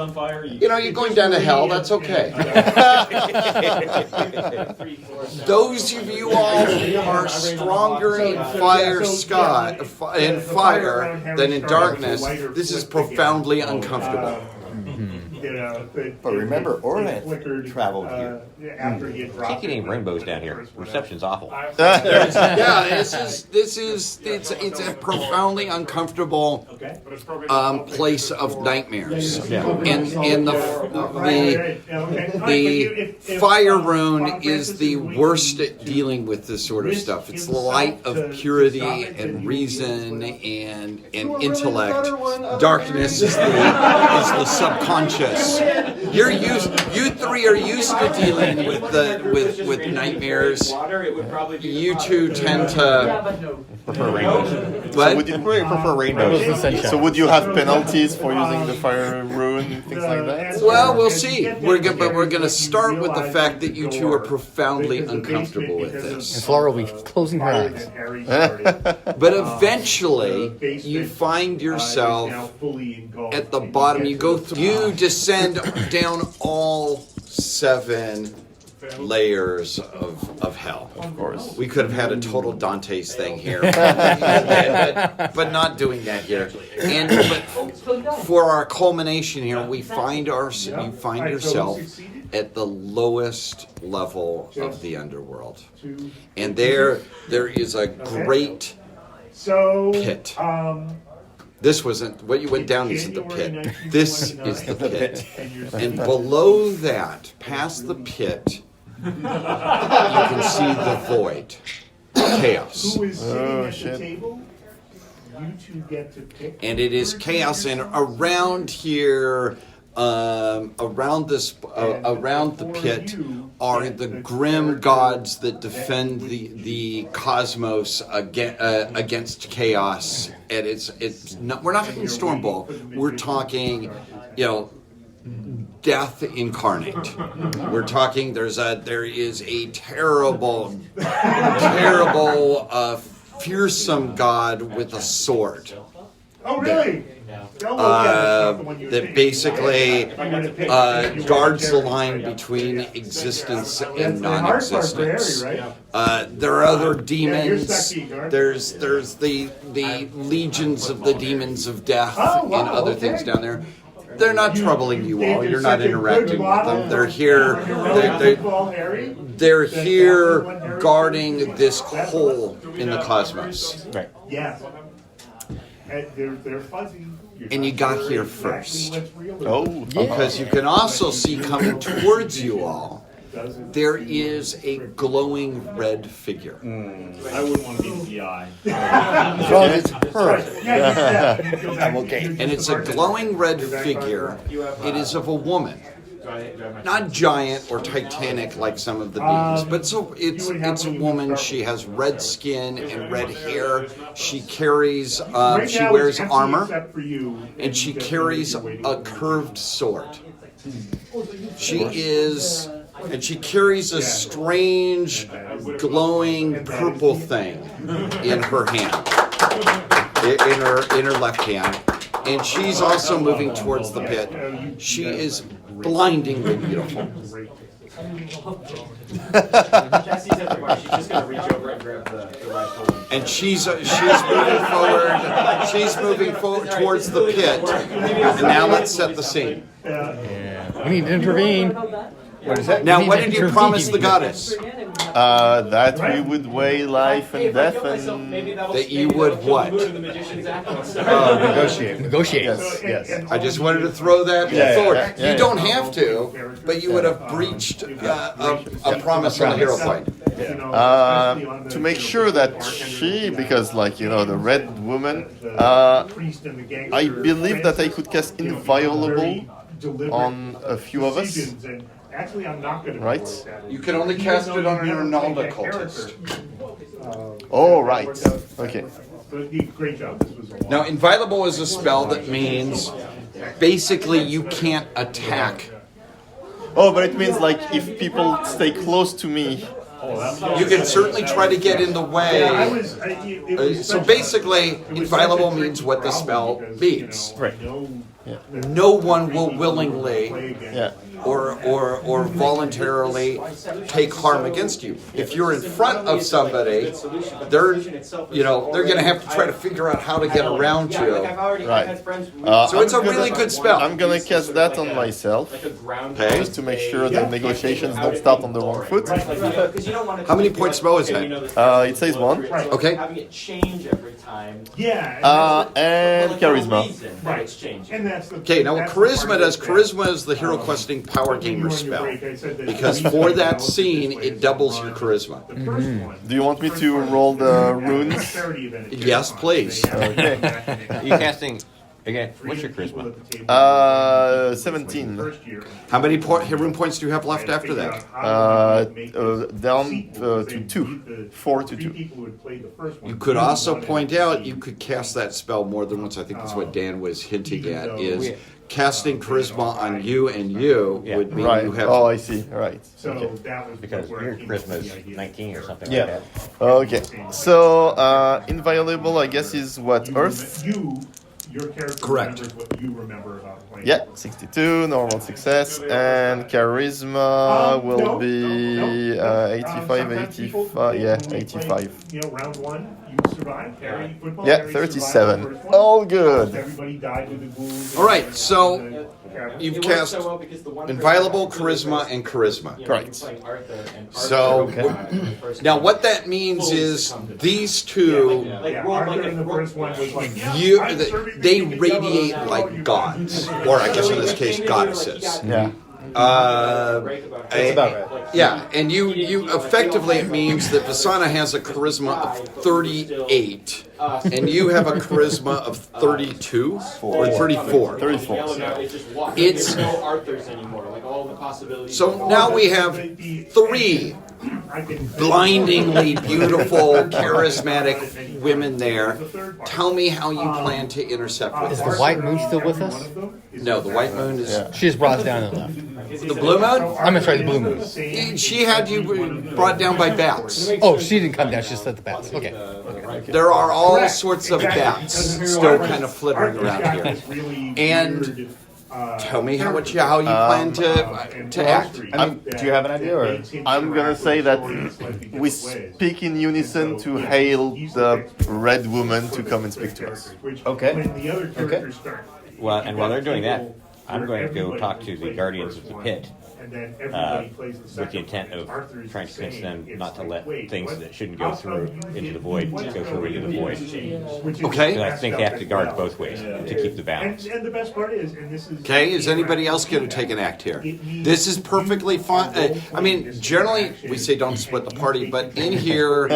You know, you're going down to hell, that's okay. Those of you all who are stronger in fire than in darkness, this is profoundly uncomfortable. But remember, Orland traveled here. After he had Can't dropped get any it. rainbows down here. Reception's awful. Yeah, it's a profoundly uncomfortable place of nightmares. And the fire rune is the worst at dealing with this sort of stuff. It's the light of purity and reason and intellect. Darkness is the subconscious anxious. You three are used to dealing with nightmares. You two tend to prefer rainbows. What? So would you prefer rainbows? So would you have penalties for using the fire rune and things like that? Well, we'll see. We're going to start with the fact that you two are profoundly uncomfortable with this. And Flora will be closing her eyes. But eventually, you find yourself at the bottom. You descend down all 7 layers of hell. Of course. We could have had a total Dante's thing here, but not doing that here. But for our culmination here, you find yourself at the lowest level of the underworld, and there is a great pit. This wasn't what you went down. Isn't the pit? This is the pit, and below that, past the pit, you can see the void, chaos. Who is sitting at the table? You two get to pick. And it is chaos, and around here, around the pit, are the grim gods that defend the cosmos against chaos. And it's not, we're not talking Stormbolt. We're talking, death incarnate. We're talking. There is a terrible, fearsome god with a sword. Oh, really? That basically guards the line between existence and non-existence. There are other demons. There's the legions of the demons of death and other things down there. They're not troubling you all. You're not interacting with them. They're here. They're here guarding this hole in the cosmos. Right. Yes. They're fuzzy. And you got here first. Oh, Because you can also see coming towards you all, there is a glowing red figure. I wouldn't want to be the PI. As long as it's her. I'm okay. And it's a glowing red figure. It is of a woman. Not giant or titanic like some of the demons, but it's a woman. She has red skin and red hair. She carries, she wears armor, and she carries a curved sword. She carries a strange, glowing purple thing in her hand, in her left hand, and she's also moving towards the pit. She is blindingly beautiful. Jesse's at the bar. She's just gonna reach over and grab the rifle. And she's moving forward. She's moving forward towards the pit. And now let's set the scene. We need to intervene. What is that? Now, what did you promise the goddess? that we would weigh life and death and That you would what? Negotiate. Negotiate. Yes. I just wanted to throw that Yeah, forward. yeah, yeah, You don't have to, but you would have breached a promise on the hero point. to make sure that she, because the red woman, I believe that I could cast inviolable on a few of us. Actually, I'm not going to. Right? You can only cast it on an Ronaldo cultist. Oh, right. Okay. Great job. This was a lot. Now, inviolable is a spell that means basically you can't attack. Oh, but it means if people stay close to me. You can certainly try to get in the way. So basically, inviolable means what the spell means. Right. No one will willingly Yeah. or voluntarily take harm against you. If you're in front of somebody, they're going to have to try to figure out how to get around you. Right. So it's a really good spell. I'm gonna cast that on myself, Okay. just to make sure the negotiations don't start on the wrong foot. How many point spell is that? It says 1. Okay. Having it change every time. Yeah. And charisma. Right. It's changing. And that's the Okay, now what charisma does, charisma is the hero questing power gamer spell. Because for that scene, it doubles your charisma. Do you want me to roll the runes? Yes, please. Okay. Are you casting Okay, what's your charisma? 17. How many hit room points do you have left after that? Down to 2. 4 to 2. You could also point out you could cast that spell more than once. I think that's what Dan was hinting at, is casting charisma on you and you would mean right. you have... Oh, I see. Right. So Okay. that was Because where your it came charisma from, is the idea. 19 or something Yeah. like that. Okay. So, inviolable, I guess, is what? Earth? Your character Correct. remembers what you remember about playing. Yeah, 62, normal success, and charisma will be 85, 85, yeah, 85. You know, round one, you survived. Harry, football, Yeah, Harry survived 37. the first one. All good. Everybody died with the wounds. All right, so you've It works cast so well because the one inviolable, person- charisma, and charisma. You know, Correct. you're playing Arthur, and So, Arthur, the first now one, what that means fully is succumbed to that. these two, Like, roll Arthur like in the first one was like, they radiate like gods, or I guess in this case, goddesses. Yeah. That's about right. Yeah, and you effectively, it means that Vasana has a charisma of 38, and you have a charisma of 32 or 34. 34. It's no Arthurs anymore. Like all the possibilities. so now we have 3 blindingly beautiful, charismatic women there. Tell me how you plan to intercept with Is this. the white moon still with us? No, the white moon is She just brought us down and left. the blue moon. I'm sorry, the blue moon. She had you brought down by bats. Oh, she didn't come down. She just let the bats. Okay. There are all sorts of bats still kind of flittering around here. And tell me how you plan to act. Do you have an idea? Or? I'm gonna say that we speak in unison to hail the red woman to come and speak to us. Okay. Okay. Well, and while they're doing that, I'm going to go talk to the guardians of the pit with the intent of trying to convince them not to let things that shouldn't go through into the void go through into the void. Okay. Because I think they have to guard both ways to keep the balance. And the best part is, and this is Okay, is anybody else going to take an act here? This is perfectly fine. I mean, generally we say don't split the party, but in here,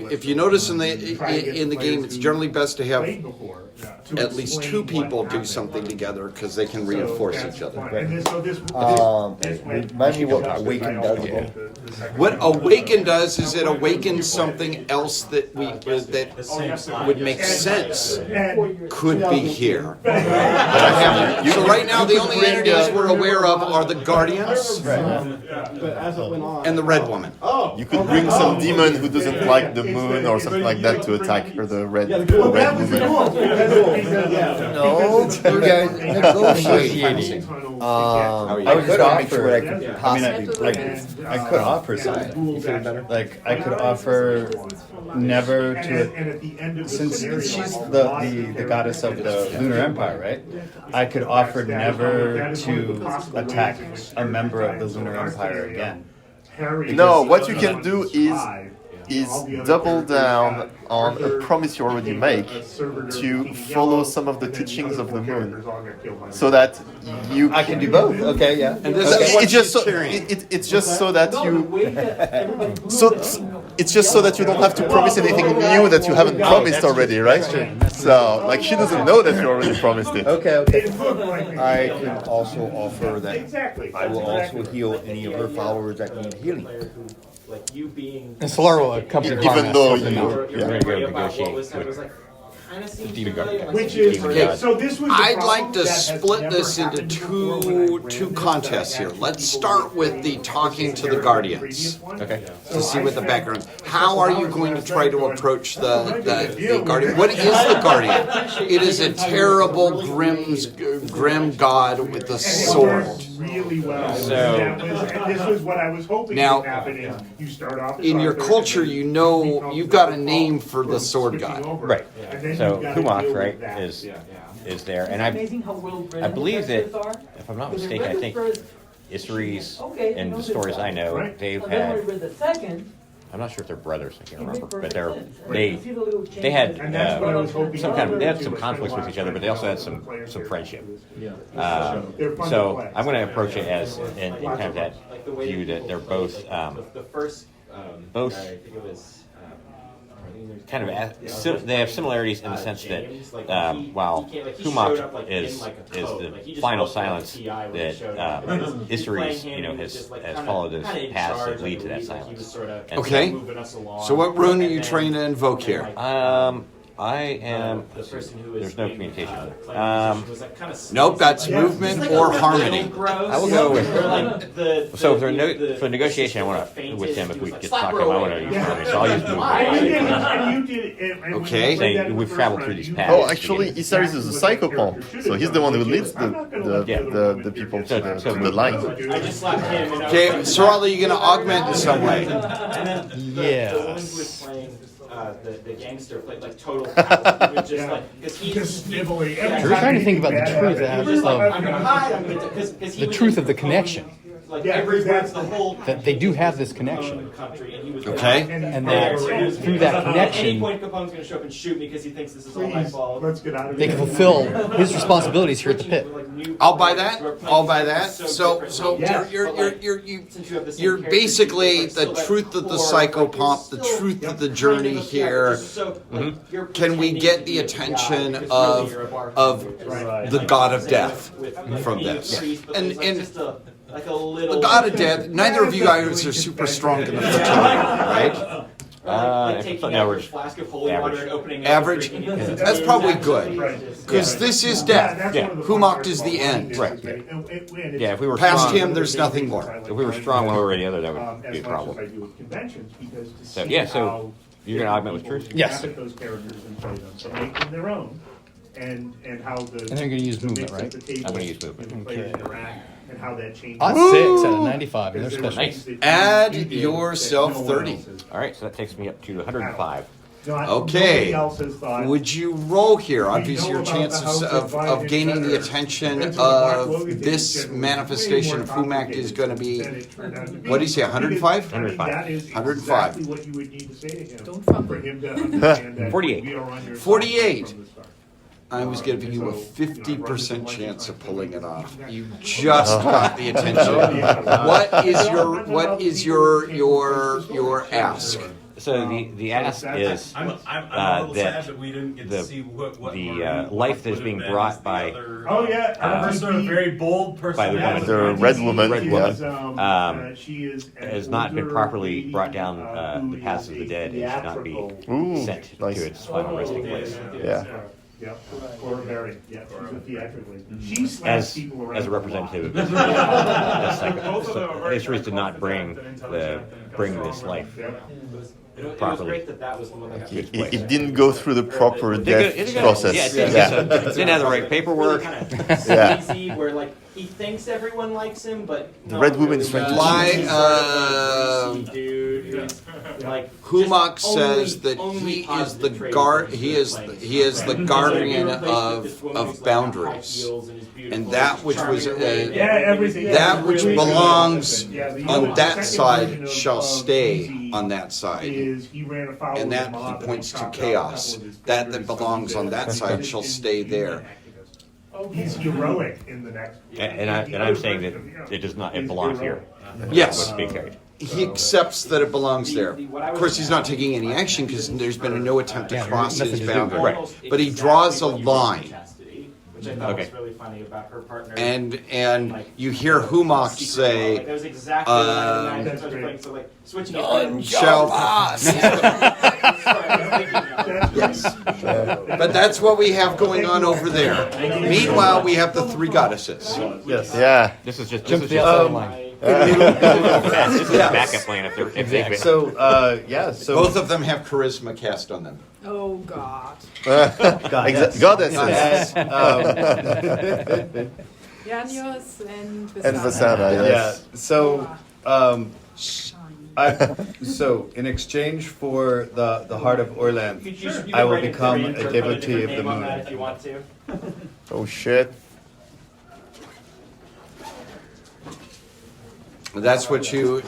if you notice in the game, it's generally best to have at least 2 people do something together because they can reinforce each other. Remind me what Awaken does. What Awaken does is it awakens something else that would make sense could be here. But I haven't. So right now the only entities we're aware of are the Guardians and the Red Woman. You could bring some demon who doesn't like the moon or something like that to attack her, the red woman. No, you guys negotiating. I could offer. I could offer something. Like I could offer never to, since she's the goddess of the Lunar Empire, right? I could offer never to attack a member of the Lunar Empire again. No, what you can do is double down on a promise you already make to follow some of the teachings of the moon, so that you. I can do both. Okay, yeah. And this is what It's just so she's it's just so that you it's just so that you don't have to promise anything new that you haven't promised already, right? So like she doesn't know that you already promised it. Okay. I can also offer that I will also heal any of her followers that need healing. Like you being. And Solar will accompany Even Harmas. though Help them you- out. We're going to go negotiate with Demon Guard. Which is Okay. so. This was. I'd like to split this into two contests here. Let's start with the talking to the Guardians. Okay. To see what the background is. How are you going to try to approach the Guardian? What is the Guardian? It is a terrible, grim god with a sword. Really well. So- And this was what I was hoping Now, would happen. Is you start off as In your Arthur, culture, and you then know you've got a name for the sword god. Right. And then So you've gotta Kumach, deal with right, that. is there, and I believe that if I'm not mistaken, I think Isseries and the stories I know, they've had. I'm not sure if they're brothers. I can't remember, but they had they had some conflicts with each other, but they also had some friendship. So I'm going to approach it as in kind of that view that they're both kind of they have similarities in the sense that while Humak is the final silence, that Isseries has followed those paths that lead to that silence. Okay. So what rune are you trying to invoke here? I am. There's no communication. Nope, that's movement or harmony. I will go with. So for negotiation, I want to with him. If we get to talk to him, I want to use harmony. So I'll use movement. Okay. Saying we've traveled through these paths. Oh, actually, Isaris is a psychopomp, so he's the one who leads the people to the line. Okay, Sorala, you going to augment in some way? Yes. The gangster played like total power. He would just like because he's We're trying to think about the truth of the truth of the connection. like everywhere, the whole That they do have this connection. Okay. And that through that At any connection, point, Capone's going to show up and shoot me because he thinks this is all my fault. Let's get out of they here. can fulfill his responsibilities here at the pit. I'll buy that. I'll buy that. So you're basically the truth of the psychopomp, the truth of the journey here. Can we get the attention of the god of death from this? And the god of death. Neither of you guys are super strong in the fertility, right? No, we're just Average. That's probably good because this is death. Yeah. Humak is the end. Right. Yeah, if we were Past strong, him, there's nothing more. If we were strong one way or the other, that would be a problem. So yeah, so you're going to augment with truth? Yes. Those characters and play them, so make them their own, and how the And they're going to use the movement, mix right? of the tables I'm gonna use movement. and the players interact, and how that changes. Odd 6 out of 95, and they're special. Nice. Add yourself 30. All right, so that takes me up to 105. Okay. Nobody else has thought. Would you roll here? Obviously, your chances of gaining the attention of this manifestation of Humak is going to be, what do you say, 105? 105. What you would need to say to him for him to understand that 48. we are on your side 48. from the start. I was giving you a 50% chance of pulling it off. You just got the attention. What is your ask? So the ask is that we didn't get to see what the life that is being brought by Oh yeah, First, a very bold by the woman, The red woman, she is has not been properly brought down the paths of the dead and should not be Ooh, sent nice. to its final resting place. Yeah. Yep. Or Mary. Yeah, she's a theatrically. She slaps people around. As a representative of this, that's like history did not bring this life properly. It didn't go through the proper death process. Yeah, it didn't have the right paperwork. Yeah. Easy, where like he thinks everyone likes him, but The red woman is trying to Humak says that he is the guardian of boundaries, and that which was that which belongs on that side shall stay on that side, and that he points to chaos. That belongs on that side shall stay there. He's heroic in the next. And I'm saying that it does not. It belongs here. Yes. What's being carried. He accepts that it belongs there. Of course, he's not taking any action because there's been no attempt to cross his boundary. Right. But he draws a line. Which I thought was really funny about her partner. And you hear Humak say, that was exactly what I imagined. So I was playing, so like switching it. shall pass. Yes. But that's what we have going on over there. Meanwhile, we have the three goddesses. Yes. Yeah. This is just Jump to the outside line. this is a backup plan if they're Exactly. So so Both of them have charisma cast on them. Oh God. Goddesses. Janios and And Vasana, yes. So so in exchange for the heart of Orlan, I will become a devotee of the moon. If you want to. Oh shit. That's what you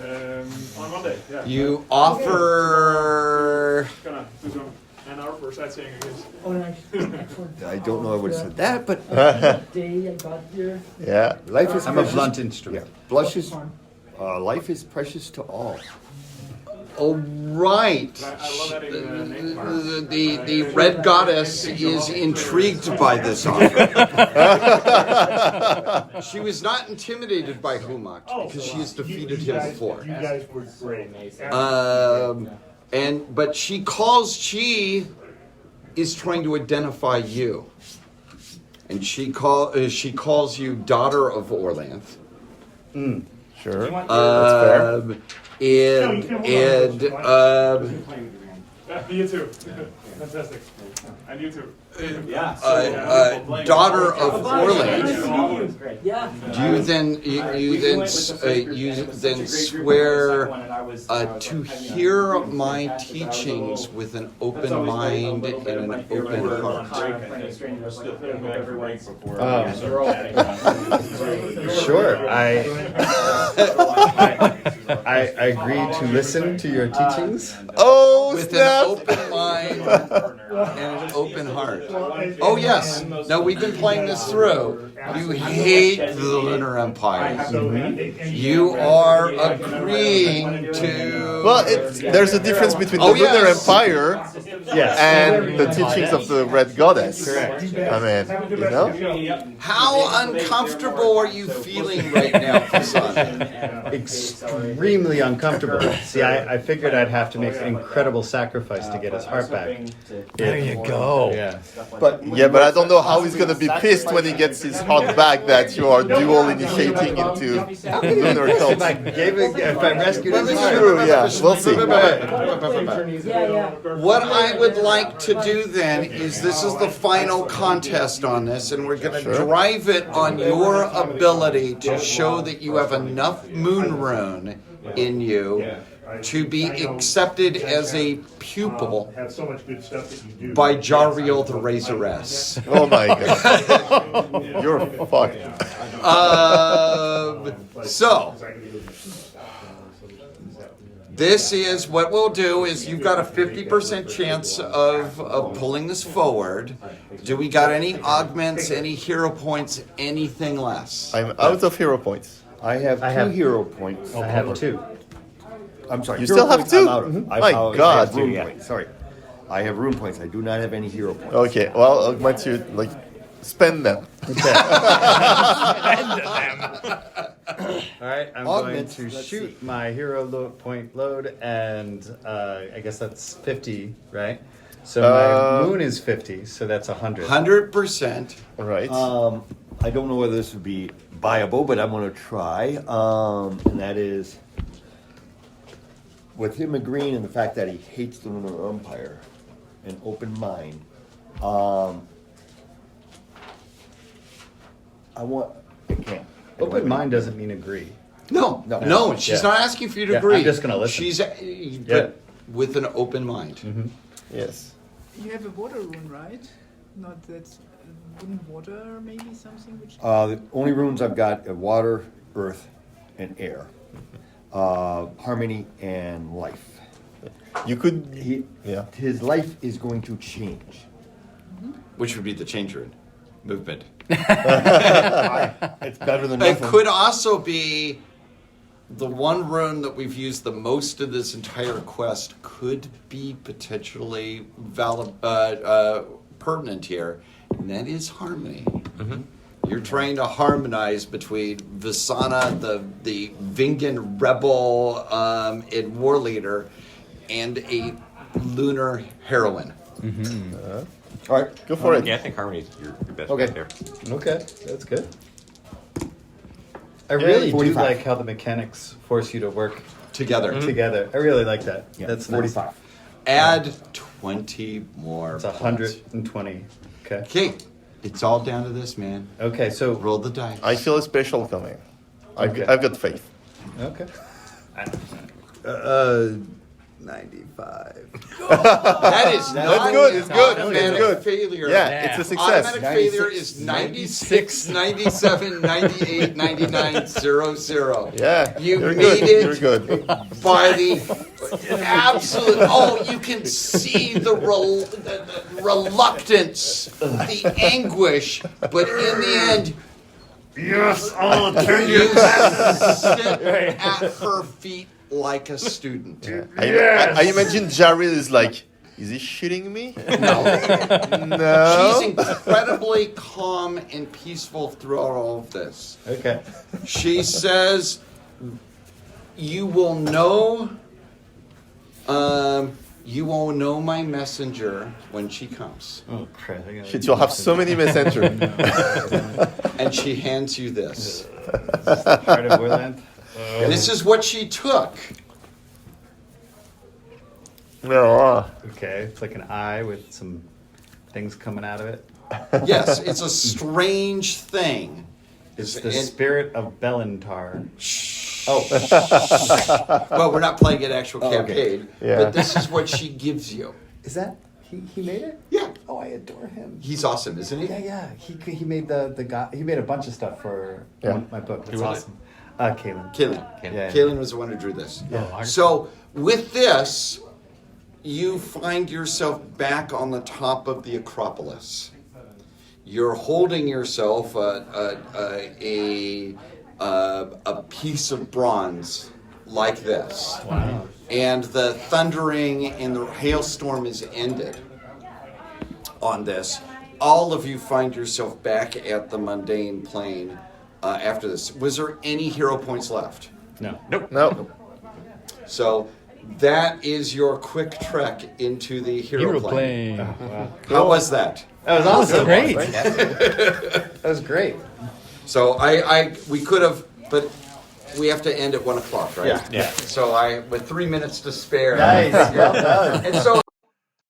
on Monday, yeah. you offer. An hour for sightseeing, I guess. I don't know I would have said that, but day I got here. Yeah. life is I'm a precious. blunt instrument. Life is precious to all. All right. The red goddess is intrigued by this offer. She was not intimidated by Humak because she has defeated him before. You guys were great. But she is trying to identify you, and she calls you daughter of Orlanth. Sure. That's fair. You too. Fantastic. And you too. Daughter of Orlanth. Yeah. You then swear to hear my teachings with an open mind and an open heart. Sure. I agree to listen to your teachings. Oh, with snap. an open mind and an open heart. Oh yes. Now we've been playing this through. You hate the Lunar Empire. You are agreeing to. Well, there's a difference between the Lunar Empire and the teachings of the Red Goddess. Correct. I mean, you know? How uncomfortable are you feeling right now, Kasana? Extremely uncomfortable. See, I figured I'd have to make an incredible sacrifice to get his heart back. There you go. Yeah. But I don't know how he's gonna be pissed when he gets his heart back that you are dual initiating into lunar cults. If I rescued his heart. True, yeah. We'll see. What I would like to do then is this is the final contest on this, and we're going to drive it on your ability to show that you have enough moon rune in you to be accepted as a pupil by Jariel the Razoress. Oh my god. You're fucked. So this is what we'll do is you've got a 50% chance of pulling this forward. Do we got any augments, any hero points, anything less? I'm out of hero points. I have two hero points. I have two. I'm sorry. You hero still have points, two? I'm out of. My God, I have rune dude. points. Sorry. I have rune points. I do not have any hero points. Okay, well, augment you, spend them. Okay. All right, I'm going to shoot my hero point load, and I guess that's 50, right? So my moon is 50, so that's 100. 100%. Right. I don't know whether this would be viable, but I'm going to try. And that is, with him agreeing and the fact that he hates the Lunar Empire, an open mind. I can't. Open mind doesn't mean agree. No, she's not asking for you to agree. I'm just going to listen. But with an open mind. Mm-hmm. Yes. You have a water rune, right? Not that wouldn't water maybe something which. The only runes I've got are water, earth, and air. Harmony and life. You could. His life is going to change. Which would be the change rune. Movement. It's better than nothing. It could also be the one rune that we've used the most in this entire quest could be potentially pertinent here, and that is harmony. Mm-hmm. You're trying to harmonize between Visana, the Vingan rebel and war leader, and a lunar heroine. Mm-hmm. All right, go for it. Yeah, I think harmony is your best Okay. bet there. Okay, that's good. I really do 45. like how the mechanics force you to work Together. together. I really like that. Yeah, That's 45. nice. Add 20 more. It's points. 120. Okay. Okay, it's all down to this, man. Okay, so Roll the dice. I feel a special coming. I've got faith. okay. 95. That is not good, it's good, automatic it's good. failure. Yeah, it's a success. Automatic failure is 96, 97, 98, 99, 00. Yeah, You you're made good. it You're good. by the absolute. Oh, you can see the reluctance, the anguish, but in the end, Yes, I'll turn you sit at her feet like a student. I imagine Jared is like, is he shitting me? No. She's incredibly calm and peaceful throughout all of this. Okay. She says, you will know my messenger when she comes. Oh crap! Shit, you'll have so many messengers. And she hands you this. Part of Orland. This is what she took. No. Okay, it's like an eye with some things coming out of it. Yes, it's a strange thing. It's the spirit of Belentar. Oh. Well, we're not playing an actual campaign, okay. Yeah. but this is what she gives you. Is that he made it? Yeah. Oh, I adore him. He's awesome, isn't he? Yeah. He made the guy. He made a bunch of stuff for my book. It's awesome. Kaylin. Kaylin was the one who drew this. Yeah. So with this, you find yourself back on the top of the Acropolis. You're holding yourself a piece of bronze like this. Wow. And the thundering and the hailstorm is ended on this. All of you find yourself back at the mundane plane after this. Was there any hero points left? No. No. So that is your quick trek into the hero plane. plane. Oh, wow. How was that? That was awesome. Great. That was great. So we could have, but we have to end at 1:00, right? Yeah. So with 3 minutes to spare. Nice. Well done. And so